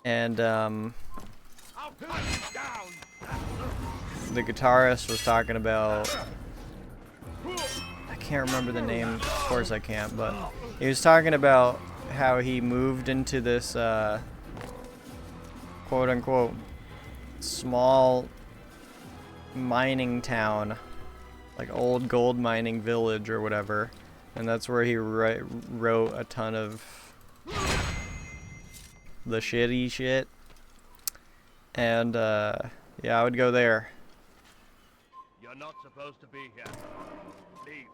and the guitarist was talking about, I can't remember the name, of course I can't, but he was talking about how he moved into this quote unquote small mining town, like old gold mining village or whatever, and that's where he wrote a ton of the shitty shit. And yeah, I would go there. You're not supposed to be here. Leave.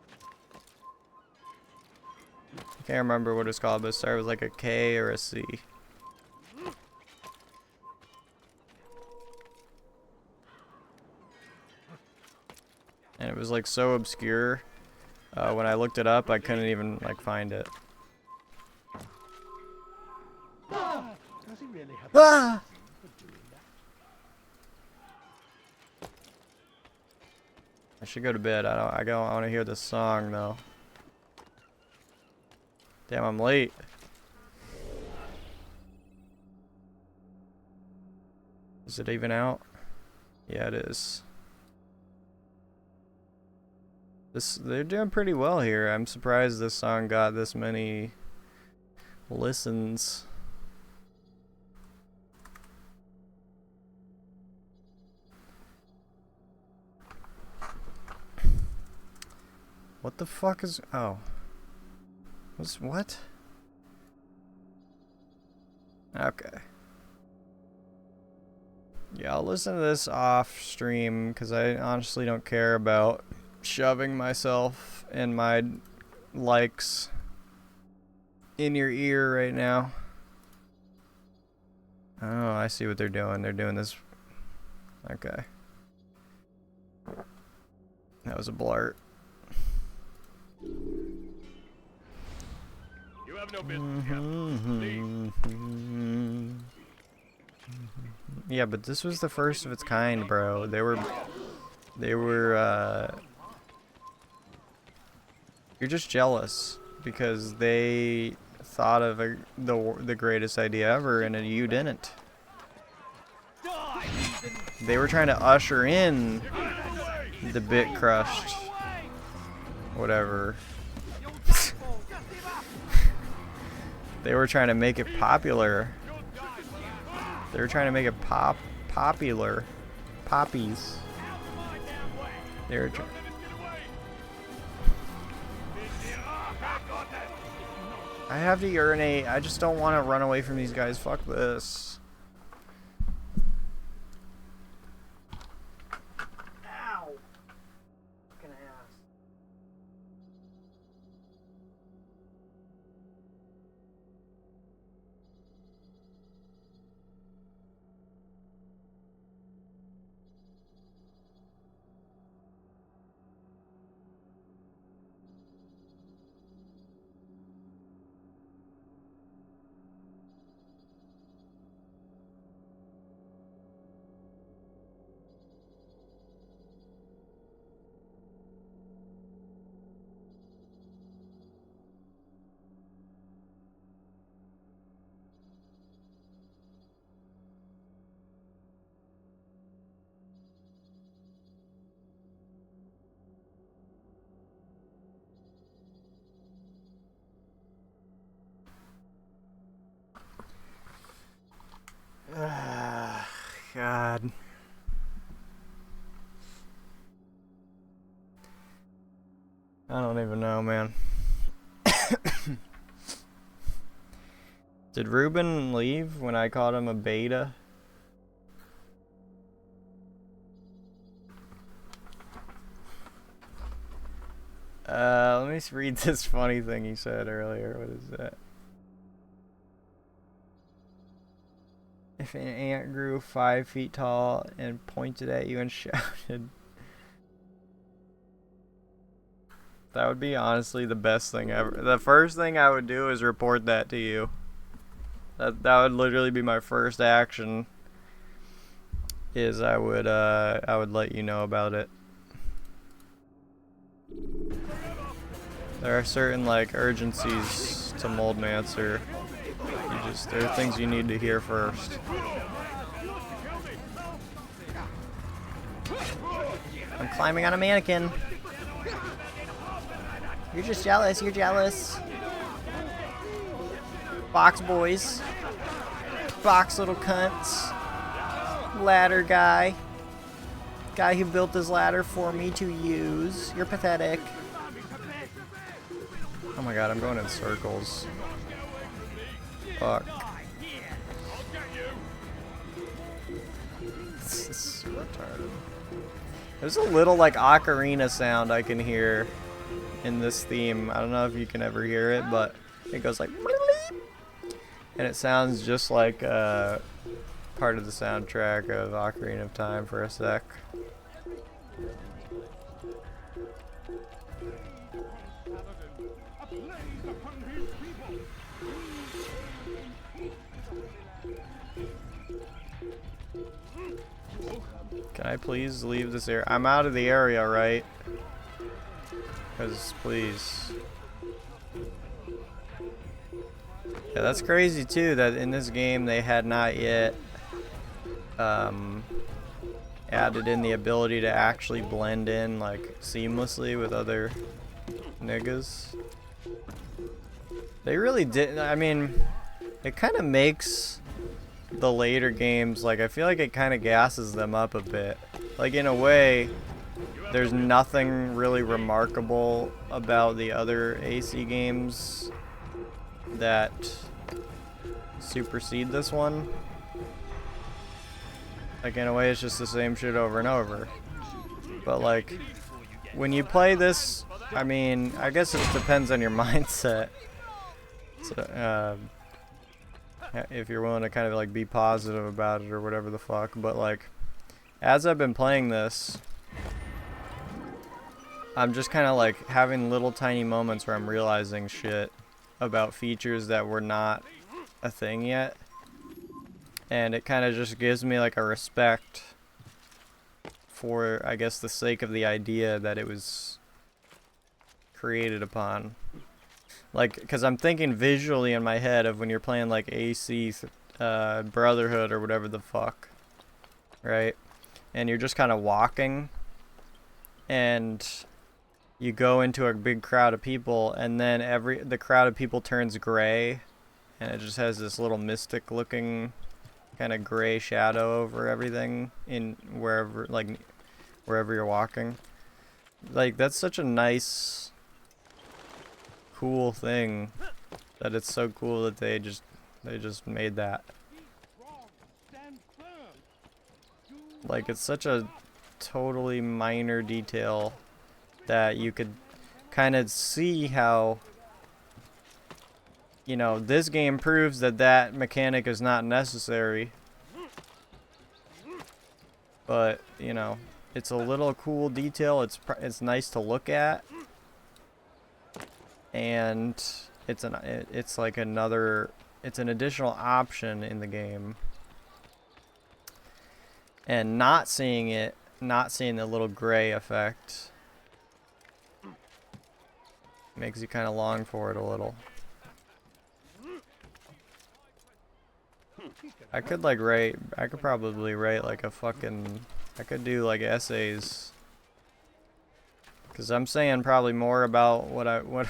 I can't remember what it's called, but it started with like a K or a C. And it was like so obscure. When I looked it up, I couldn't even like find it. Does he really have Ah! I should go to bed. I want to hear this song though. Damn, I'm late. Is it even out? Yeah, it is. They're doing pretty well here. I'm surprised this song got this many listens. What the fuck is... Oh. What? Okay. Yeah, I'll listen to this off stream because I honestly don't care about shoving myself and my likes in your ear right now. Oh, I see what they're doing. They're doing this. Okay. That was a blurt. You have no business here. Leave. Yeah, but this was the first of its kind, bro. They were you're just jealous because they thought of the greatest idea ever and you didn't. They were trying to usher in the bit crushed whatever. They were trying to make it popular. They were trying to make it popular. Poppies. They were I have to urinate. I just don't want to run away from these guys. Fuck this. Ow. Fucking ass. God. I don't even know, man. Did Ruben leave when I called him a beta? Let me read this funny thing he said earlier. What is that? If an ant grew 5 feet tall and pointed at you and shouted, that would be honestly the best thing ever. The first thing I would do is report that to you. That would literally be my first action. Is I would let you know about it. There are certain like urgencies to Moldmancer. There are things you need to hear first. I'm climbing on a mannequin. You're just jealous, you're jealous. Box boys. Box little cunts. Ladder guy. Guy who built this ladder for me to use. You're pathetic. Oh my god, I'm going in circles. Fuck. This is so retarded. There's a little like ocarina sound I can hear in this theme. I don't know if you can ever hear it, but it goes like and it sounds just like part of the soundtrack of Ocarina of Time for a sec. Can I please leave this area? I'm out of the area, right? Because, please. Yeah, that's crazy too, that in this game they had not yet added in the ability to actually blend in, like, seamlessly with other niggas. They really didn't. I mean, it kind of makes the later games, like, I feel like it kind of gasses them up a bit. Like, in a way, there's nothing really remarkable about the other AC games that supersede this one. Like, in a way, it's just the same shit over and over. But, like, when you play this, I mean, I guess it depends on your mindset. So, if you're willing to kind of, like, be positive about it or whatever the fuck. But, like, as I've been playing this, I'm just kind of, like, having little tiny moments where I'm realizing shit about features that were not a thing yet. And it kind of just gives me, like, a respect for, I guess, the sake of the idea that it was created upon. Like, because I'm thinking visually in my head of when you're playing, like, AC Brotherhood or whatever the fuck, right? And you're just kind of walking, and you go into a big crowd of people, and then the crowd of people turns gray, and it just has this little mystic looking kind of gray shadow over everything in wherever you're walking. Like, that's such a nice, cool thing that it's so cool that they just made that. Like, it's such a totally minor detail that you could kind of see how, you know, this game proves that that mechanic is not necessary. But, you know, it's a little cool detail. It's nice to look at. And it's an additional option in the game. And not seeing the little gray effect makes you kind of long for it a little. I could probably write like I could do like essays. Cause I'm saying probably more about what I'm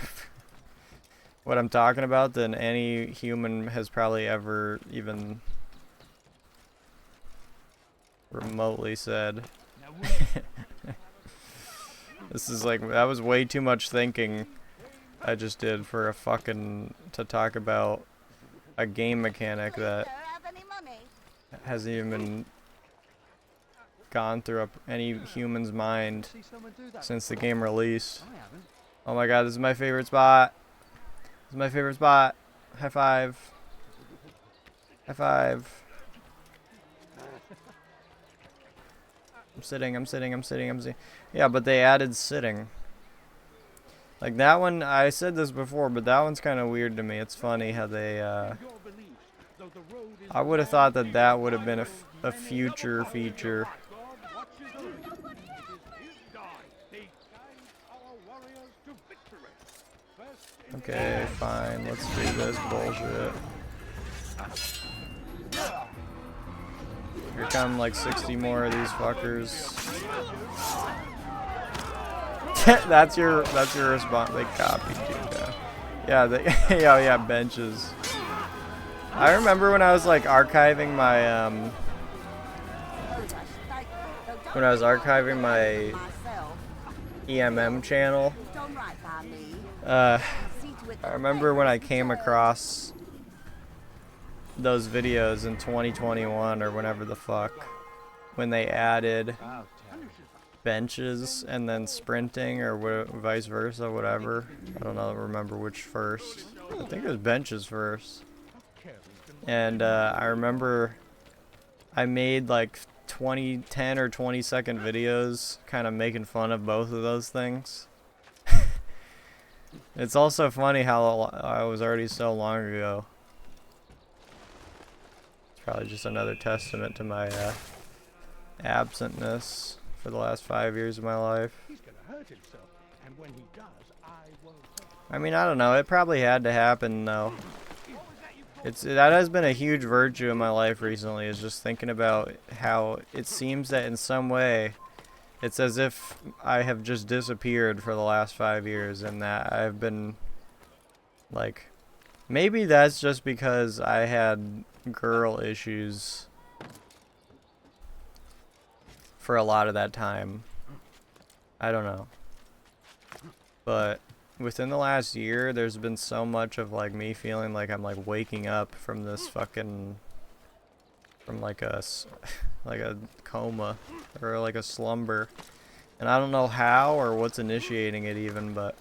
talking about than any human has probably ever even remotely said. This is like, that was way too much thinking I just did for a fucking, to talk about a game mechanic that hasn't even been gone through any human's mind since the game released. Oh my god, this is my favorite spot. This is my favorite spot. High five. High five. I'm sitting. Yeah, but they added sitting. Like that one, I said this before, but that one's kind of weird to me. It's funny how they, I would have thought that that would have been a future feature. Okay, fine, let's do this bullshit. Here come like 60 more of these fuckers. that's your response. They copied you. Yeah, they yeah, benches. I remember when I was like archiving my EMM channel. I remember when I came across those videos in 2021 or whenever the fuck, when they added benches and then sprinting or vice versa, whatever. I don't know, remember which first. I think it was benches first. And I remember I made like 10 or 20 second videos kind of making fun of both of those things. It's also funny how I was already so long ago. It's probably just another testament to my absentness for the last 5 years of my life. I mean, I don't know. It probably had to happen, though. That has been a huge virtue in my life recently, is just thinking about how it seems that in some way it's as if I have just disappeared for the last 5 years, and that I've been, like, maybe that's just because I had girl issues for a lot of that time. I don't know. But within the last year, there's been so much of, like, me feeling like I'm, like, waking up from this fucking, from, like a coma, or, like, a slumber. And I don't know how or what's initiating it even, but,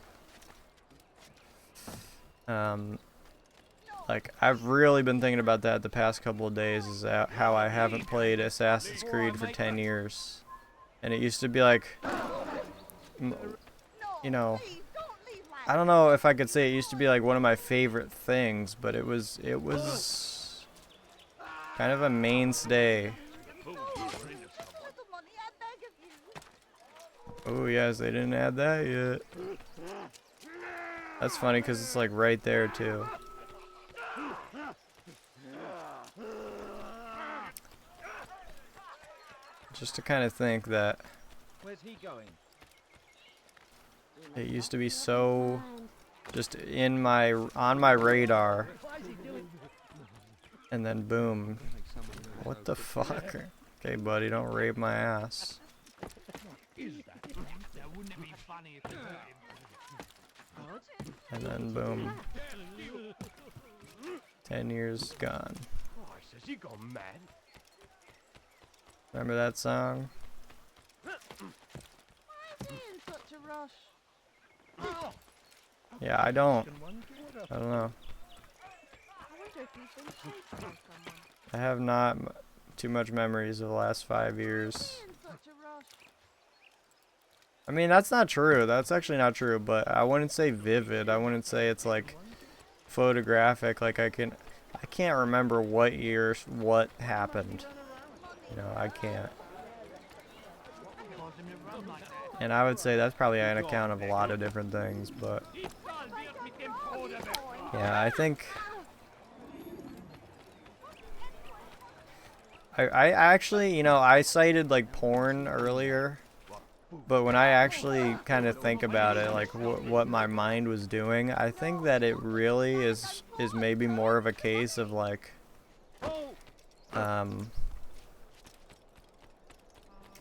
like, I've really been thinking about that the past couple of days, is how I haven't played Assassin's Creed for 10 years. And it used to be, like, you know, I don't know if I could say it used to be like one of my favorite things, but it was kind of a mainstay. Oh yes, they didn't add that yet. That's funny because it's like right there too. Just to kind of think that Where's he going? it used to be so just on my radar, and then boom. What the fuck? Okay, buddy, don't rape my ass. And then boom. 10 years gone. Has he gone mad? Remember that song? Yeah, I don't know. I have not too much memories of the last 5 years. I mean, that's not true. That's actually not true, but I wouldn't say vivid. I wouldn't say it's like photographic. Like I can't remember what years what happened. You know, I can't. And I would say that's probably on account of a lot of different things, but yeah, I think I actually, you know, I cited like porn earlier, but when I actually kind of think about it, like what my mind was doing, I think that it really is maybe more of a case of like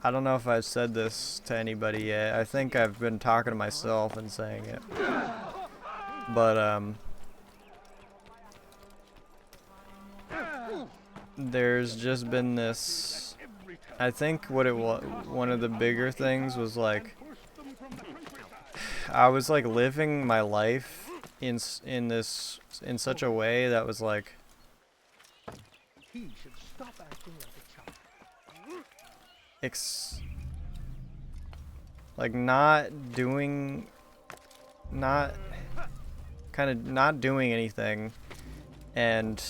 I don't know if I've said this to anybody yet. I think I've been talking to myself and saying it. But, there's just been this, I think what it was, one of the bigger things was like, I was like living my life in such a way that was like, He should stop acting like a child. like not doing anything, and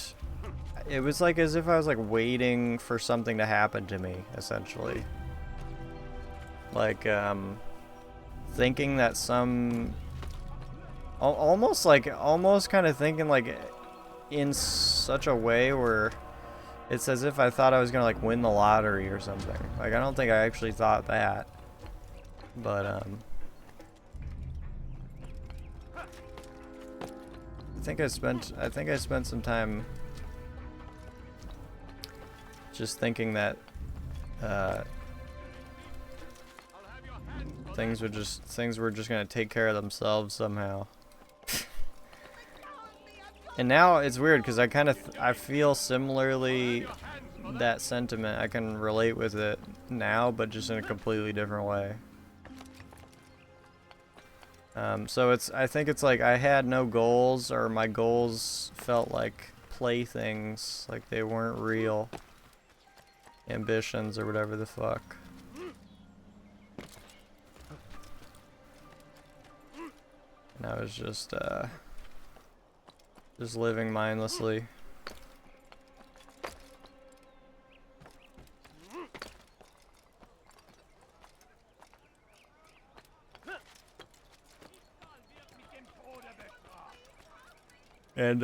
it was like as if I was like waiting for something to happen to me, essentially. Like thinking that almost kind of thinking like in such a way where it's as if I thought I was gonna like win the lottery or something. Like I don't think I actually thought that, but I think I spent some time just thinking that things were just gonna take care of themselves somehow. And now it's weird because I feel similarly that sentiment. I can relate with it now, but just in a completely different way. So I think it's like I had no goals, or my goals felt like playthings, like they weren't real ambitions or whatever the fuck. And I was just living mindlessly. And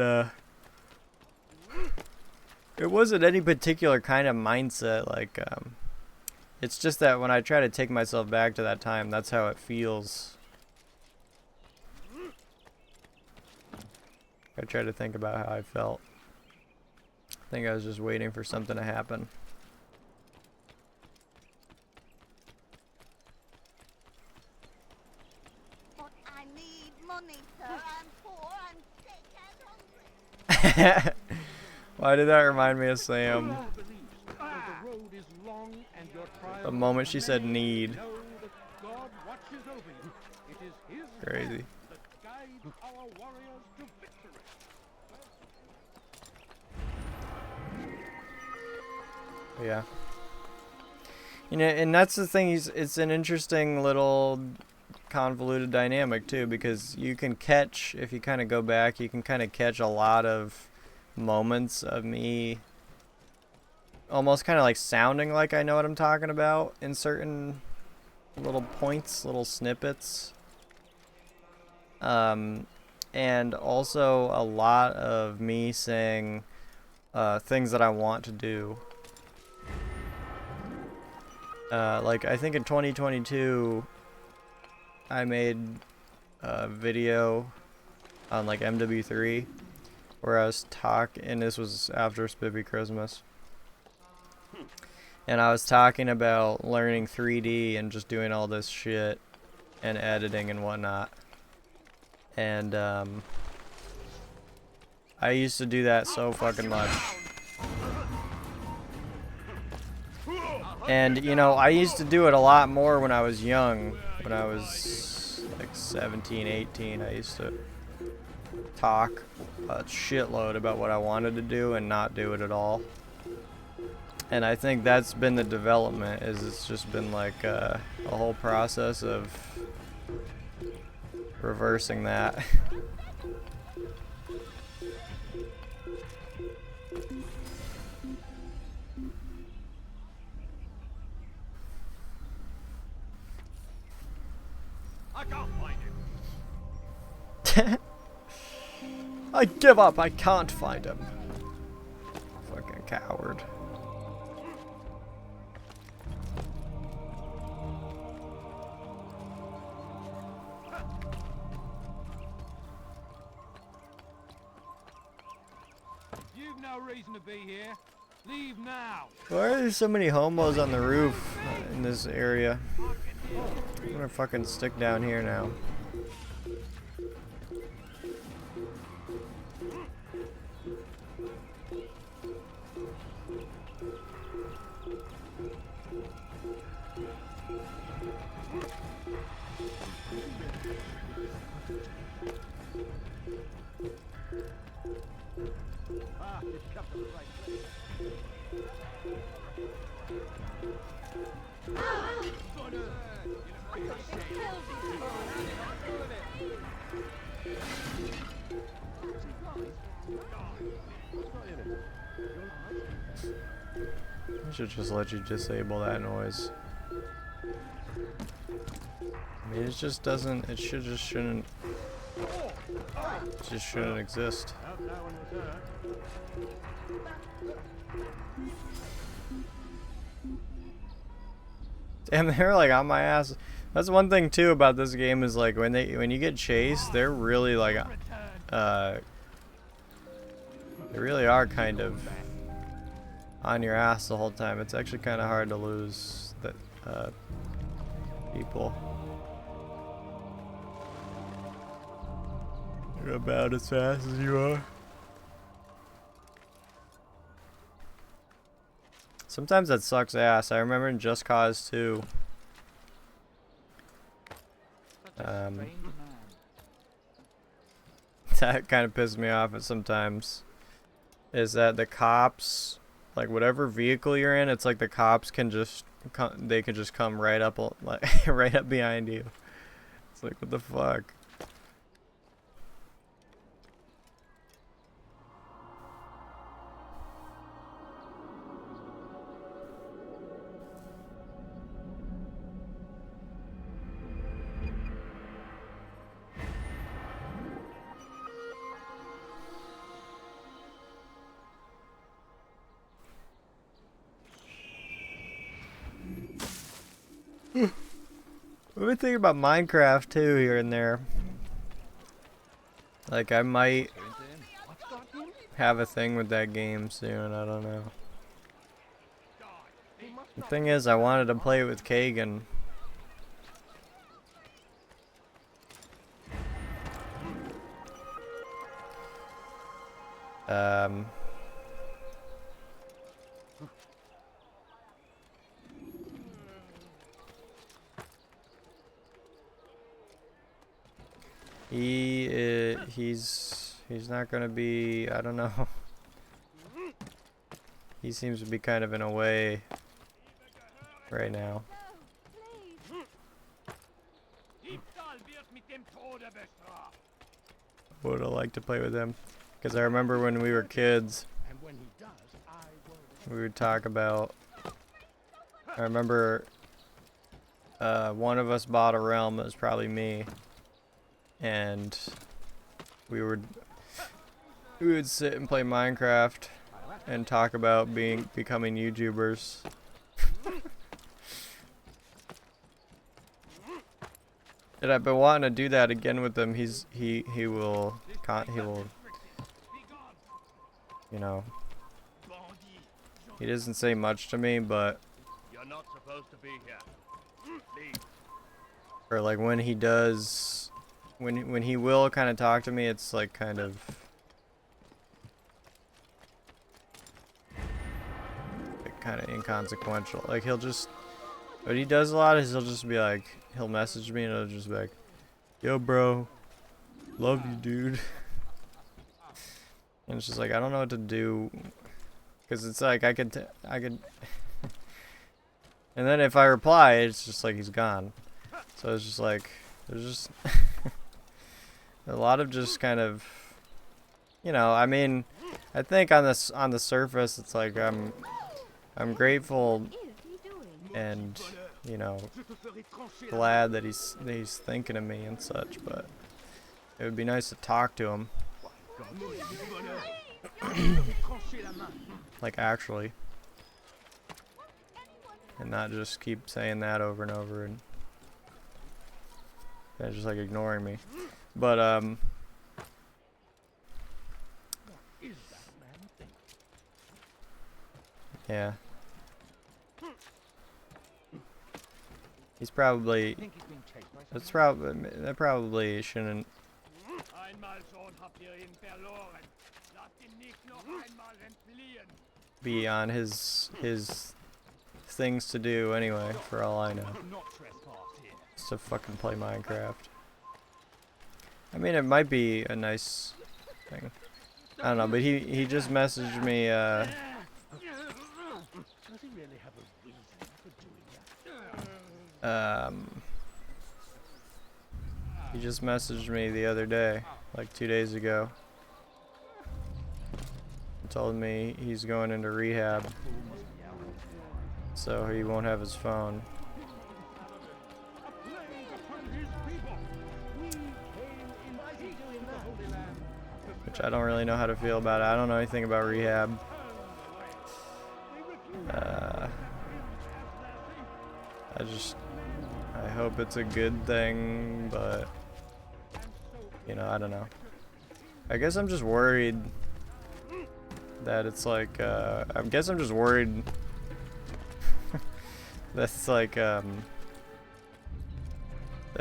it wasn't any particular kind of mindset, like it's just that when I try to take myself back to that time, that's how it feels. I try to think about how I felt. I think I was just waiting for something to happen. But I need money, sir. I'm poor, I'm sick and hungry. Why did that remind me of Sam? The road is long and your trials The moment she said many. need. Know that God watches over you. It is His Crazy. hand that guides our warriors to victory. Yeah. You know, and that's the thing, it's an interesting little convoluted dynamic too, because you can catch, if you kind of go back, you can kind of catch a lot of moments of me almost kind of like sounding like I know what I'm talking about in certain little points, little snippets. And also a lot of me saying things that I want to do. Like I think in 2022 I made a video on like MW3 where I was talking, and this was after Spiffy Christmas, and I was talking about learning 3D and just doing all this shit and editing and whatnot. And I used to do that so fucking much. And, you know, I used to do it a lot more when I was young. When I was like 17, 18, I used to talk a shitload about what I wanted to do and not do it at all. And I think that's been the development, is it's just been like a whole process of reversing that. I can't find him. I give up, I can't find him. Fucking coward. You've no reason to be here. Leave now. Why are there so many homos on the roof in this area? I'm gonna fucking stick down here now. Ah, you've come to the right place. I should just let you disable that noise. I mean, it just doesn't. It should just shouldn't. It just shouldn't exist. Out now in return. And they're like on my ass. That's one thing too about this game is like when you get chased, they're really like they really are kind of on your ass the whole time. It's actually kind of hard to lose that people. You're about as fast as you are. Sometimes that sucks ass. I remember in Just Cause 2. That kind of pissed me off at sometimes. Is that the cops, like whatever vehicle you're in, it's like the cops can just they can just come right up like right up behind you. It's like what the fuck. I've been thinking about Minecraft too here and there. Like I might have a thing with that game soon, I don't know. The thing is, I wanted to play it with Kagan. He's not gonna be, I don't know. He seems to be kind of in a way right now. Would have liked to play with him, because I remember when we were kids, we would talk about. I remember one of us bought a realm. It was probably me, and we would sit and play Minecraft and talk about becoming YouTubers. And I've been wanting to do that again with him. He will, you know, he doesn't say much to me, but You're not supposed to be here. Leave. or like when he does, when he will kind of talk to me, it's like kind of inconsequential. Like he'll just, what he does a lot is he'll just be like, he'll message me and he'll just be like, yo bro, love you dude. And it's just like, I don't know what to do, because it's like I could and then if I reply, it's just like he's gone. So it's just like, there's just a lot of just kind of, you know, I mean, I think on the surface it's like I'm grateful and, you know, glad that he's thinking of me and such, but it would be nice to talk to him. Like actually. And not just keep saying that over and over and just like ignoring me. But Yeah. He's probably. Think he's being chased by That's probably. That probably shouldn't Einmal schon habt ihr ihn verloren. Lasst ihn nicht noch einmal entfliehen. be on his things to do anyway. For all I know, not trespass here. just to fucking play Minecraft. I mean, it might be a nice thing. I don't know, but he just messaged me. Does he really have a reason for doing that? He just messaged me the other day, like 2 days ago. He told me he's going into rehab, so he won't have his phone. Which I don't really know how to feel about it. I don't know anything about rehab. I hope it's a good thing, but you know, I don't know. I guess I'm just worried that it's like, I guess I'm just worried that's like, that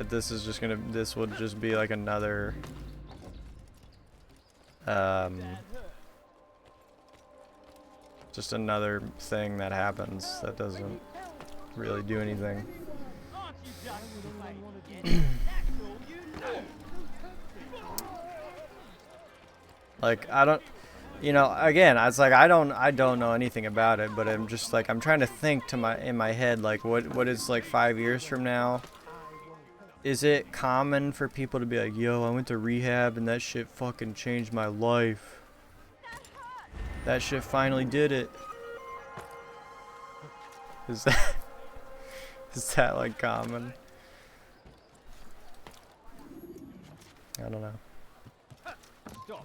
this is just this would just be like another, just another thing that happens that doesn't really do anything. Like, I don't, you know, again, it's like I don't know anything about it, but I'm just like, I'm trying to think in my head, like, what is like 5 years from now? Is it common for people to be like, yo, I went to rehab and that shit fucking changed my life. That shit finally did it. Is that like common? I don't know.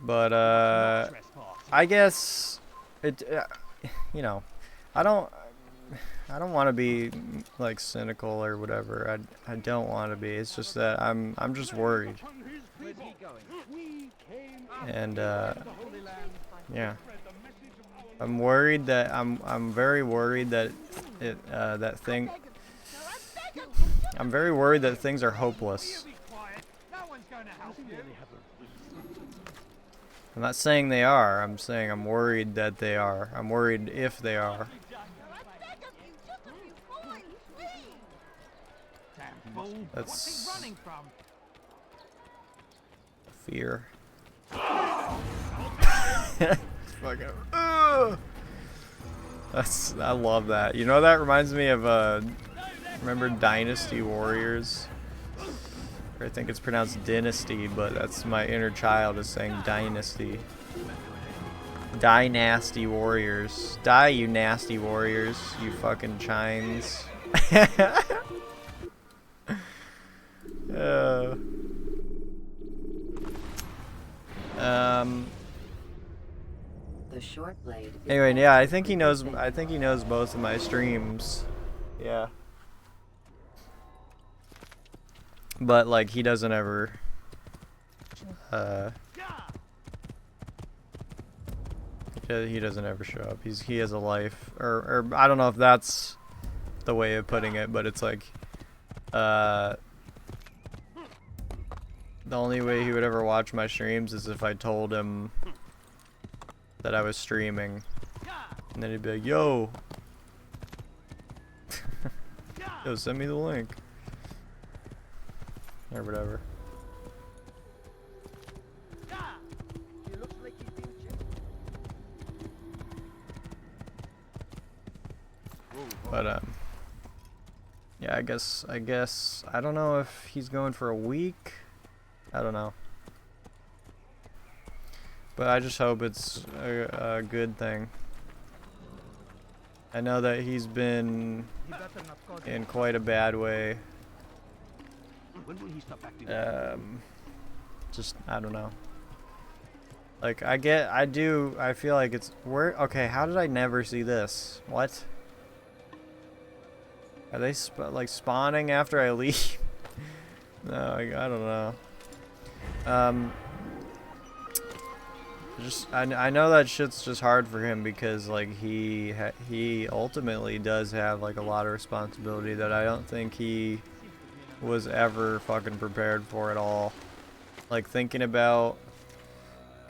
But I guess it you know, I don't want to be like cynical or whatever. I don't want to be. It's just that I'm just worried. And yeah. I'm worried that I'm very worried that I'm very worried that things are hopeless. I'm not saying they are. I'm saying I'm worried that they are. I'm worried if they are. That's fear. Fucking. I love that. You know, that reminds me of remember Dynasty Warriors? I think it's pronounced Dynasty, but that's my inner child is saying Dynasty. Dynasty Warriors. Die, you nasty warriors, you fucking chines. The short blade. Anyway, yeah, I think he knows both of my streams. Yeah. But like he doesn't ever he doesn't ever show up. He has a life, or I don't know if that's the way of putting it, but it's like the only way he would ever watch my streams is if I told him that I was streaming, and then he'd be like, yo, yo, send me the link. Or whatever. But yeah, I guess I don't know if he's going for a week. I don't know. But I just hope it's a good thing. I know that he's been in quite a bad way. Just, I don't know. Like, I feel like it's, okay, how did I never see this? What? Are they, like, spawning after I leave? No, I don't know. I know that shit's just hard for him because like he ultimately does have like a lot of responsibility that I don't think he was ever fucking prepared for at all. Like thinking about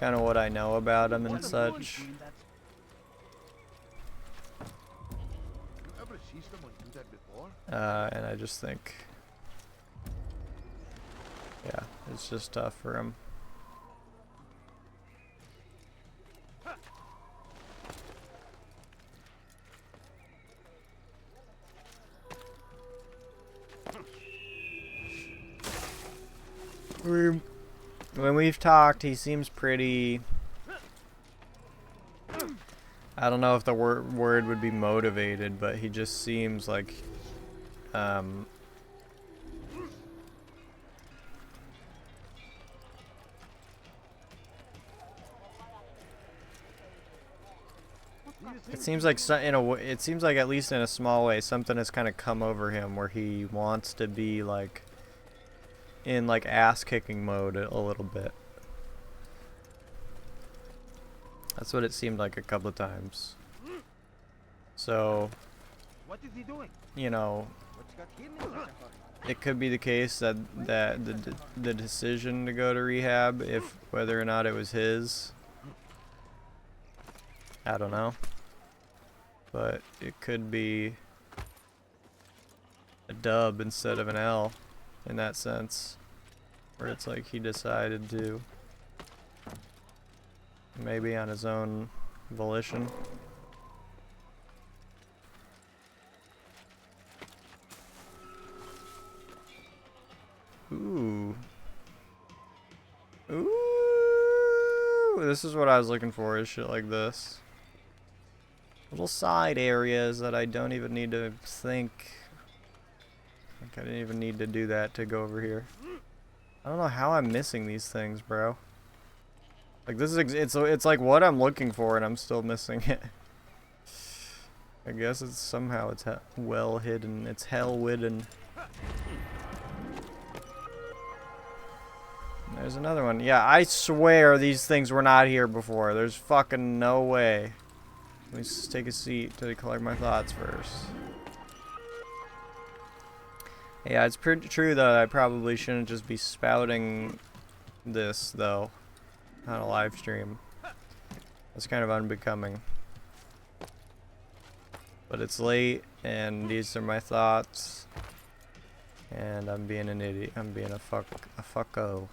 kind of what I know about him and such. You ever see someone do that before? And I just think, yeah, it's just tough for him. When we've talked, he seems pretty. I don't know if the word would be motivated, but he just seems like, it seems like it seems like at least in a small way something has kind of come over him where he wants to be like in like ass kicking mode a little bit. That's what it seemed like a couple of times. So, What is he doing? you know, What's got him in such a hurry? it could be the case that the decision to go to rehab, if whether or not it was his, I don't know. But it could be a dub instead of an L in that sense, where it's like he decided to, maybe on his own volition. Ooh. Ooh. This is what I was looking for, is shit like this. Little side areas that I don't even need to think. Like I didn't even need to do that to go over here. I don't know how I'm missing these things, bro. Like this is it's like what I'm looking for and I'm still missing it. I guess it's somehow it's well hidden. It's hell hidden. There's another one. Yeah, I swear these things were not here before. There's fucking no way. Let me just take a seat to collect my thoughts first. Yeah, it's pretty true that I probably shouldn't just be spouting this, though, on a live stream. That's kind of unbecoming. But it's late, and these are my thoughts. And I'm being an idiot. I'm being a fucko.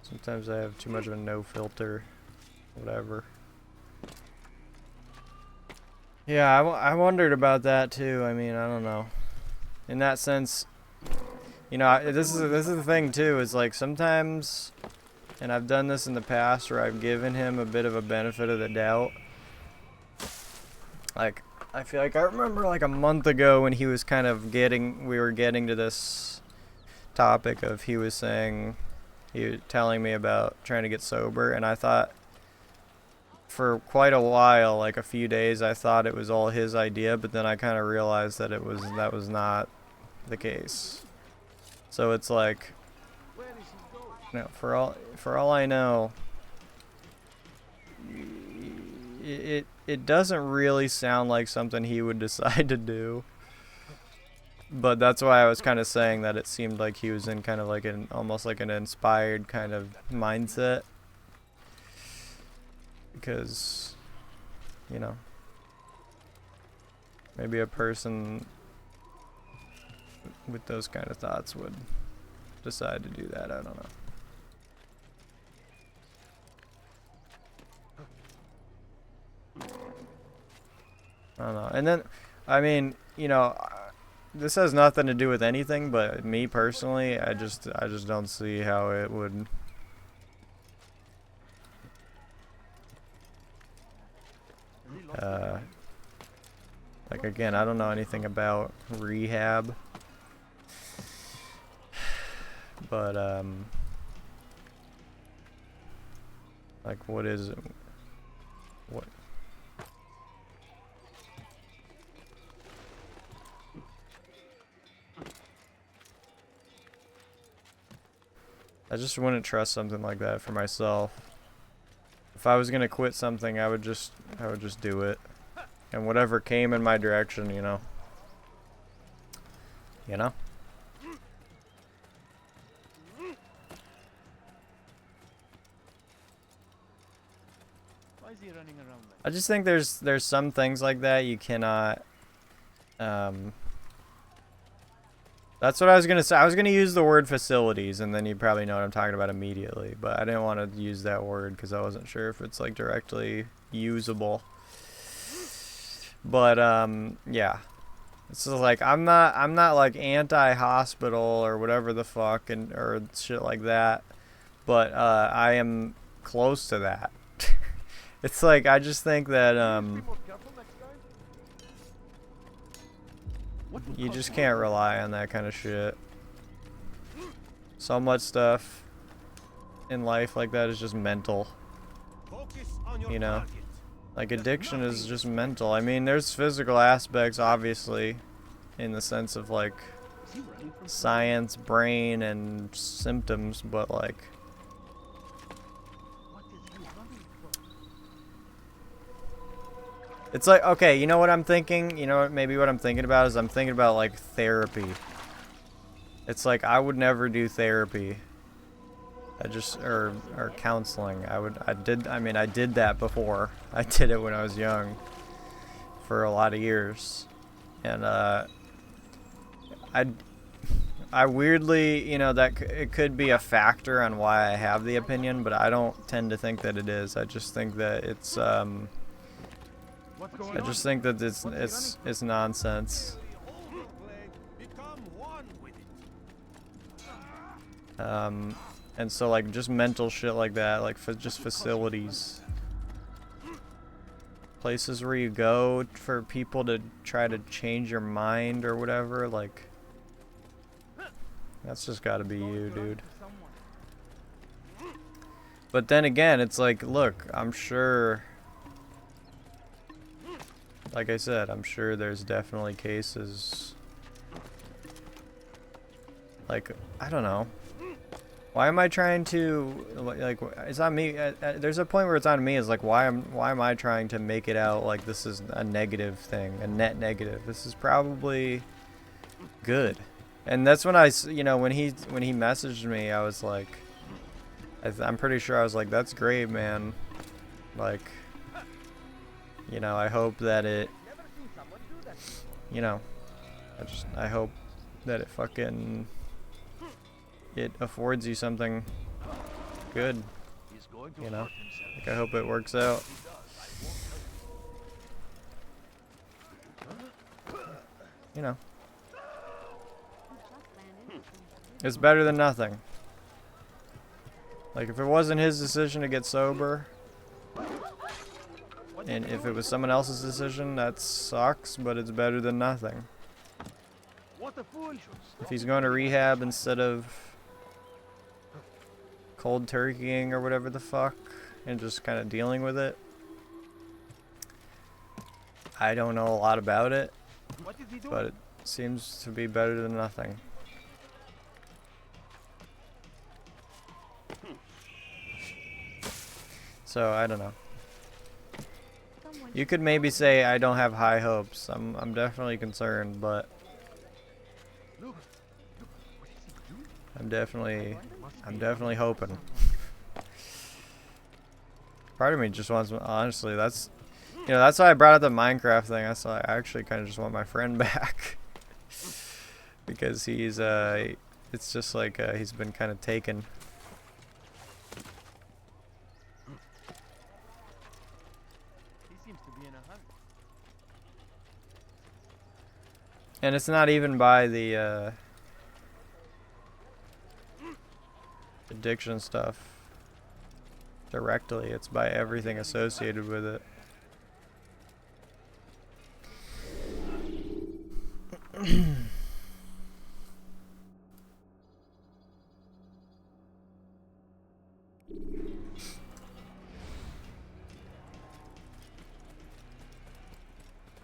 Sometimes I have too much of a no filter, whatever. Yeah, I wondered about that too. I mean, I don't know. In that sense, you know, this is the thing too. Is like sometimes, and I've done this in the past, where I've given him a bit of a benefit of the doubt. Like I feel like I remember like a month ago when he was kind of we were getting to this topic of he was telling me about trying to get sober, and I thought for quite a while, like a few days, I thought it was all his idea, but then I kind of realized that that was not the case. So it's like, you know, for all I know, it doesn't really sound like something he would decide to do. But that's why I was kind of saying that it seemed like he was in kind of like almost like an inspired kind of mindset. Because, you know, maybe a person with those kind of thoughts would decide to do that. I don't know. I don't know. And then, I mean, you know, this has nothing to do with anything, but me personally, I just don't see how it would. Like again, I don't know anything about rehab, but like what is it? What? I just wouldn't trust something like that for myself. If I was gonna quit something, I would just do it. And whatever came in my direction, you know. You know? Why is he running around like I just think there's some things like that you cannot that's what I was gonna say. I was gonna use the word facilities, and then you probably know what I'm talking about immediately. But I didn't want to use that word because I wasn't sure if it's like directly usable. But yeah, it's just like I'm not like anti-hospital or whatever the fuck or shit like that. But I am close to that. It's like I just think that you just can't rely on that kind of shit. So much stuff in life like that is just mental. You know? Like addiction is just mental. I mean, there's physical aspects, obviously, in the sense of like science, brain, and symptoms, but like it's like, okay, you know what I'm thinking? You know what, maybe what I'm thinking about is I'm thinking about like therapy. It's like I would never do therapy. Or counseling. I did that before. I did it when I was young for a lot of years. And I weirdly, you know, that it could be a factor on why I have the opinion, but I don't tend to think that it is. I just think that it's it's nonsense. And so like just mental shit like that, like just facilities, places where you go for people to try to change your mind or whatever, like that's just gotta be you, dude. But then again, it's like, look, I'm sure, like I said, I'm sure there's definitely cases, like, I don't know. Why am I trying to, like, it's on me, there's a point where it's on me, is like, why am I trying to make it out like this is a negative thing, a net negative? This is probably good. And that's when you know, when he messaged me, I was like, I'm pretty sure I was like, that's great, man. Like, you know, I hope that it, you know, I hope that it fucking, it affords you something good, you know? Like, I hope it works out. You know. It's better than nothing. Like, if it wasn't his decision to get sober, and if it was someone else's decision, that sucks, but it's better than nothing. If he's going to rehab instead of cold turkeying or whatever the fuck, and just kind of dealing with it, I don't know a lot about it, but it seems to be better than nothing. So I don't know. You could maybe say I don't have high hopes. I'm definitely concerned, but I'm definitely hoping. Part of me just wants, honestly, that's, you know, that's why I brought up the Minecraft thing. That's why I actually kind of just want my friend back. Because he's it's just like he's been kind of taken. And it's not even by the addiction stuff directly, it's by everything associated with it.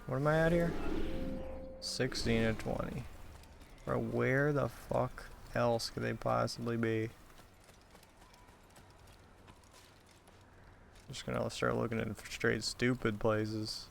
What am I at here? 16 and 20. Bro, where the fuck else could they possibly be? Just gonna start looking in straight stupid places.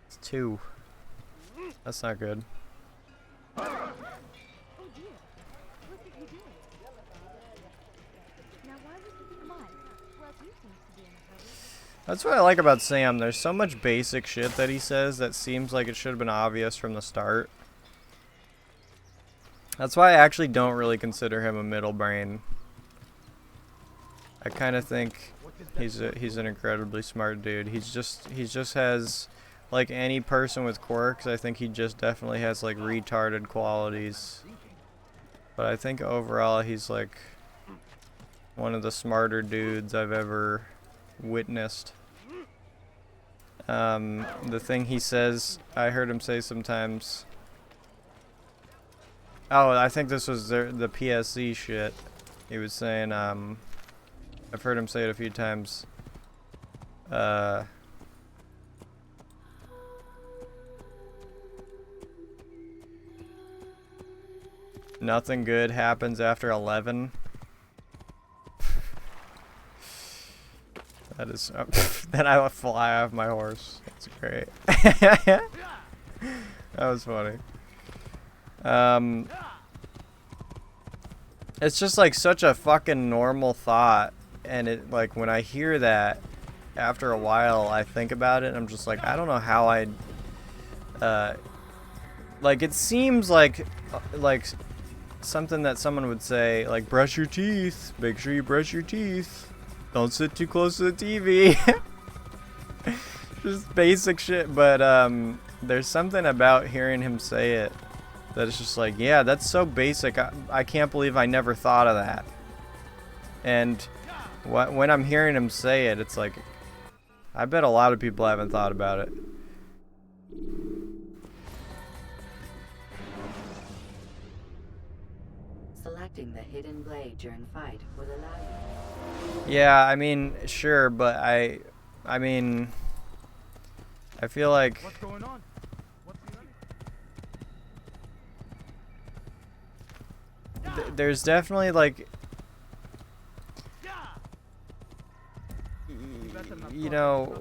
It's 2. That's not good. Oh dear. What did he do? Now why was he Mike? Well, he seems to be in a hurry. That's what I like about Sam. There's so much basic shit that he says that seems like it should have been obvious from the start. That's why I actually don't really consider him a middle brain. I kind of think he's an incredibly smart dude. He just has, like any person with quirks, I think he just definitely has like retarded qualities. But I think overall he's like one of the smarter dudes I've ever witnessed. The thing he says, I heard him say sometimes. Oh, I think this was the PSC shit. He was saying, I've heard him say it a few times. Nothing good happens after 11. That is. Then I would fly off my horse. That's great. That was funny. It's just like such a fucking normal thought, and it like when I hear that, after a while I think about it, and I'm just like, I don't know how I'd. Like it seems like something that someone would say, like brush your teeth. Make sure you brush your teeth. Don't sit too close to the TV. Just basic shit, but there's something about hearing him say it that it's just like, yeah, that's so basic. I can't believe I never thought of that. And when I'm hearing him say it, it's like, I bet a lot of people haven't thought about it. Selecting the hidden blade during fight will allow you. Yeah, I mean, sure, but I mean, I feel like What's going on? What's the there's definitely like, you know,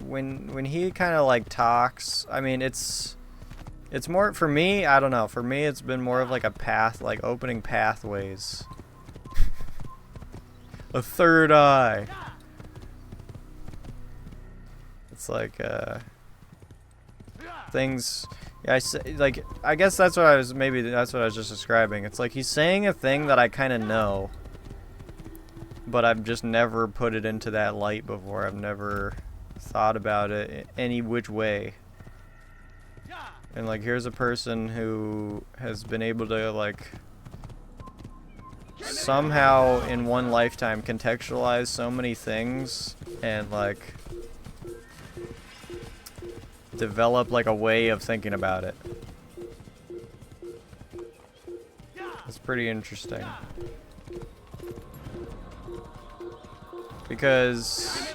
when he kind of like talks, I mean, it's more for me, I don't know, for me it's been more of like a path, like opening pathways. A third eye. It's like things. Yeah, I guess that's what I was. Maybe that's what I was just describing. It's like he's saying a thing that I kind of know, but I've just never put it into that light before. I've never thought about it any which way. And like, here's a person who has been able to like somehow in one lifetime contextualize so many things and like develop like a way of thinking about it. It's pretty interesting. Because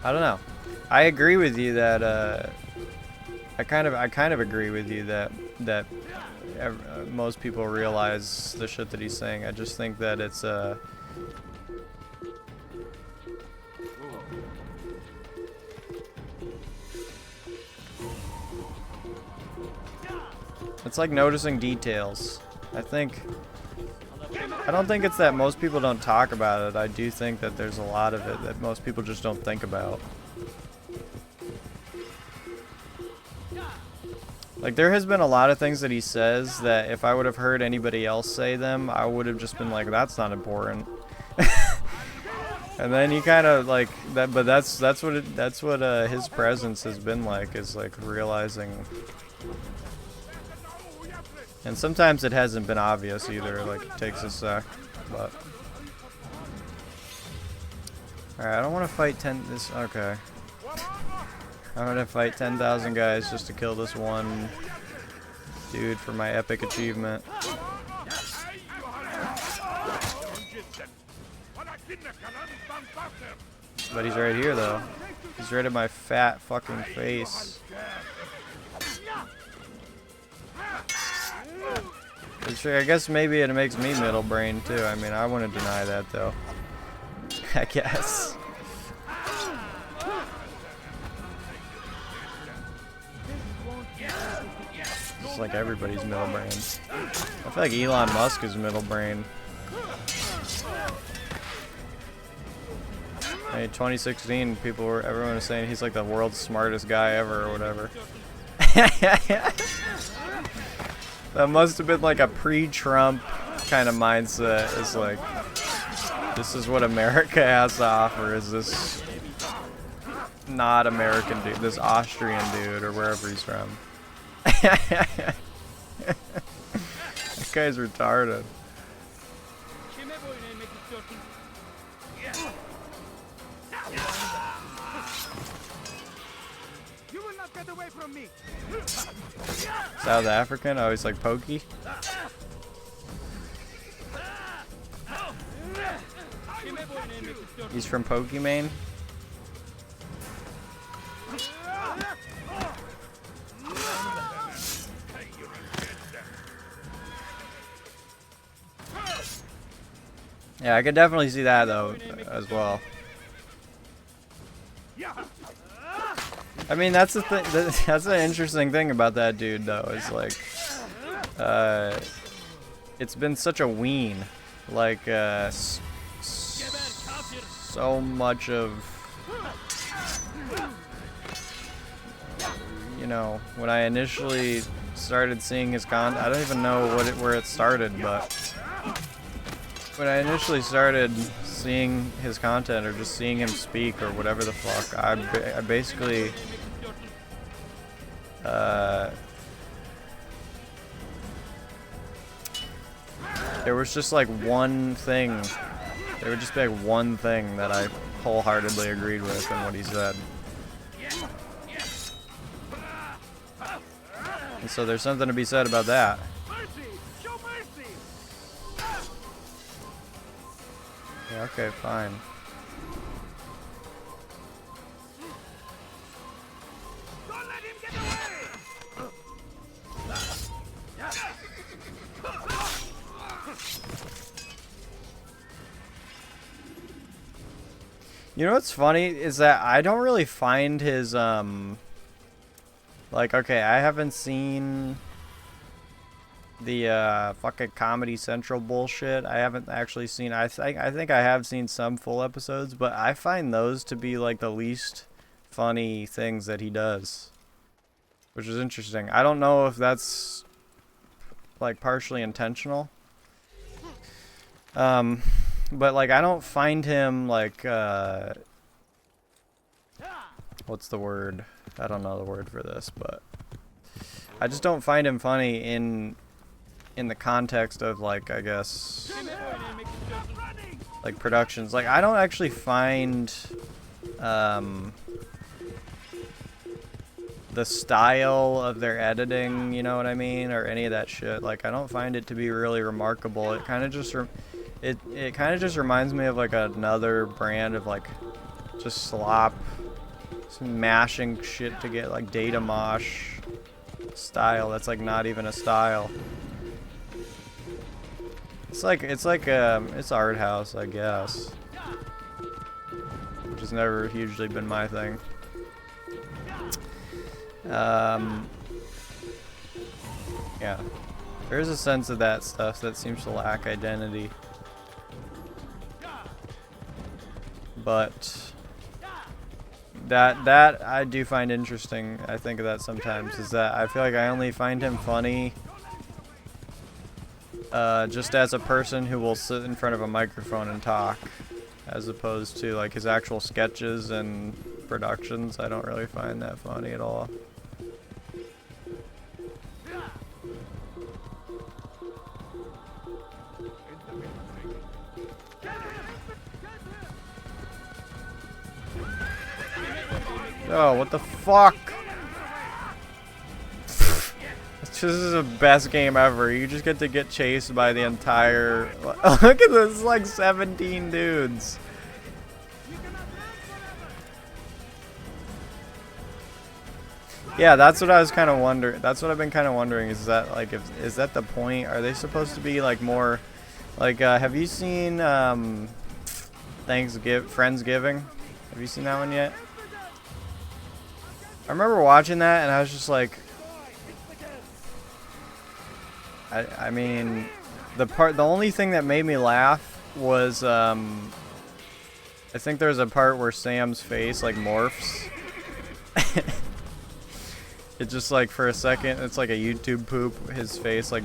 I don't know. I agree with you that I kind of agree with you that most people realize the shit that he's saying. I just think that it's like noticing details. I don't think it's that most people don't talk about it. I do think that there's a lot of it that most people just don't think about. Like, there has been a lot of things that he says that if I would have heard anybody else say them, I would have just been like, that's not important. And then you kind of like that, but that's what his presence has been like, is like realizing. And sometimes it hasn't been obvious either, like it takes a sec, but Alright, I don't want to fight okay. I'm gonna fight 10,000 guys just to kill this one dude for my epic achievement. But he's right here though. He's right in my fat fucking face. I guess maybe it makes me middle brain too. I mean, I wouldn't deny that though. I guess. Just like everybody's middle brain. I feel like Elon Musk is middle brain. Hey, 2016, everyone was saying he's like the world's smartest guy ever or whatever. That must have been like a pre-Trump kind of mindset. It's like, this is what America has to offer. Is this not American dude, this Austrian dude or wherever he's from? That guy's retarded. You will not get away from me. South African? Oh, he's like pokey? He's from Pokimane? Yeah, I could definitely see that though, as well. I mean, that's the thing. That's an interesting thing about that dude, though. Is like, it's been such a ween. Like, so much of, you know, when I initially started seeing his content, I don't even know where it started, but when I initially started seeing his content or just seeing him speak or whatever the fuck, I basically there was just like one thing, there would just be like one thing that I wholeheartedly agreed with in what he said. And so there's something to be said about that. Yeah, okay, fine. Don't let him get away. You know what's funny is that I don't really find his like, okay, I haven't seen the fucking Comedy Central bullshit. I haven't actually seen, I think I have seen some full episodes, but I find those to be like the least funny things that he does, which is interesting. I don't know if that's like partially intentional, but like I don't find him like what's the word? I don't know the word for this, but I just don't find him funny in the context of, like, I guess, like productions. Like, I don't actually find the style of their editing, you know what I mean, or any of that shit. Like, I don't find it to be really remarkable. It kind of just it kind of just reminds me of like another brand of like just slop, mashing shit to get like data mosh style. That's like not even a style. It's art house, I guess, which has never hugely been my thing. Yeah, there is a sense of that stuff that seems to lack identity, but that I do find interesting. I think of that sometimes, is that I feel like I only find him funny just as a person who will sit in front of a microphone and talk, as opposed to like his actual sketches and productions. I don't really find that funny at all. Oh, what the fuck? This is the best game ever. You just get to get chased by the entire... Look at this, like 17 dudes. Yeah, that's what I was kind of wondering. That's what I've been kind of wondering. Is that like, is that the point? Are they supposed to be like more, like, have you seen Friendsgiving? Have you seen that one yet? I remember watching that and I was just like, I mean, the only thing that made me laugh was I think there's a part where Sam's face like morphs. It just like for a second, it's like a YouTube poop. His face like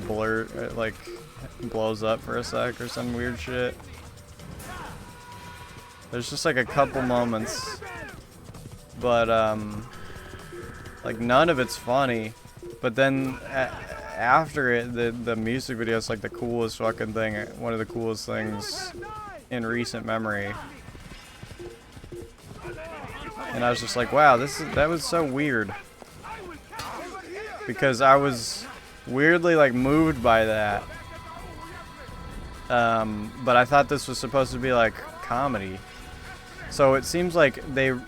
like blows up for a sec or some weird shit. There's just like a couple moments, but like none of it's funny. But then after it, the music video is like the coolest fucking thing. One of the coolest things in recent memory. And I was just like, wow, that was so weird. Because I was weirdly like moved by that. But I thought this was supposed to be like comedy. So it seems like they, you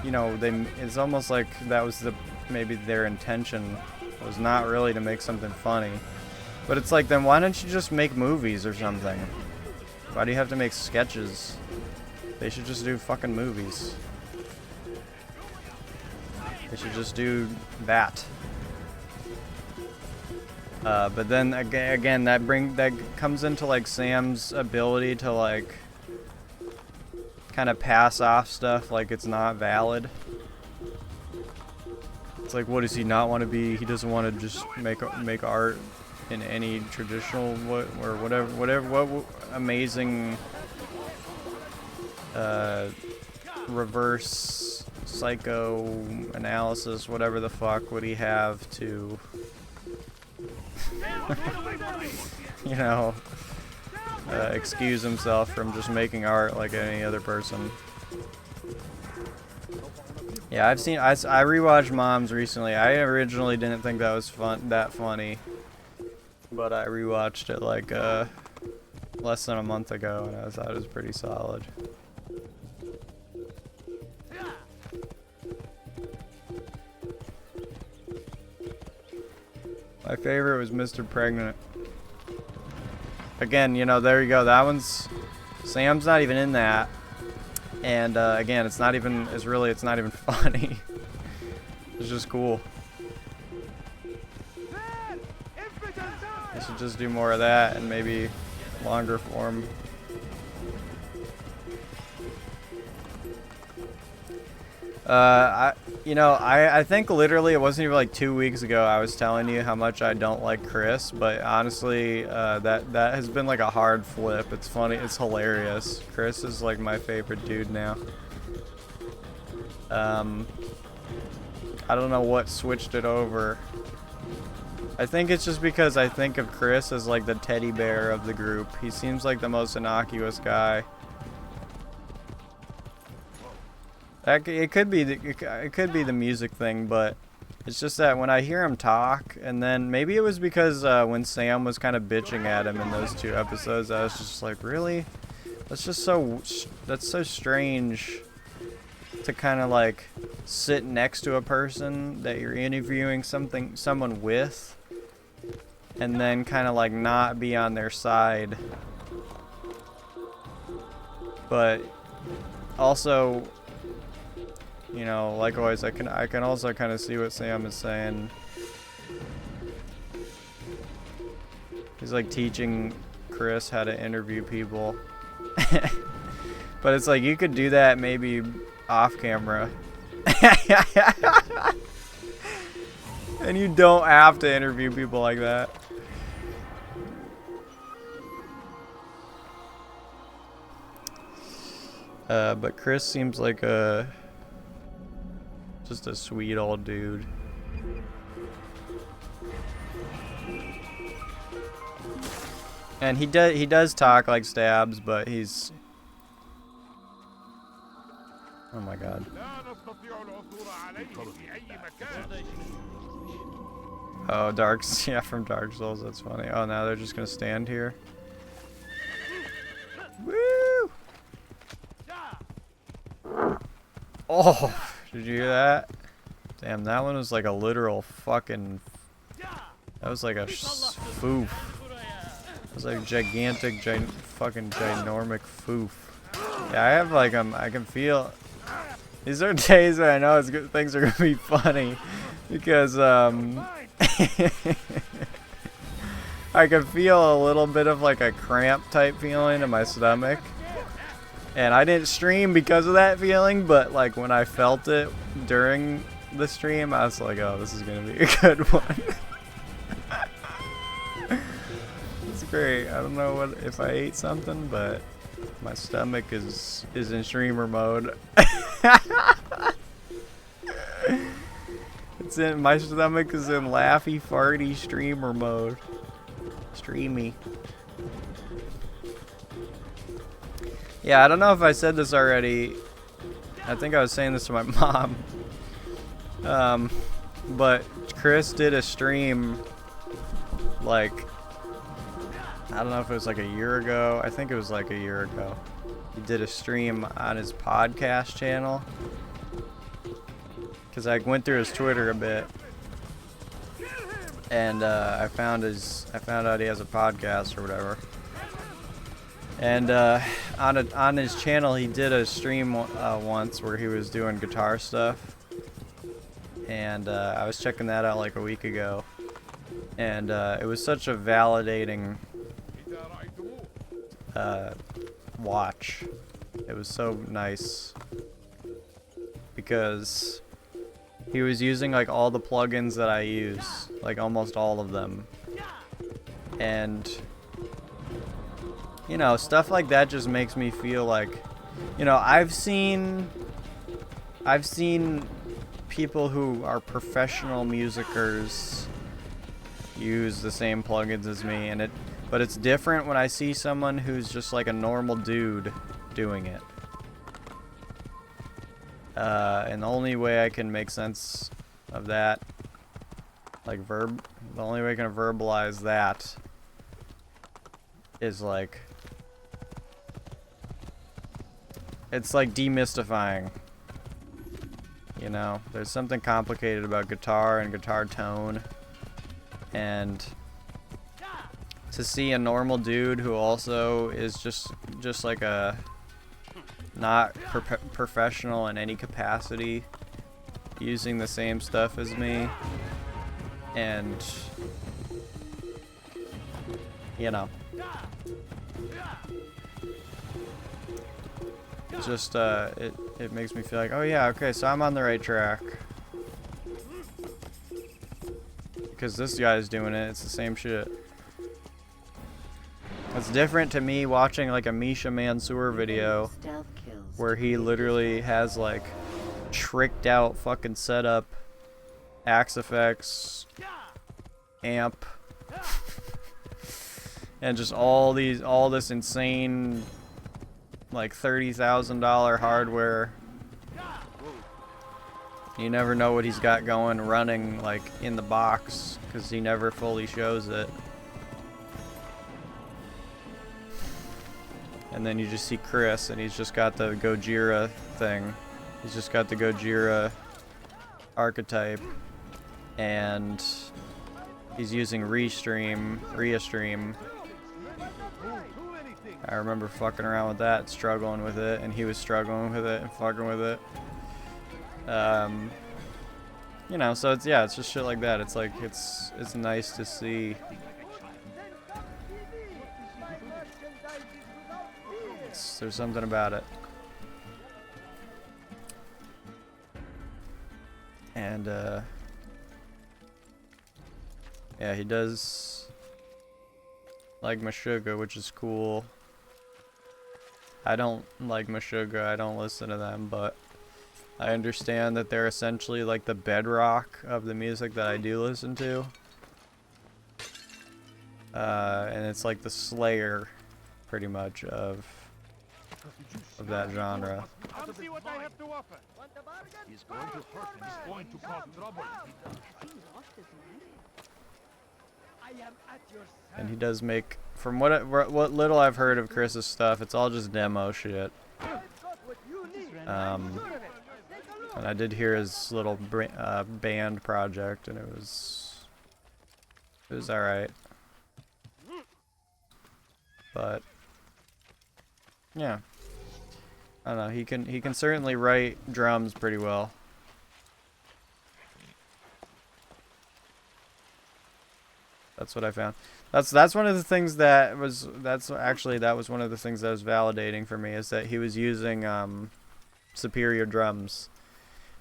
know, it's almost like that was maybe their intention was not really to make something funny. But it's like, then why don't you just make movies or something? Why do you have to make sketches? They should just do fucking movies. They should just do that. But then again, that comes into like Sam's ability to like kind of pass off stuff like it's not valid. It's like, what does he not want to be? He doesn't want to just make art in any traditional what amazing reverse psychoanalysis, whatever the fuck would he have to, you know, excuse himself from just making art like any other person. Yeah, I rewatched Moms recently. I originally didn't think that was that funny, but I rewatched it like less than a month ago, and I thought it was pretty solid. My favorite was Mr. Pregnant. Again, you know, there you go. That one's... Sam's not even in that. And, again, it's not even funny. It's just cool. I should just do more of that and maybe longer form. I think literally it wasn't even like 2 weeks ago I was telling you how much I don't like Chris, but honestly, that has been like a hard flip. It's funny, it's hilarious. Chris is like my favorite dude now. I don't know what switched it over. I think it's just because I think of Chris as like the teddy bear of the group. He seems like the most innocuous guy. It could be the music thing, but it's just that when I hear him talk, and then maybe it was because when Sam was kind of bitching at him in those 2 episodes, I was just like, really? That's so strange to kind of like sit next to a person that you're interviewing someone with, and then kind of like not be on their side. But also, you know, like always, I can also kind of see what Sam is saying. He's like teaching Chris how to interview people. But it's like, you could do that maybe off camera. And you don't have to interview people like that. But Chris seems like just a sweet old dude. And he does talk like Stabs, but he's... Oh my god. None of أستطيع العثور عليه في أي مكان. Oh, Dark, yeah, from Dark Souls, that's funny. Oh, now they're just gonna stand here. Woo! Oh, did you hear that? Damn, that one was like a literal fucking... That was like a foof. It was like gigantic, fucking ginormic foof. Yeah, I have like, I can feel... These are days where I know things are gonna be funny. Because, I can feel a little bit of like a cramp type feeling in my stomach. And I didn't stream because of that feeling, but like when I felt it during the stream, I was like, oh, this is gonna be a good one. It's great. I don't know what if I ate something, but my stomach is in streamer mode. My stomach is in laughy farty streamer mode. Streamy. Yeah, I don't know if I said this already. I think I was saying this to my mom. But Chris did a stream like, I don't know if it was like a year ago. I think it was like a year ago. He did a stream on his podcast channel. Because I went through his Twitter a bit. And I found out he has a podcast or whatever. And on his channel, he did a stream once where he was doing guitar stuff. And I was checking that out like a week ago. And it was such a validating watch. It was so nice. Because he was using like all the plugins that I use. Like almost all of them. And... you know, stuff like that just makes me feel like, you know, I've seen people who are professional musicers use the same plugins as me, but it's different when I see someone who's just like a normal dude doing it. And the only way I can make sense of that, like the only way I can verbalize that is like, it's like demystifying. You know, there's something complicated about guitar and guitar tone. And to see a normal dude who also is just like a not professional in any capacity using the same stuff as me, and you know, just it makes me feel like, oh yeah, okay, so I'm on the right track because this guy's doing it. It's the same shit. It's different to me watching like a Misha Mansour video where he literally has like tricked out fucking setup, axe effects, amp, and just all this insane like $30,000 hardware. You never know what he's got going running like in the box because he never fully shows it. And then you just see Chris and he's just got the Gojira thing. He's just got the Gojira archetype and he's using Restream. I remember fucking around with that, struggling with it, and he was struggling with it and fucking with it. You know, so it's just shit like that. It's like it's nice to see. There's something about it. And yeah, he does like Meshuggah, which is cool. I don't like Meshuggah, I don't listen to them, but I understand that they're essentially like the bedrock of the music that I do listen to. And it's like the Slayer, pretty much, of that genre. Come see what I have to offer. Want a bargain? He's going to hurt him. He's going to cause trouble. Has he lost his mind? I am at your And he does make, from what little I've heard of Chris's stuff, it's all just demo shit. And I did hear his little band project, and it was all right. But yeah, I don't know. He can certainly write drums pretty well. That's what I found. That's one of the things that was that was one of the things that was validating for me, is that he was using superior drums.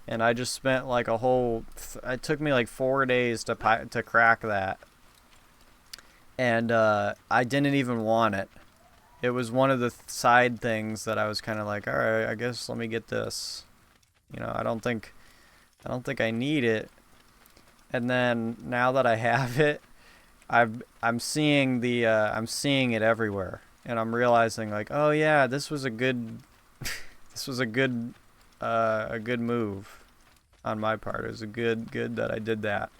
And I just spent like a whole it took me like 4 days to crack that. And I didn't even want it. It was one of the side things that I was kind of like, all right, I guess let me get this. You know, I don't think I need it. And then now that I have it, I'm seeing it everywhere, and I'm realizing like, oh yeah, this was a good move on my part. It was a good that I did that.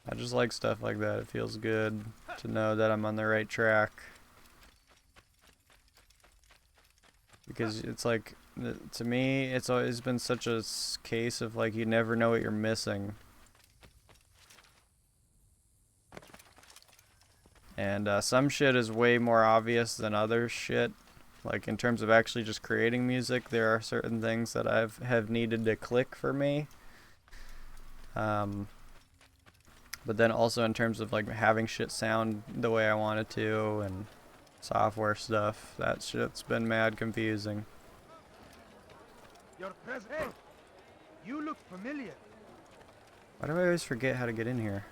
I just like stuff like that. It feels good to know that I'm on the right track, because it's like, to me, it's always been such a case of like, you never know what you're missing. And some shit is way more obvious than other shit. Like in terms of actually just creating music, there are certain things that have needed to click for me. But then also in terms of like having shit sound the way I want it to, and software stuff, that shit's been mad confusing. Your present. Hey, you look familiar. Why do I always forget how to get in here?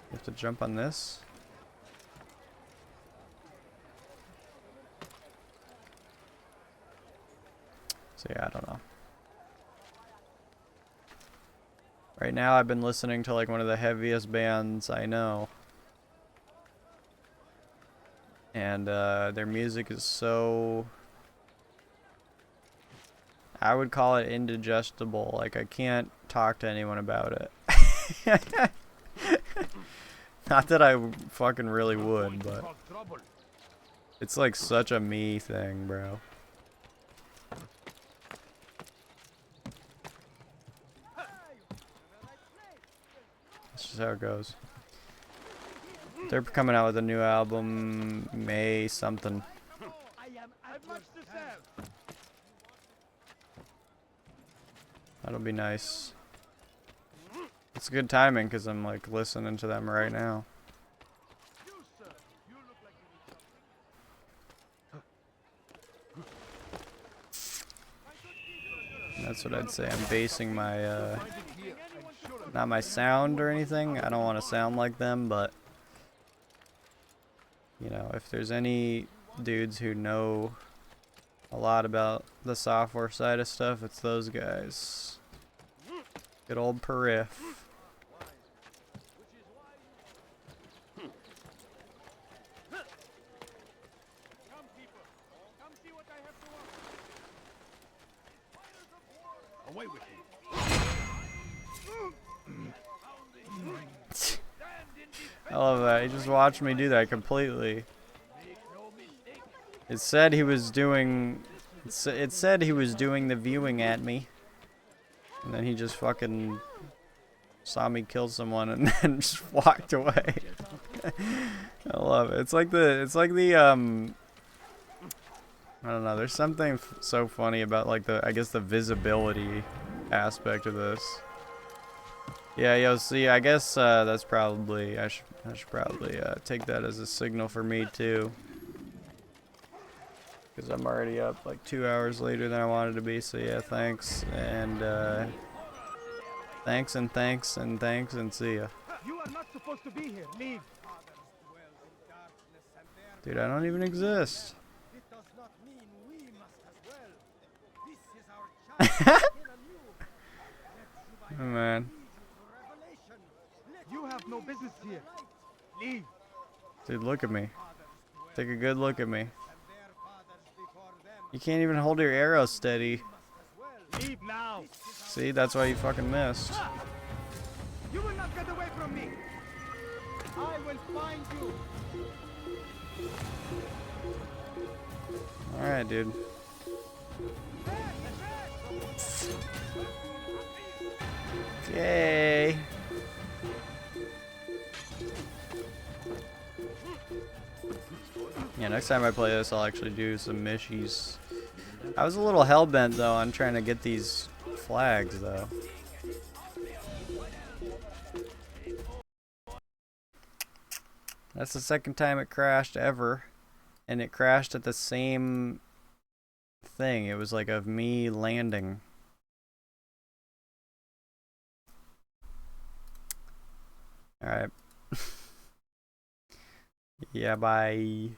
You have to jump on this? So yeah, I don't know. Right now I've been listening to like one of the heaviest bands I know. And their music is so... I would call it indigestible. Like, I can't talk to anyone about it. Not that I fucking really would, but it's like such a me thing, bro. That's just how it goes. They're coming out with a new album May something. That'll be nice. It's good timing because I'm like listening to them right now. And that's what I'd say. I'm basing my not my sound or anything. I don't want to sound like them, but you know, if there's any dudes who know a lot about the software side of stuff, it's those guys. Good old Perif. Away with you. I love that. He just watched me do that completely. It said he was doing... It said he was doing the viewing at me. And then he just fucking saw me kill someone and then just walked away. I love it. It's like the I don't know, there's something so funny about like I guess the visibility aspect of this. Yeah, yo, see, I guess that's probably, I should probably take that as a signal for me too. Because I'm already up like 2 hours later than I wanted to be, so yeah, thanks, and thanks and thanks and thanks and see ya. You are not supposed to be here. Leave. Dude, I don't even exist. It does not mean we must as well. This is our chance. Oh man. You have no business here. Leave. Dude, look at me. Take a good look at me. You can't even hold your arrow steady. Leave now. See, that's why you fucking missed. You will not get away from me. I will find you. Alright, dude. Okay. Yeah, next time I play this, I'll actually do some mishies. I was a little hell-bent, though, on trying to get these flags, though. That's the second time it crashed ever. And it crashed at the same thing. It was like of me landing. Alright. Yeah, bye.